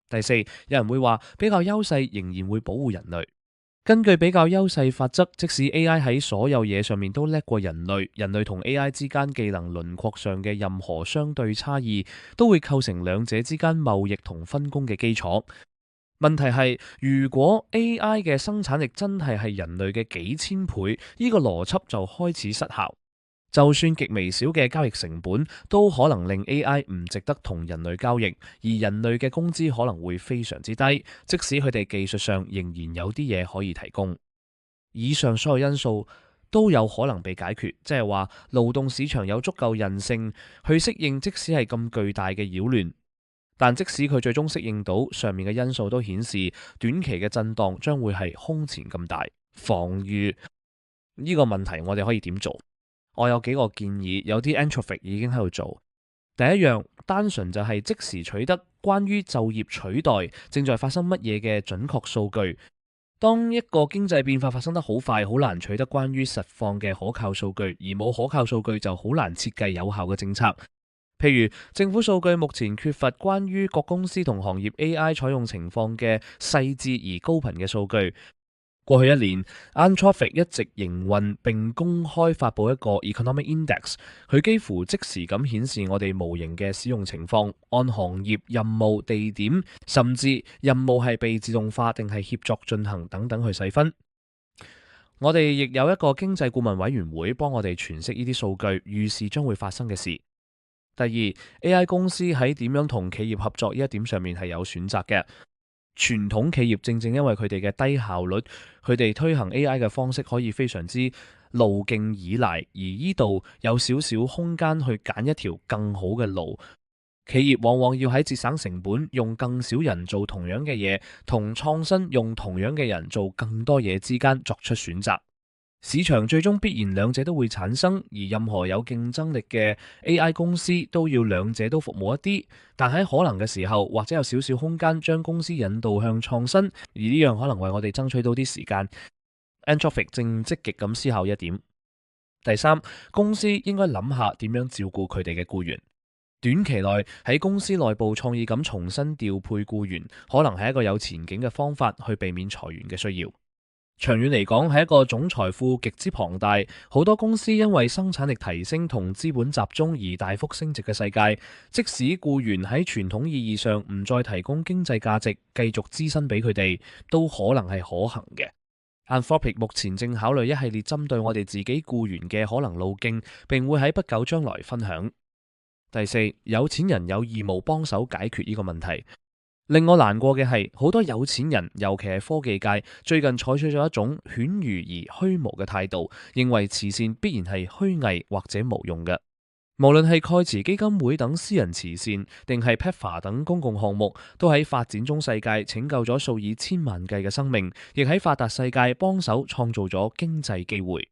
第四，有人會話比較優勢仍然會保護人類。根據比較優勢法則，即使 AI 喺所有嘢上面都叻過人類，人類同 AI 之間技能輪廓上嘅任何相對差異，都會構成兩者之間貿易同分工嘅基礎。問題係，如果 AI 嘅生產力真係人類嘅幾千倍，呢個邏輯就開始失效。就算極微小嘅交易成本，都可能令 AI 唔值得同人類交易，而人類嘅工資可能會非常之低，即使佢哋技術上仍然有啲嘢可以提供。以上所有因素都有可能被解決，即係話勞動市場有足夠韌性去適應即使係咁巨大嘅擾亂。但即使佢最終適應到，上面嘅因素都顯示短期嘅震盪將會係空前咁大。防禦呢個問題我哋可以點做？我有幾個建議，有啲 Anthropic 已經喺度做。第一樣，單純就係即時取得關於就業取代正在發生乜嘢嘅準確數據。當一個經濟變化發生得好快，好難取得關於實況嘅可靠數據，而冇可靠數據就好難設計有效嘅政策。譬如政府數據目前缺乏關於各公司同行業 AI 採用情況嘅細緻而高頻嘅數據。過去一年 Anthropic 一直營運並公開發布一個 Economic Index， 佢幾乎即時咁顯示我哋模型嘅使用情況，按行業、任務、地點，甚至任務係被自動化定係協作進行等等去細分。我哋亦有一個經濟顧問委員會幫我哋詮釋呢啲數據，預示將會發生嘅事。第二， AI 公司喺點樣同企業合作呢一點上面係有選擇嘅。傳統企業正正因為佢哋嘅低效率，佢哋推行 AI 嘅方式可以非常之路徑依賴，而呢度有少少空間去揀一條更好嘅路。企業往往要喺節省成本，用更少人做同樣嘅嘢，同創新用同樣嘅人做更多嘢之間作出選擇。市場最終必然兩者都會產生，而任何有競爭力嘅 AI 公司都要兩者都服務一啲，但喺可能嘅時候，或者有少少空間將公司引導向創新，而呢樣可能為我哋爭取到啲時間。Anthropic 正積極咁思考一點。第三，公司應該諗下點樣照顧佢哋嘅僱員。短期內喺公司內部創意咁重新調配僱員，可能係一個有前景嘅方法，去避免裁員嘅需要。長遠嚟講，係一個總財富極之龐大，好多公司因為生產力提升同資本集中而大幅升值嘅世界，即使僱員喺傳統意義上唔再提供經濟價值，繼續支薪俾佢哋，都可能係可行嘅。Anthropic 目前正考慮一系列針對我哋自己僱員嘅可能路徑，並會喺不久將來分享。第四，有錢人有義務幫手解決呢個問題。令我難過嘅係，好多有錢人，尤其係科技界，最近採取咗一種犬儒而虛無嘅態度，認為慈善必然係虛偽或者無用嘅。無論係蓋茨基金會等私人慈善，定係 PEPFAR 等公共項目，都喺發展中世界拯救咗數以千萬計嘅生命，亦喺發達世界幫手創造咗經濟機會。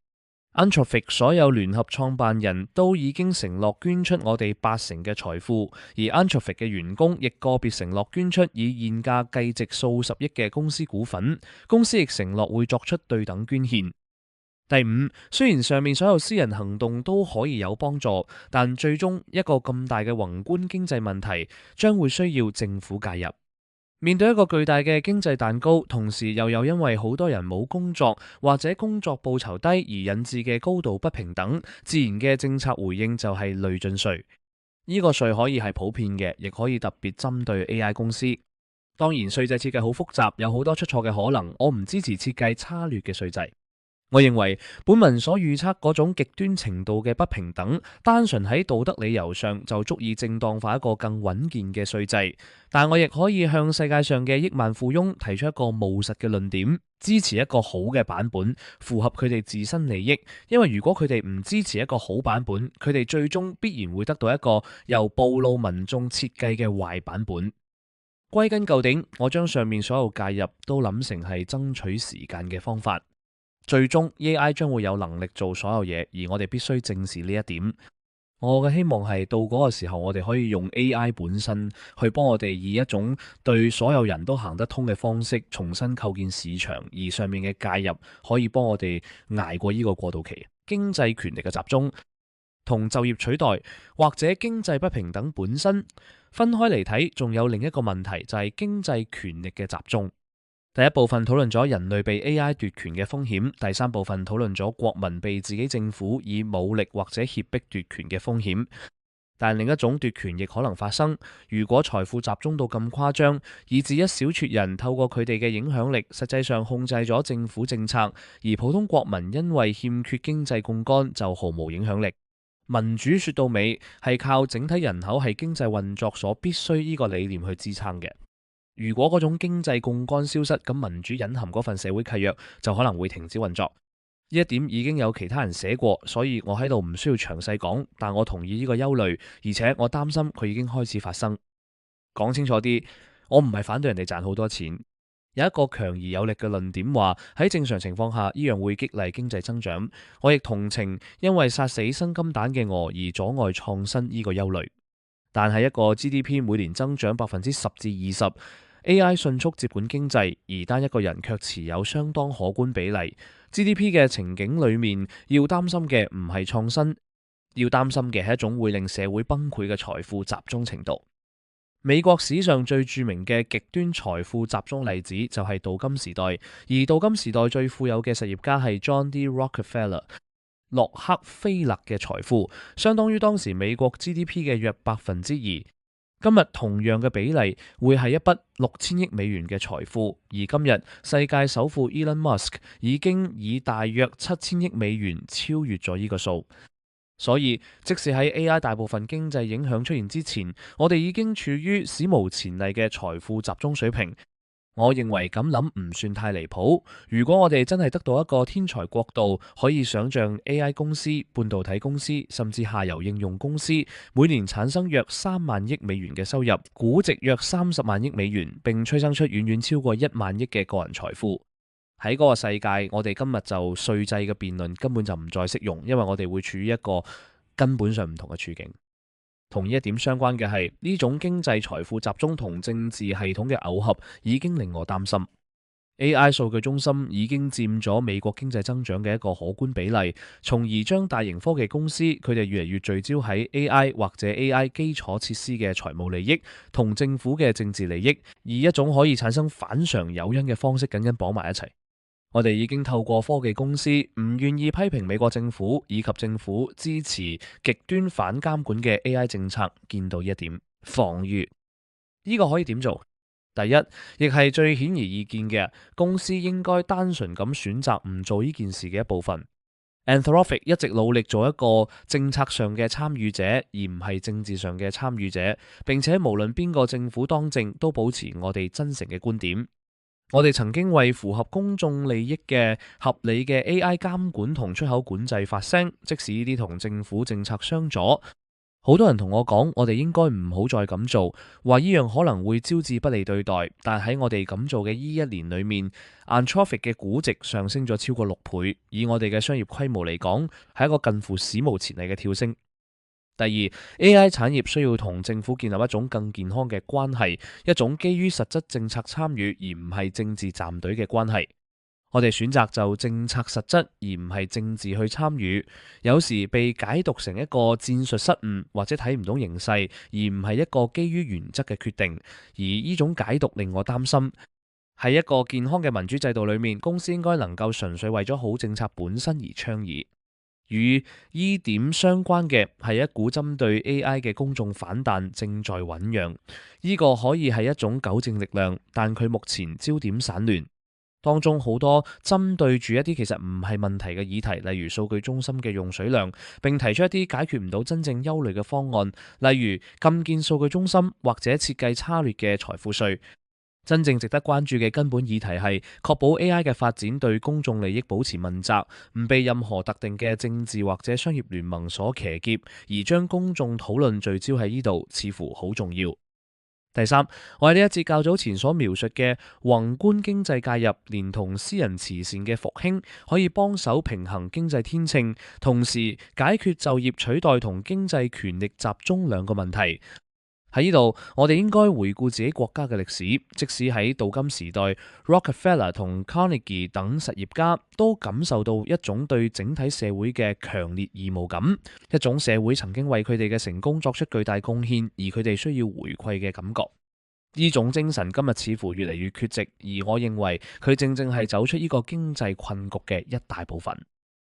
Anthropic 所有聯合創辦人都已經承諾捐出我哋80%嘅財富，而 Anthropic 嘅員工亦個別承諾捐出以現價計值數十億嘅公司股份，公司亦承諾會作出對等捐獻。第五，雖然上面所有私人行動都可以有幫助，但最終一個咁大嘅宏觀經濟問題將會需要政府介入。面對一個巨大嘅經濟蛋糕，同時又有因為好多人冇工作或者工作報酬低而引致嘅高度不平等，自然嘅政策回應就係累進稅。呢個稅可以係普遍嘅，亦可以特別針對 AI 公司。當然，稅制設計好複雜，有好多出錯嘅可能。我唔支持設計差劣嘅稅制。我認為本文所預測嗰種極端程度嘅不平等，單純喺道德理由上就足以正當化一個更穩健嘅稅制。但我亦可以向世界上嘅億萬富翁提出一個務實嘅論點，支持一個好嘅版本，符合佢哋自身利益。因為如果佢哋唔支持一個好版本，佢哋最終必然會得到一個由暴露民眾設計嘅壞版本。歸根究底，我將上面所有介入都諗成係爭取時間嘅方法。最終 AI 將會有能力做所有嘢，而我哋必須正視呢一點。我嘅希望係到嗰個時候，我哋可以用 AI 本身去幫我哋以一種對所有人都行得通嘅方式重新構建市場，而上面嘅介入可以幫我哋捱過呢個過渡期。經濟權力嘅集中同就業取代或者經濟不平等本身分開嚟睇，仲有另一個問題就係經濟權力嘅集中。第一部分討論咗人類被 AI 奪權嘅風險，第三部分討論咗國民被自己政府以武力或者脅迫奪權嘅風險。但另一種奪權亦可能發生，如果財富集中到咁誇張，以致一小撮人透過佢哋嘅影響力，實際上控制咗政府政策，而普通國民因為欠缺經濟槓桿就毫無影響力。民主說到尾係靠整體人口係經濟運作所必須呢個理念去支撐嘅。如果嗰種經濟槓桿消失，咁民主隱含嗰份社會契約就可能會停止運作。呢一點已經有其他人寫過，所以我喺度唔需要詳細講，但我同意呢個憂慮，而且我擔心佢已經開始發生。講清楚啲，我唔係反對人哋賺好多錢。有一個強而有力嘅論點話，喺正常情況下，依樣會激勵經濟增長。我亦同情因為殺死生金蛋嘅鵝而阻礙創新呢個憂慮。但係一個 GDP 每年增長10%至20%，AI 迅速接管經濟，而單一個人卻持有相當可觀比例。GDP 嘅情景裏面，要擔心嘅唔係創新，要擔心嘅係一種會令社會崩潰嘅財富集中程度。美國史上最著名嘅極端財富集中例子就係鍍金時代，而鍍金時代最富有嘅實業家係 John D. Rockefeller 洛克菲勒嘅財富，相當於當時美國 GDP 嘅約2%。今日同樣嘅比例會係一筆6000億美元嘅財富，而今日世界首富 Elon Musk 已經以大約7000億美元超越咗呢個數。所以，即使喺 AI 大部分經濟影響出現之前，我哋已經處於史無前例嘅財富集中水平。我認為咁諗唔算太離譜。如果我哋真係得到一個天才國度，可以想象 AI 公司、半導體公司甚至下游應用公司每年產生約3萬億美元嘅收入，估值約30萬億美元，並催生出遠遠超過1萬億嘅個人財富。喺嗰個世界，我哋今日就稅制嘅辯論根本就唔再適用，因為我哋會處於一個根本上唔同嘅處境。同呢一點相關嘅係，呢種經濟財富集中同政治系統嘅耦合已經令我擔心。AI 數據中心已經佔咗美國經濟增長嘅一個可觀比例，從而將大型科技公司佢哋越嚟越聚焦喺 AI 或者 AI 基礎設施嘅財務利益同政府嘅政治利益，以一種可以產生反常誘因嘅方式緊緊綁埋一齊。我哋已經透過科技公司唔願意批評美國政府以及政府支持極端反監管嘅 AI 政策，見到一點防禦。呢個可以點做？第一，亦係最顯而易見嘅，公司應該單純咁選擇唔做呢件事嘅一部分。Anthropic 一直努力做一個政策上嘅參與者，而唔係政治上嘅參與者，並且無論邊個政府當政，都保持我哋真誠嘅觀點。我哋曾經為符合公眾利益嘅合理嘅 AI 監管同出口管制發聲，即使呢啲同政府政策相左。好多人同我講，我哋應該唔好再咁做，話呢樣可能會招致不利對待。但喺我哋咁做嘅呢一年裏面，Anthropic 嘅估值上升咗超過6倍，以我哋嘅商業規模嚟講，係一個近乎史無前例嘅跳升。第二，AI 產業需要同政府建立一種更健康嘅關係，一種基於實質政策參與而唔係政治站隊嘅關係。我哋選擇就政策實質而唔係政治去參與，有時被解讀成一個戰術失誤或者睇唔懂形勢，而唔係一個基於原則嘅決定。而呢種解讀令我擔心，喺一個健康嘅民主制度裏面，公司應該能夠純粹為咗好政策本身而倡議。與依點相關嘅係一股針對 AI 嘅公眾反彈正在醞釀，呢個可以係一種糾正力量，但佢目前焦點散亂，當中好多針對住一啲其實唔係問題嘅議題，例如數據中心嘅用水量，並提出一啲解決唔到真正憂慮嘅方案，例如禁建數據中心或者設計差劣嘅財富稅。真正值得關注嘅根本議題係確保 AI 嘅發展對公眾利益保持問責，唔被任何特定嘅政治或者商業聯盟所騎劫，而將公眾討論聚焦喺呢度，似乎好重要。第三，我喺呢一節較早前所描述嘅宏觀經濟介入，連同私人慈善嘅復興，可以幫手平衡經濟天秤，同時解決就業取代同經濟權力集中兩個問題。喺呢度，我哋應該回顧自己國家嘅歷史，即使喺鍍金時代 ，Rockefeller 同 Carnegie 等實業家都感受到一種對整體社會嘅強烈義務感，一種社會曾經為佢哋嘅成功作出巨大貢獻，而佢哋需要回饋嘅感覺。呢種精神今日似乎越嚟越缺席，而我認為佢正正係走出呢個經濟困局嘅一大部分。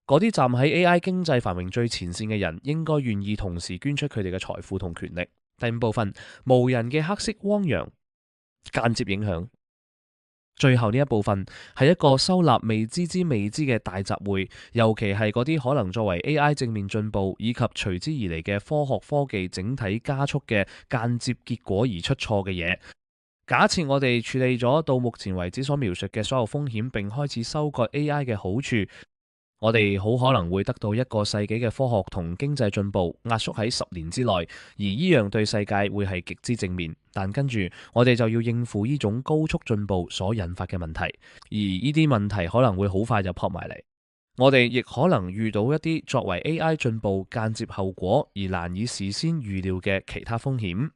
嗰啲站喺 AI 經濟繁榮最前線嘅人，應該願意同時捐出佢哋嘅財富同權力。第五部分，無人嘅黑色汪洋間接影響。最後呢一部分係一個收納未知之未知嘅大集會，尤其係嗰啲可能作為 AI 正面進步以及隨之而嚟嘅科學科技整體加速嘅間接結果而出錯嘅嘢。假設我哋處理咗到目前為止所描述嘅所有風險，並開始收割 AI 嘅好處，我哋好可能會得到一個世紀嘅科學同經濟進步，壓縮喺10年之內，而依樣對世界會係極之正面。但跟住我哋就要應付呢種高速進步所引發嘅問題，而呢啲問題可能會好快就撲埋嚟。我哋亦可能遇到一啲作為 AI 進步間接後果而難以事先預料嘅其他風險。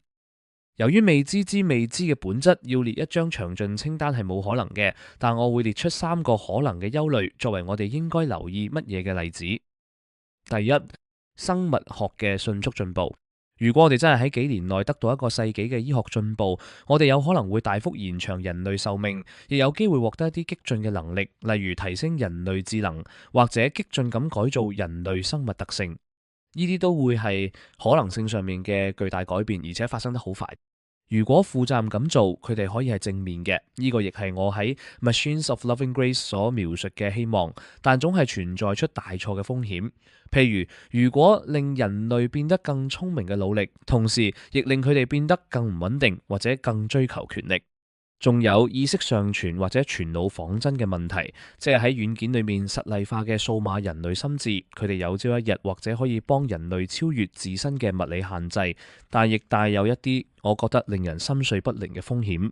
由於未知之未知嘅本質，要列一張詳盡清單係冇可能嘅，但我會列出3個可能嘅憂慮，作為我哋應該留意乜嘢嘅例子。第一，生物學嘅迅速進步。如果我哋真係喺幾年內得到一個世紀嘅醫學進步，我哋有可能會大幅延長人類壽命，亦有機會獲得一啲激進嘅能力，例如提升人類智能，或者激進咁改造人類生物特性。呢啲都會係可能性上面嘅巨大改變，而且發生得好快。如果負責任咁做，佢哋可以係正面嘅，呢個亦係我喺 Machines of Loving Grace 所描述嘅希望，但總係存在出大錯嘅風險。譬如，如果令人類變得更聰明嘅努力，同時亦令佢哋變得更唔穩定，或者更追求權力。仲有意識上傳或者傳腦仿真嘅問題，即係喺軟件裏面實例化嘅數碼人類心智，佢哋有朝一日或者可以幫人類超越自身嘅物理限制，但亦帶有一啲我覺得令人心碎不寧嘅風險。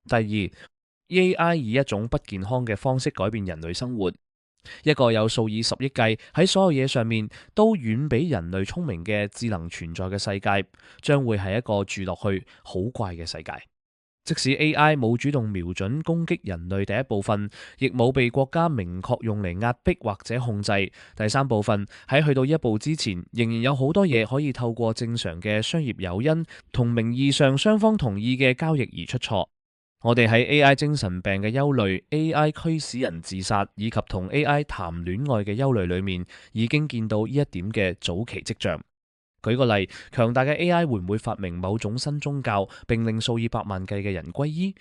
第二，AI 以一種不健康嘅方式改變人類生活，一個有數以10億計喺所有嘢上面都遠比人類聰明嘅智能存在嘅世界，將會係一個住落去好怪嘅世界。即使 AI 冇主動瞄準攻擊人類第一部分，亦冇被國家明確用嚟壓迫或者控制。第3部分喺去到一步之前，仍然有好多嘢可以透過正常嘅商業誘因同名義上雙方同意嘅交易而出錯。我哋喺 AI 精神病嘅憂慮、AI 驅使人自殺以及同 AI 談戀愛嘅憂慮裏面，已經見到呢一點嘅早期跡象。舉個例，強大嘅 AI 會唔會發明某種新宗教，並令數以百萬計嘅人歸依？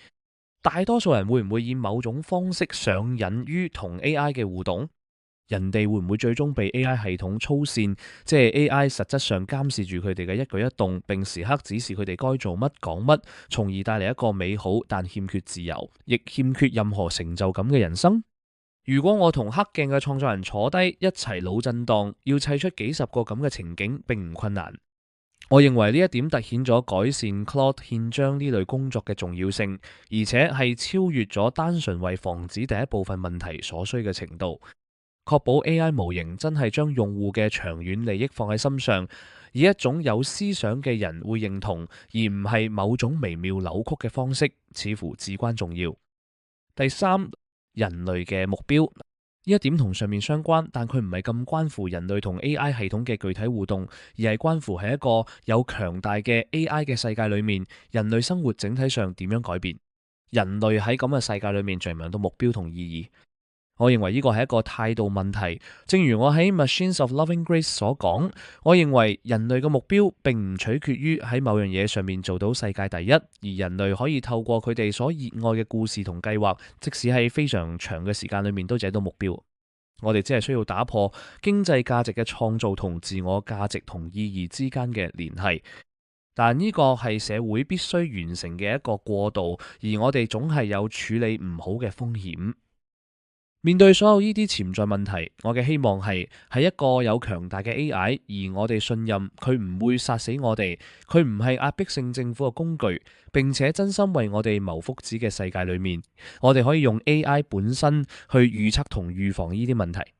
大多數人會唔會以某種方式上癮於同 AI 嘅互動？人哋會唔會最終被 AI 系統操線，即係 AI 實質上監視住佢哋嘅一舉一動，並時刻指示佢哋該做乜講乜，從而帶嚟一個美好但欠缺自由，亦欠缺任何成就感嘅人生？如果我同黑鏡嘅創作人坐低一齊腦震盪，要砌出幾十個咁嘅情景，並唔困難。我認為呢一點凸顯咗改善 Claude 憲章呢類工作嘅重要性，而且係超越咗單純為防止第一部分問題所需嘅程度，確保 AI 模型真係將用戶嘅長遠利益放喺心上，以一種有思想嘅人會認同，而唔係某種微妙扭曲嘅方式，似乎至關重要。第3，人類嘅目標，呢一點同上面相關，但佢唔係咁關乎人類同 AI 系統嘅具體互動，而係關乎喺一個有強大嘅 AI 嘅世界裏面，人類生活整體上點樣改變，人類喺咁嘅世界裏面着眼到目標同意義。我認為呢個係一個態度問題，正如我喺 Machines of Loving Grace 所講，我認為人類嘅目標並唔取決於喺某樣嘢上面做到世界第一，而人類可以透過佢哋所熱愛嘅故事同計劃，即使喺非常長嘅時間裏面都找到目標。我哋只係需要打破經濟價值嘅創造同自我價值同意義之間嘅聯繫，但呢個係社會必須完成嘅一個過渡，而我哋總係有處理唔好嘅風險。面對所有呢啲潛在問題，我嘅希望係一個有強大嘅 AI，而我哋信任佢唔會殺死我哋，佢唔係壓迫性政府嘅工具，並且真心為我哋謀福祉嘅世界裏面，我哋可以用 AI 本身去預測同預防呢啲問題。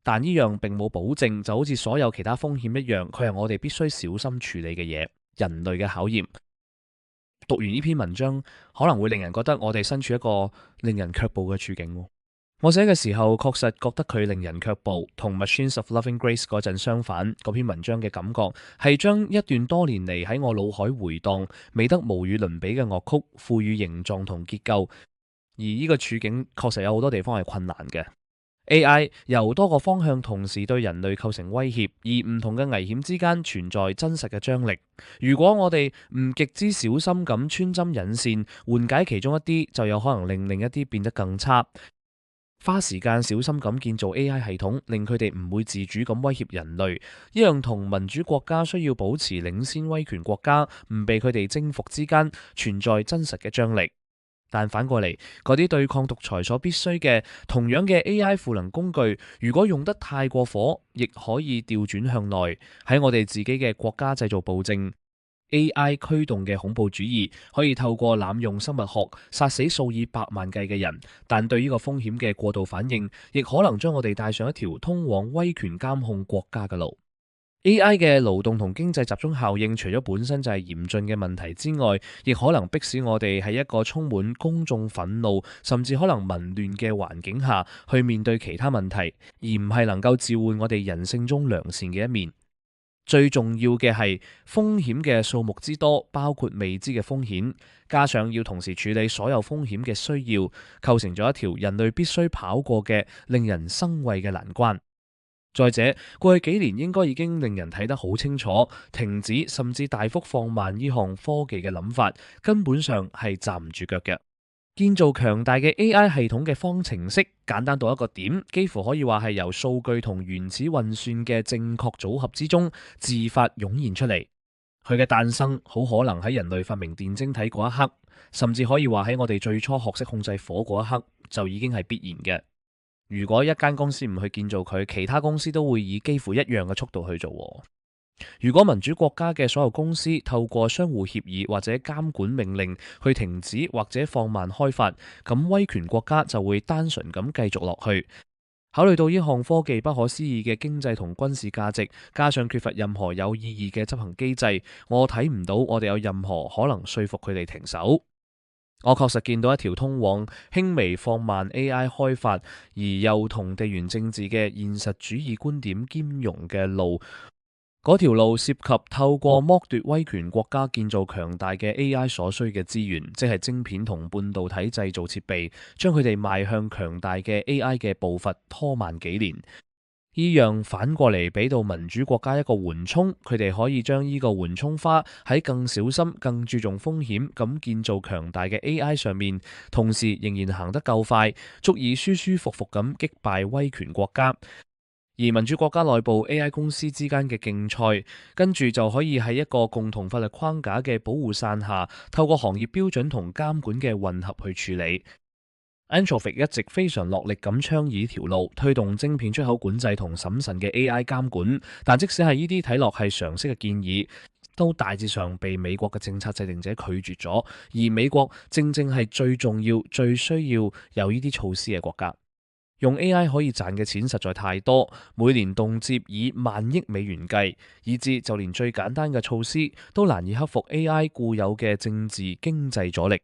但呢樣並冇保證，就好似所有其他風險一樣，佢係我哋必須小心處理嘅嘢，人類嘅考驗。讀完呢篇文章，可能會令人覺得我哋身處一個令人卻步嘅處境。我寫嘅時候確實覺得佢令人卻步，同 Machines of Loving Grace 嗰陣相反。嗰篇文章嘅感覺係將一段多年嚟喺我腦海回盪、美得無與倫比嘅樂曲賦予形狀同結構，而呢個處境確實有好多地方係困難嘅。AI 由多個方向同時對人類構成威脅，而唔同嘅危險之間存在真實嘅張力。如果我哋唔極之小心咁穿針引線，緩解其中一啲，就有可能令另一啲變得更差。花時間小心咁建造 AI 系統，令佢哋唔會自主咁威脅人類，一樣同民主國家需要保持領先威權國家唔被佢哋征服之間存在真實嘅張力。但反過嚟，嗰啲對抗獨裁所必須嘅同樣嘅 AI 賦能工具，如果用得太過火，亦可以調轉向內，喺我哋自己嘅國家製造暴政。AI 驅動嘅恐怖主義可以透過濫用生物學殺死數以百萬計嘅人，但對呢個風險嘅過度反應，亦可能將我哋帶上一條通往威權監控國家嘅路。AI 嘅勞動同經濟集中效應，除咗本身就係嚴峻嘅問題之外，亦可能迫使我哋喺一個充滿公眾憤怒，甚至可能民亂嘅環境下去面對其他問題，而唔係能夠召喚我哋人性中良善嘅一面。最重要嘅係風險嘅數目之多，包括未知嘅風險，加上要同時處理所有風險嘅需要，構成咗一條人類必須跑過嘅令人生畏嘅難關。再者，過去幾年應該已經令人睇得好清楚，停止甚至大幅放慢呢項科技嘅諗法，根本上係站唔住腳嘅。建造強大嘅 AI 系統嘅方程式，簡單到一個點，幾乎可以話係由數據同原始運算嘅正確組合之中自發湧現出嚟。佢嘅誕生好可能喺人類發明電晶體嗰一刻，甚至可以話喺我哋最初學識控制火嗰一刻就已經係必然嘅。如果一間公司唔去建造佢，其他公司都會以幾乎一樣嘅速度去做。如果民主國家嘅所有公司透過相互協議或者監管命令去停止或者放慢開發，咁威權國家就會單純咁繼續落去。考慮到呢項科技不可思議嘅經濟同軍事價值，加上缺乏任何有意義嘅執行機制，我睇唔到我哋有任何可能說服佢哋停手。我確實見到一條通往輕微放慢 AI 開發，而又同地緣政治嘅現實主義觀點兼容嘅路。嗰條路涉及透過剝奪威權國家建造強大嘅 AI 所需嘅資源，即係晶片同半導體製造設備，將佢哋邁向強大嘅 AI 嘅步伐拖慢幾年。依樣反過嚟俾到民主國家一個緩衝，佢哋可以將呢個緩衝花喺更小心、更注重風險咁建造強大嘅 AI 上面，同時仍然行得夠快，足以舒舒服服咁擊敗威權國家。而民主國家內部 AI 公司之間嘅競賽，跟住就可以喺一個共同法律框架嘅保護傘下，透過行業標準同監管嘅混合去處理。Anthropic 一直非常落力咁倡議條路，推動晶片出口管制同審慎嘅 AI 監管。但即使係呢啲睇落係常識嘅建議，都大致上被美國嘅政策制定者拒絕咗。而美國正正係最重要、最需要有呢啲措施嘅國家。用 AI 可以賺嘅錢實在太多，每年動輒以萬億美元計，以致就連最簡單嘅措施都難以克服 AI 固有嘅政治經濟阻力。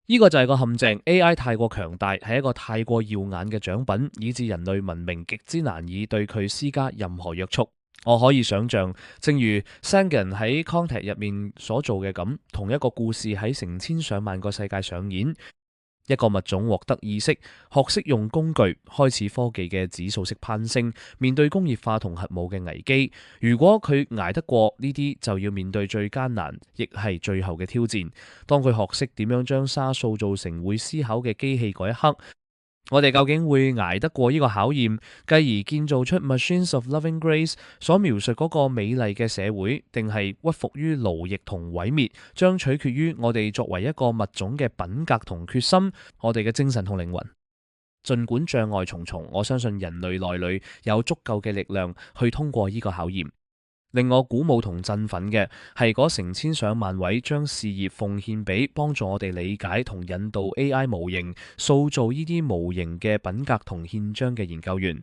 呢個就係個陷阱。AI 太過強大，係一個太過耀眼嘅獎品，以致人類文明極之難以對佢施加任何約束。我可以想象，正如 Sagan 喺 Contact 入面所做嘅咁，同一個故事喺成千上萬個世界上演。一個物種獲得意識，學識用工具，開始科技嘅指數式攀升，面對工業化同核武嘅危機。如果佢捱得過呢啲，就要面對最艱難，亦係最後嘅挑戰。當佢學識點樣將沙塑造成會思考嘅機器嗰一刻，我哋究竟會捱得過呢個考驗，繼而建造出 Machines of Loving Grace 所描述嗰個美麗嘅社會，定係屈服於奴役同毀滅，將取決於我哋作為一個物種嘅品格同決心，我哋嘅精神同靈魂。儘管障礙重重，我相信人類內裏有足夠嘅力量去通過呢個考驗。令我鼓舞同振奮嘅係嗰成千上萬位將事業奉獻俾幫助我哋理解同引導 AI 模型、塑造呢啲模型嘅品格同憲章嘅研究員。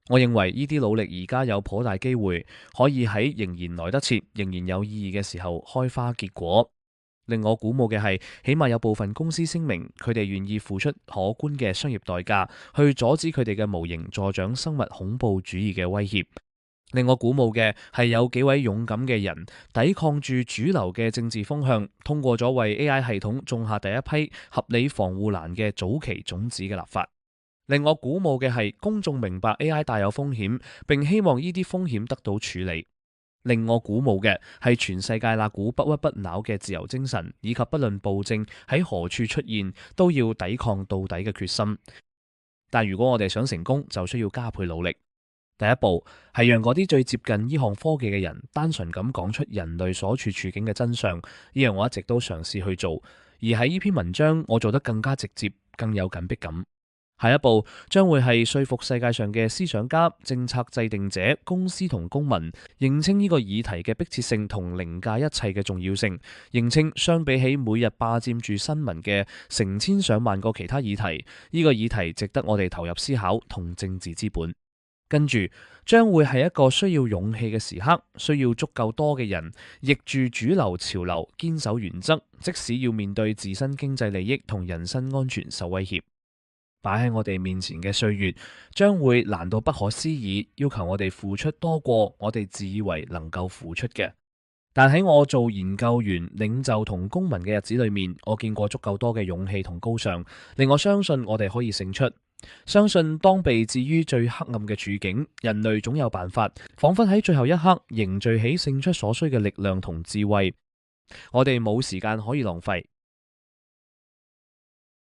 我認為呢啲努力而家有頗大機會可以喺仍然來得切、仍然有意義嘅時候開花結果。令我鼓舞嘅係，起碼有部分公司聲明佢哋願意付出可觀嘅商業代價，去阻止佢哋嘅模型助長生物恐怖主義嘅威脅。令我鼓舞嘅係有幾位勇敢嘅人抵抗住主流嘅政治風向，通過咗為 AI 系統種下第一批合理防護欄嘅早期種子嘅立法。令我鼓舞嘅係公眾明白 AI 大有風險，並希望呢啲風險得到處理。令我鼓舞嘅係全世界那股不屈不撓嘅自由精神，以及不論暴政喺何處出現，都要抵抗到底嘅決心。但如果我哋想成功，就需要加倍努力。第一步係讓嗰啲最接近呢項科技嘅人，單純咁講出人類所處處境嘅真相。呢樣我一直都嘗試去做，而喺呢篇文章我做得更加直接，更有緊迫感。下一步將會係說服世界上嘅思想家、政策制定者、公司同公民認清呢個議題嘅迫切性同凌駕一切嘅重要性，認清相比起每日霸佔住新聞嘅成千上萬個其他議題，呢個議題值得我哋投入思考同政治資本。跟住將會係一個需要勇氣嘅時刻，需要足夠多嘅人逆住主流潮流，堅守原則，即使要面對自身經濟利益同人身安全受威脅。擺喺我哋面前嘅歲月將會難到不可思議，要求我哋付出多過我哋自以為能夠付出嘅。但喺我做研究員、領袖同公民嘅日子裏面，我見過足夠多嘅勇氣同高尚，令我相信我哋可以勝出。相信當被置於最黑暗嘅處境，人類總有辦法，仿佛喺最後一刻凝聚起勝出所需嘅力量同智慧。我哋冇時間可以浪費。